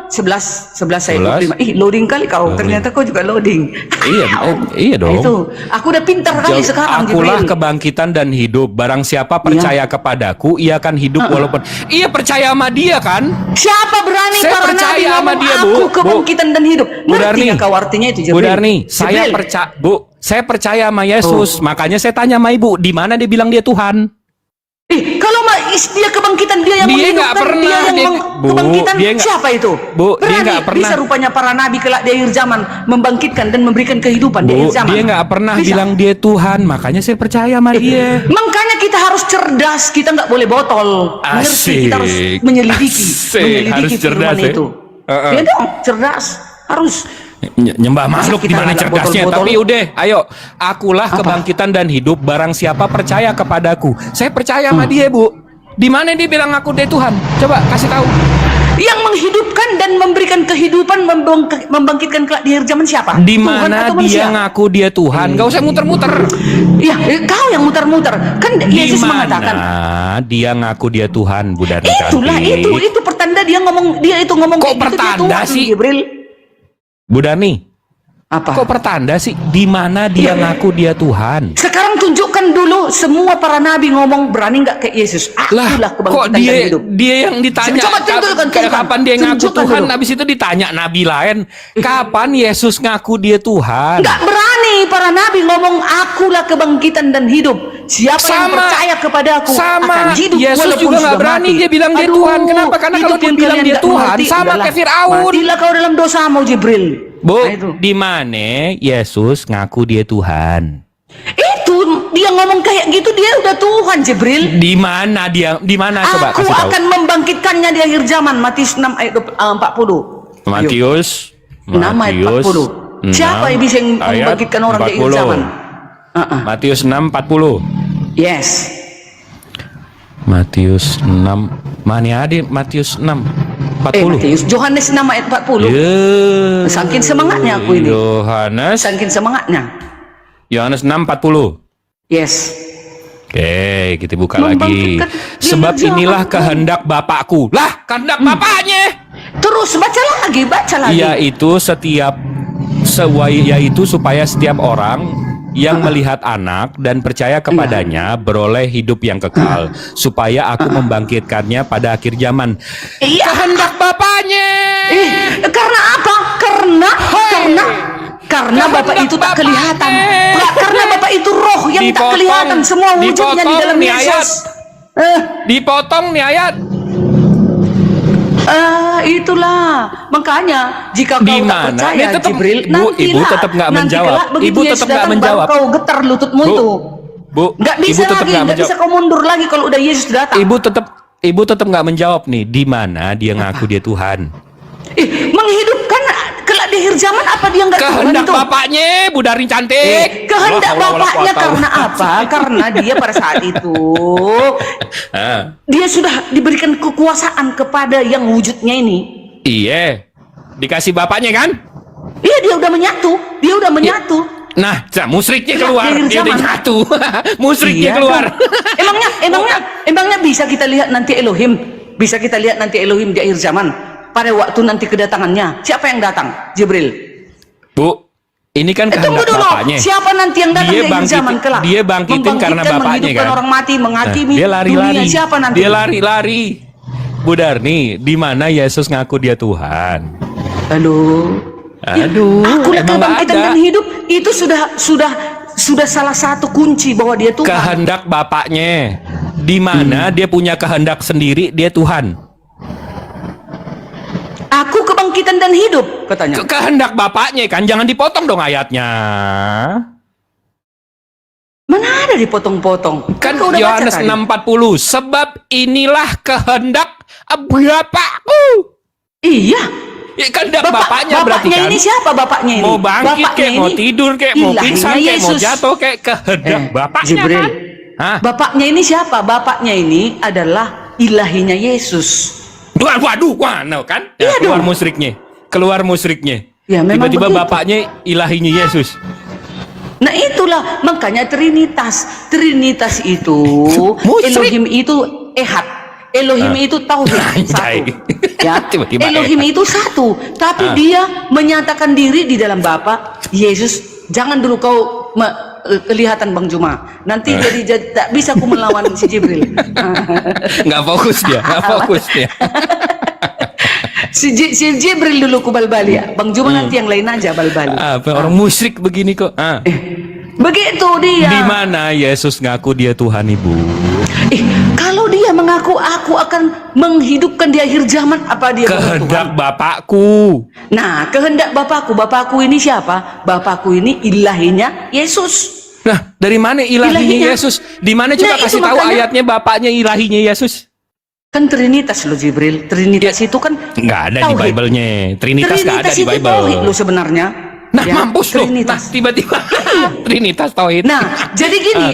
11 ayat 11. 25. Loading kali kau. Ternyata kau juga loading. Iya dong. Itu. Aku udah pintar kali sekarang, Akulah Jibril. kebangkitan dan hidup. Barang siapa percaya kepadaku, ia akan hidup walaupun. Iya, percaya sama dia kan? Siapa berani Saya para percaya nabi sama ngomong dia, aku Bu. kebangkitan dan hidup? Bu Ngerti Darni. nggak kau artinya itu, Jibril? Bu Darni, saya Jibril. percaya, Bu. Saya percaya sama Yesus. Makanya saya tanya sama Ibu, di mana dia bilang dia Tuhan? Kalau dia kebangkitan, dia yang Dia menghidupkan, nggak pernah, dia yang dia- Bu, kebangkitan, dia nggak- siapa itu? Bu, dia Berani, nggak pernah. bisa rupanya para nabi kelak di akhir zaman membangkitkan dan memberikan kehidupan di Bu, akhir zaman. dia nggak pernah Bisa. bilang dia Tuhan. Makanya saya percaya sama dia. Makanya kita harus cerdas, kita nggak boleh botol. Mengerti? Kita harus Asik. menyelidiki, Asik. Harus cerdas, firman ya? itu. Ya dong, cerdas, harus. Nyembah makhluk kita gimana nggak cerdasnya? botol-botol? Tapi udah, ayo. Akulah kebangkitan dan hidup. Barang siapa percaya kepadaku. Saya percaya sama dia, Bu. Di mana dia bilang aku dia Tuhan? Coba kasih tahu. Yang menghidupkan dan memberikan kehidupan, membangkitkan kelak di akhir zaman siapa? Di Tuhan mana atau dia manusia? ngaku dia Tuhan? Gak usah muter-muter. Ya, kau yang muter-muter. Kan Di Yesus mana mengatakan, dia ngaku dia Tuhan, Bu Darni itulah cantik? itu pertanda dia itu ngomong Kok kayak gitu, dia pertanda Tuhan, sih? Jibril. Bu Darni, Apa? kok pertanda sih? Di mana dia ngaku dia Tuhan? Sekarang tunjukkan dulu semua para nabi ngomong, berani nggak kayak Yesus? Lah, Akulah kok kebangkitan dan dia hidup. dia yang ditanya Coba tunjukkan, kapan dia ngaku tunjukkan Tuhan, dulu. habis itu ditanya nabi lain, kapan Yesus ngaku dia Tuhan? Nggak berani para nabi ngomong, akulah kebangkitan dan hidup. Siapa yang Sama. percaya kepada aku Sama. akan hidup Yesus walaupun juga nggak sudah berani mati. dia bilang dia Tuhan. Kenapa? Karena itu kalau dia pun bilang kalian dia nggak Tuhan, mengerti. sama Udahlah, kayak Firaun. Matilah kau dalam dosamu, Jibril. Bu, Nah, itu. di mana Yesus ngaku dia Tuhan? dia ngomong kayak gitu, dia udah Tuhan, Jibril. Di mana dia? Di mana coba Aku kasih tahu. akan membangkitkannya di akhir zaman. Matius 6 ayat 40. Matius 6 ayat 40. Siapa yang bisa membangkitkan orang di akhir zaman? Matius 6:40. Yes. Matius 6. Mana ada Matius 6:40? Matius. Johannes 6 ayat 40. Saking semangatnya aku ini. Saking semangatnya. Yohanes 6:40. Yes. Oke, kita buka lagi. Sebab inilah kehendak Bapakku. Lah, kehendak Bapaknya. Terus baca lagi. Yaitu supaya setiap orang yang melihat anak dan percaya kepadanya beroleh hidup yang kekal, supaya aku membangkitkannya pada akhir zaman. Kehendak Bapaknya. Karena apa? Karena Bapak itu tak kelihatan. Karena Bapak itu roh yang tak kelihatan, semua wujudnya di dalam Yesus. Dipotong nih ayat. Itulah makanya jika kau tak percaya, Jibril, Ibu tetap nggak menjawab. Ibu tetap nggak menjawab. Kau getar lututmu itu. Nggak bisa lagi, nggak bisa kau mundur lagi kalau udah Yesus datang. Ibu tetap nggak menjawab nih. Di mana dia ngaku dia Tuhan? Menghidupkan kelak di akhir zaman, apa dia nggak Tuhan itu? Kehendak Bapaknya, Budari cantik. Kehendak Bapaknya karena apa? Karena dia pada saat itu dia sudah diberikan kekuasaan kepada yang wujudnya ini. Iya, dikasih Bapaknya kan? Iya, dia udah menyatu. Nah, musriknya keluar, dia udah nyatu. Musriknya keluar. Emangnya bisa kita lihat nanti Elohim? Bisa kita lihat nanti Elohim di akhir zaman? Pada waktu nanti kedatangannya, siapa yang datang? Jibril. Bu, ini kan kehendak Bapaknya. Siapa nanti yang datang di akhir zaman kelak? Dia bangkitin karena Bapaknya kan. Orang mati, menghakimi dia lari-lari. dunia. Siapa nanti? Dia lari-lari. Bu Darni, di mana Yesus ngaku dia Tuhan? Aduh. Aku kebangkitan dan hidup itu sudah salah satu kunci bahwa dia Tuhan. Kehendak Bapaknya. Di mana dia punya kehendak sendiri, dia Tuhan. Aku kebangkitan dan hidup, katanya. Kehendak Bapaknya kan, jangan dipotong dong ayatnya. Mana ada dipotong-potong? Kan Yohanes 6:40. Sebab inilah kehendak Bapakku. Iya. Ya, kehendak Bapaknya berarti kan. Ini siapa Bapaknya ini? Mau bangkit kayak, mau tidur kayak, mau pingsan kayak, mau jatuh kayak, kehendak Bapaknya Jibril. kan. Bapaknya ini siapa? Bapaknya ini adalah ilahinya Yesus. Waduh, kan? Iya Keluar musriknya. Ya, memang tiba-tiba begitu. Bapaknya ilahinya Yesus. Nah itulah makanya Trinitas itu Elohim itu ehad, Elohim itu tauhid satu. Ya, Tiba-tiba Elohim itu satu, tapi dia menyatakan diri di dalam Bapa. Yesus, jangan dulu kau kelihatan Bang Juma, nanti jadi tak bisa aku melawan si Jibril. Nggak fokus dia. Si Jibril dulu ku bal-bali ya. Bang Juma nanti yang lain aja bal-bali. Orang musyrik begini kok. Begitu dia. Di mana Yesus ngaku dia Tuhan, Ibu? Kalau dia mengaku aku akan menghidupkan di akhir zaman, apa dia kehendak Bapakku? Nah, kehendak Bapakku ini siapa? Bapakku ini ilahinya Yesus. Nah, dari mana ilahinya Yesus? Di mana coba kasih tahu ayatnya Bapaknya ilahinya Yesus? Kan Trinitas lo Jibril. Trinitas itu kan nggak ada di Bible-nya. Trinitas nggak ada di Bible. Tauhid lo sebenarnya. Nah, mampus lo. Nah, tiba-tiba Trinitas tauhid. Nah, jadi gini,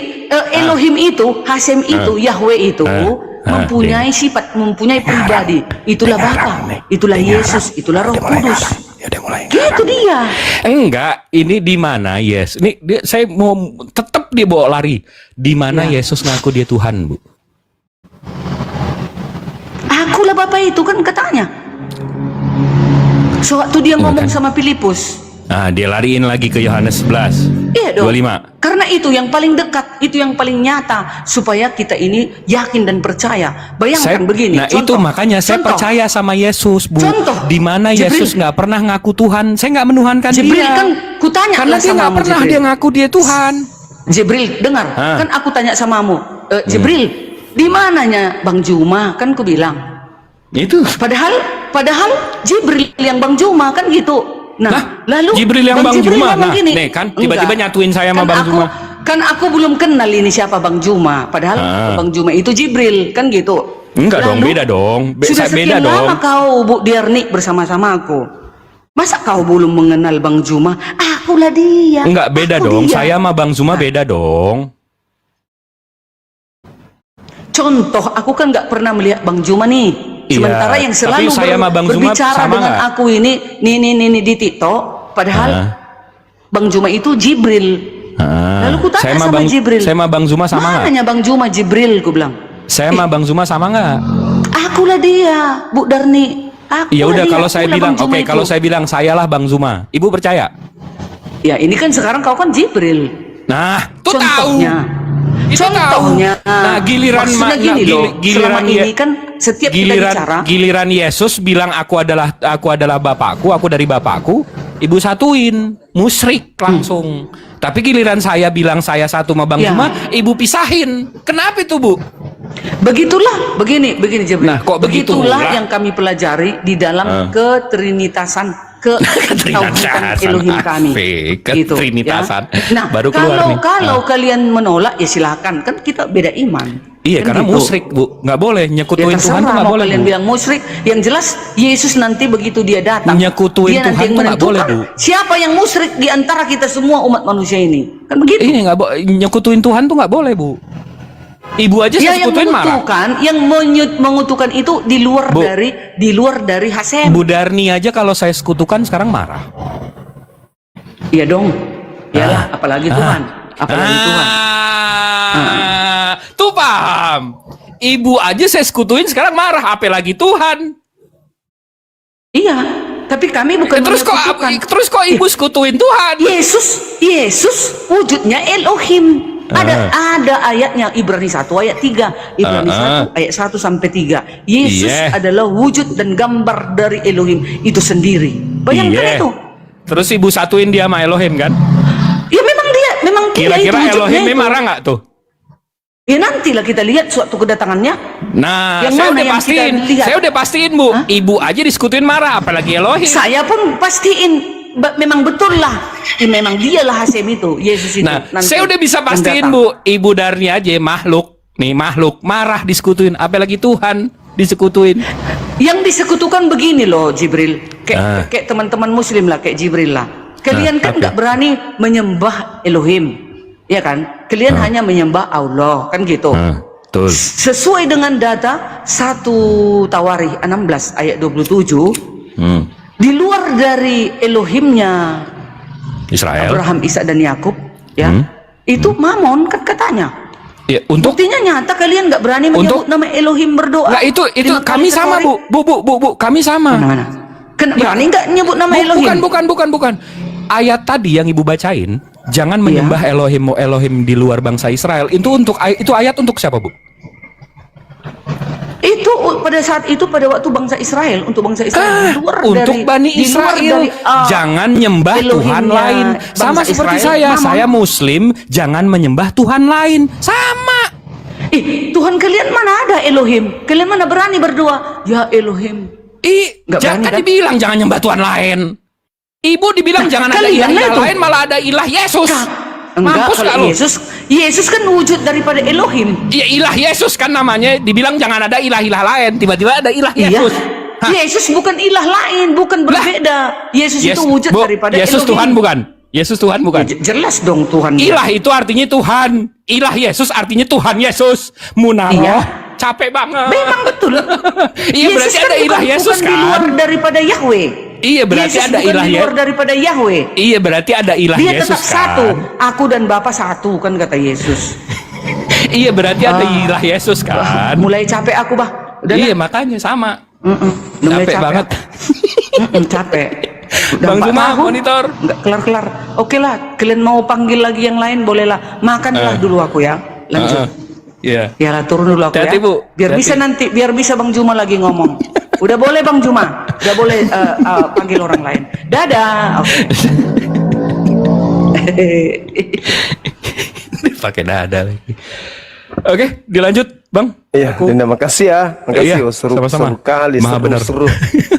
Elohim itu, Hasem itu, Yahweh itu mempunyai sifat, mempunyai pribadi. Itulah Bapa, itulah Yesus, itulah Roh Kudus. Gitu dia. Enggak, ini di mana Yesus? Ini saya mau tetap dia bawa lari. Di mana Yesus ngaku dia Tuhan, Bu? Akulah Bapa itu kan katanya. Sewaktu dia ngomong sama Filipus. Nah, dia lariin lagi ke Yohanes 11. Iya dong. 25. Karena itu yang paling dekat, itu yang paling nyata supaya kita ini yakin dan percaya. Bayangkan begini. Nah, itu makanya saya percaya sama Yesus, Bu. Contoh. Di mana Yesus nggak pernah ngaku Tuhan. Saya nggak menuhankan Jibril, dia. kan kutanya karena dia nggak pernah dia ngaku dia Tuhan. Jibril, dengar. Kan aku tanya samamu. Jibril, di mananya Bang Juma? Kan ku bilang. Itu. Padahal Jibril yang Bang Juma kan gitu. Nah, lalu Jibril yang Bang Juma. Nah, gini, nih kan tiba-tiba nyatuin saya sama Bang Juma. Kan aku belum kenal ini siapa Bang Juma. Padahal Bang Juma itu Jibril, kan gitu. Enggak dong, Lalu, beda dong. Sudah Saya beda sekian dong. lama kau Bu Diarni bersama-sama aku. Masa kau belum mengenal Bang Juma? Akulah dia. Enggak, beda Aku dong. dia. Saya sama Bang Zuma beda dong. Contoh, aku kan nggak pernah melihat Bang Juma nih. Sementara Iya, yang tapi selalu saya sama Bang Zuma berbicara sama dengan nggak? aku ini di TikTok, padahal Bang Juma itu Jibril. Lalu ku tanya Saya sama sama Bang Jibril. Saya sama Bang Zuma sama nggak? Mananya Bang Juma Jibril, ku bilang. Saya sama Bang Zuma sama nggak? Akulah dia, Bu Darni. Ya udah, kalau saya akulah bilang, Bang Juma oke, itu. kalau saya bilang sayalah Bang Zuma, Ibu percaya? Ya ini kan sekarang kau kan Jibril. Nah, tuh tahu. Contohnya. Itu Contohnya. tahu. Nah, giliran Maksudnya gini loh, selama ini kan setiap kita bicara. Giliran Yesus bilang aku adalah Bapakku, aku dari Bapakku, Ibu satuin, musyrik langsung. Tapi giliran saya bilang saya satu sama Bang Ya. Zuma, Ibu pisahin. Kenapa itu, Bu? Begitulah, begini Jibril. Nah, kok begitulah? yang kami pelajari di dalam ketrinitasan, ketauhidan Elohim kami. Gitu, Ketrinitasan. ya. Nah, Baru keluar nih. kalau kalian menolak ya silakan, kan kita beda iman. Iya, Kan karena gitu. musyrik, Bu. Nggak boleh nyekutuin Ya Tuhan tuh terserah, nggak mau boleh, kalian Bu. bilang musyrik, yang jelas Yesus nanti begitu dia datang, Nyekutuin dia nanti Tuhan yang tuh nggak boleh, menentukan Bu. siapa yang musyrik di antara kita semua umat manusia ini, kan begitu. Ini nggak boleh, nyekutuin Tuhan tuh nggak boleh, Bu. Ibu aja Ya, saya yang sekutuin marah. mengutukan itu di luar dari Hasem. Bu Darni aja kalau saya sekutukan sekarang marah. Iya dong. Iyalah, apalagi Tuhan. Apalagi Tuhan. Tuh paham. Ibu aja saya sekutuin sekarang marah, apalagi Tuhan. Iya, tapi kami bukan Terus kok ibu sekutuin Tuhan? Yesus wujudnya Elohim. Ada ayatnya, Ibrani 1 ayat 3, Ibrani 1 ayat 1 sampai 3. Yesus adalah wujud dan gambar dari Elohim itu sendiri. Bayangkan itu. Terus ibu satuin dia sama Elohim kan? Ya memang dia Kira-kira itu wujudnya Elohim itu. marah nggak tuh? Ya nantilah kita lihat suatu kedatangannya. Nah, Yang saya mana udah yang pastiin. kita lihat? Saya udah pastiin, Bu. Ibu aja disekutuin marah, apalagi Elohim. Saya pun pastiin memang betul lah. Memang dialah Hasem itu, Yesus itu. Nah, nanti saya udah bisa pastiin, mendatang. Bu. Ibu Darni aja makhluk marah disekutuin, apalagi Tuhan disekutuin. Yang disekutukan begini loh, Jibril. Kayak teman-teman Muslim lah, kayak Jibril lah. Kalian kan nggak berani menyembah Elohim, ya kan? Kalian hanya menyembah Allah, kan gitu. Betul. Sesuai dengan data 1 Tawarikh 16 ayat 27, di luar dari Elohimnya Israel. Abraham, Ishak dan Yakub, ya, itu Mamon kan katanya. Ya, untuk Buktinya nyata kalian nggak berani menyebut nama Elohim berdoa. Nggak, itu 5 kali kami sama, sehari. Bu, kami sama. Mana? Berani nggak nyebut nama Elohim? Bukan. Ayat tadi yang Ibu bacain, jangan menyembah Elohim di luar bangsa Israel. Itu ayat untuk siapa, Bu? Itu pada saat itu, pada waktu bangsa Israel, untuk bangsa Israel di luar Untuk dari, Bani di luar Israel, dari, jangan nyembah Tuhan Elohimnya lain. Sama bangsa seperti Israel, saya Muslim, jangan menyembah Tuhan lain. Sama. Tuhan kalian mana ada Elohim? Kalian mana berani berdoa? Ya Elohim. Nggak Jangan berani, kan? dibilang jangan nyembah Tuhan lain. Ibu dibilang jangan ada kalian ilah itu. lain, malah ada ilah Yesus. Enggak, Mampus nggak kalau lu? Yesus kan wujud daripada Elohim. Ya ilah Yesus kan namanya, dibilang jangan ada ilah-ilah lain, tiba-tiba ada ilah Yesus. Iya. Yesus bukan ilah lain, bukan berbeda. Yesus itu wujud daripada Yesus Elohim. Tuhan bukan? Yesus Tuhan bukan? Jelas dong Tuhan. Ilah itu artinya Tuhan. Ilah Yesus artinya Tuhan Yesus. Munaroh. Iya. Capek banget. Memang betul. Iya, berarti ada ilah Yesus bukan di luar kan? daripada Yahweh. Iya, berarti Yesus ada bukan ilah di luar daripada Yahweh. Iya, berarti ada ilah Dia Yesus tetap kan? satu. Aku dan Bapa satu, kan kata Yesus. Iya, berarti ada ilah Yesus kan? Mulai capek aku, Bah. Udah Iya, lah. makanya sama. Mulai Capek banget. Capek. Udah Bang 4 Zuma, tahun, monitor. nggak kelar-kelar. Oke lah, kalian mau panggil lagi yang lain, bolehlah. Makanlah dulu aku ya. Lanjut. Iya. Ya lah, turun dulu aku Hati-hati, ya. Bu. Biar Hati-hati. bisa nanti, biar bisa Bang Juma lagi ngomong. Udah boleh Bang Juma. Udah boleh panggil orang lain. Dadah. Oke. Pakai dada lagi. Oke, dilanjut, Bang. Iya, terima kasih ya. Makasih, Iya, seru, sama-sama. seru kali, Maha benar. seru.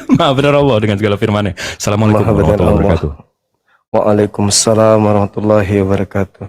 Maha benar Allah dengan segala firman-Nya. Assalamualaikum Maha benar warahmatullahi Allah. wabarakatuh. Waalaikumsalam warahmatullahi wabarakatuh.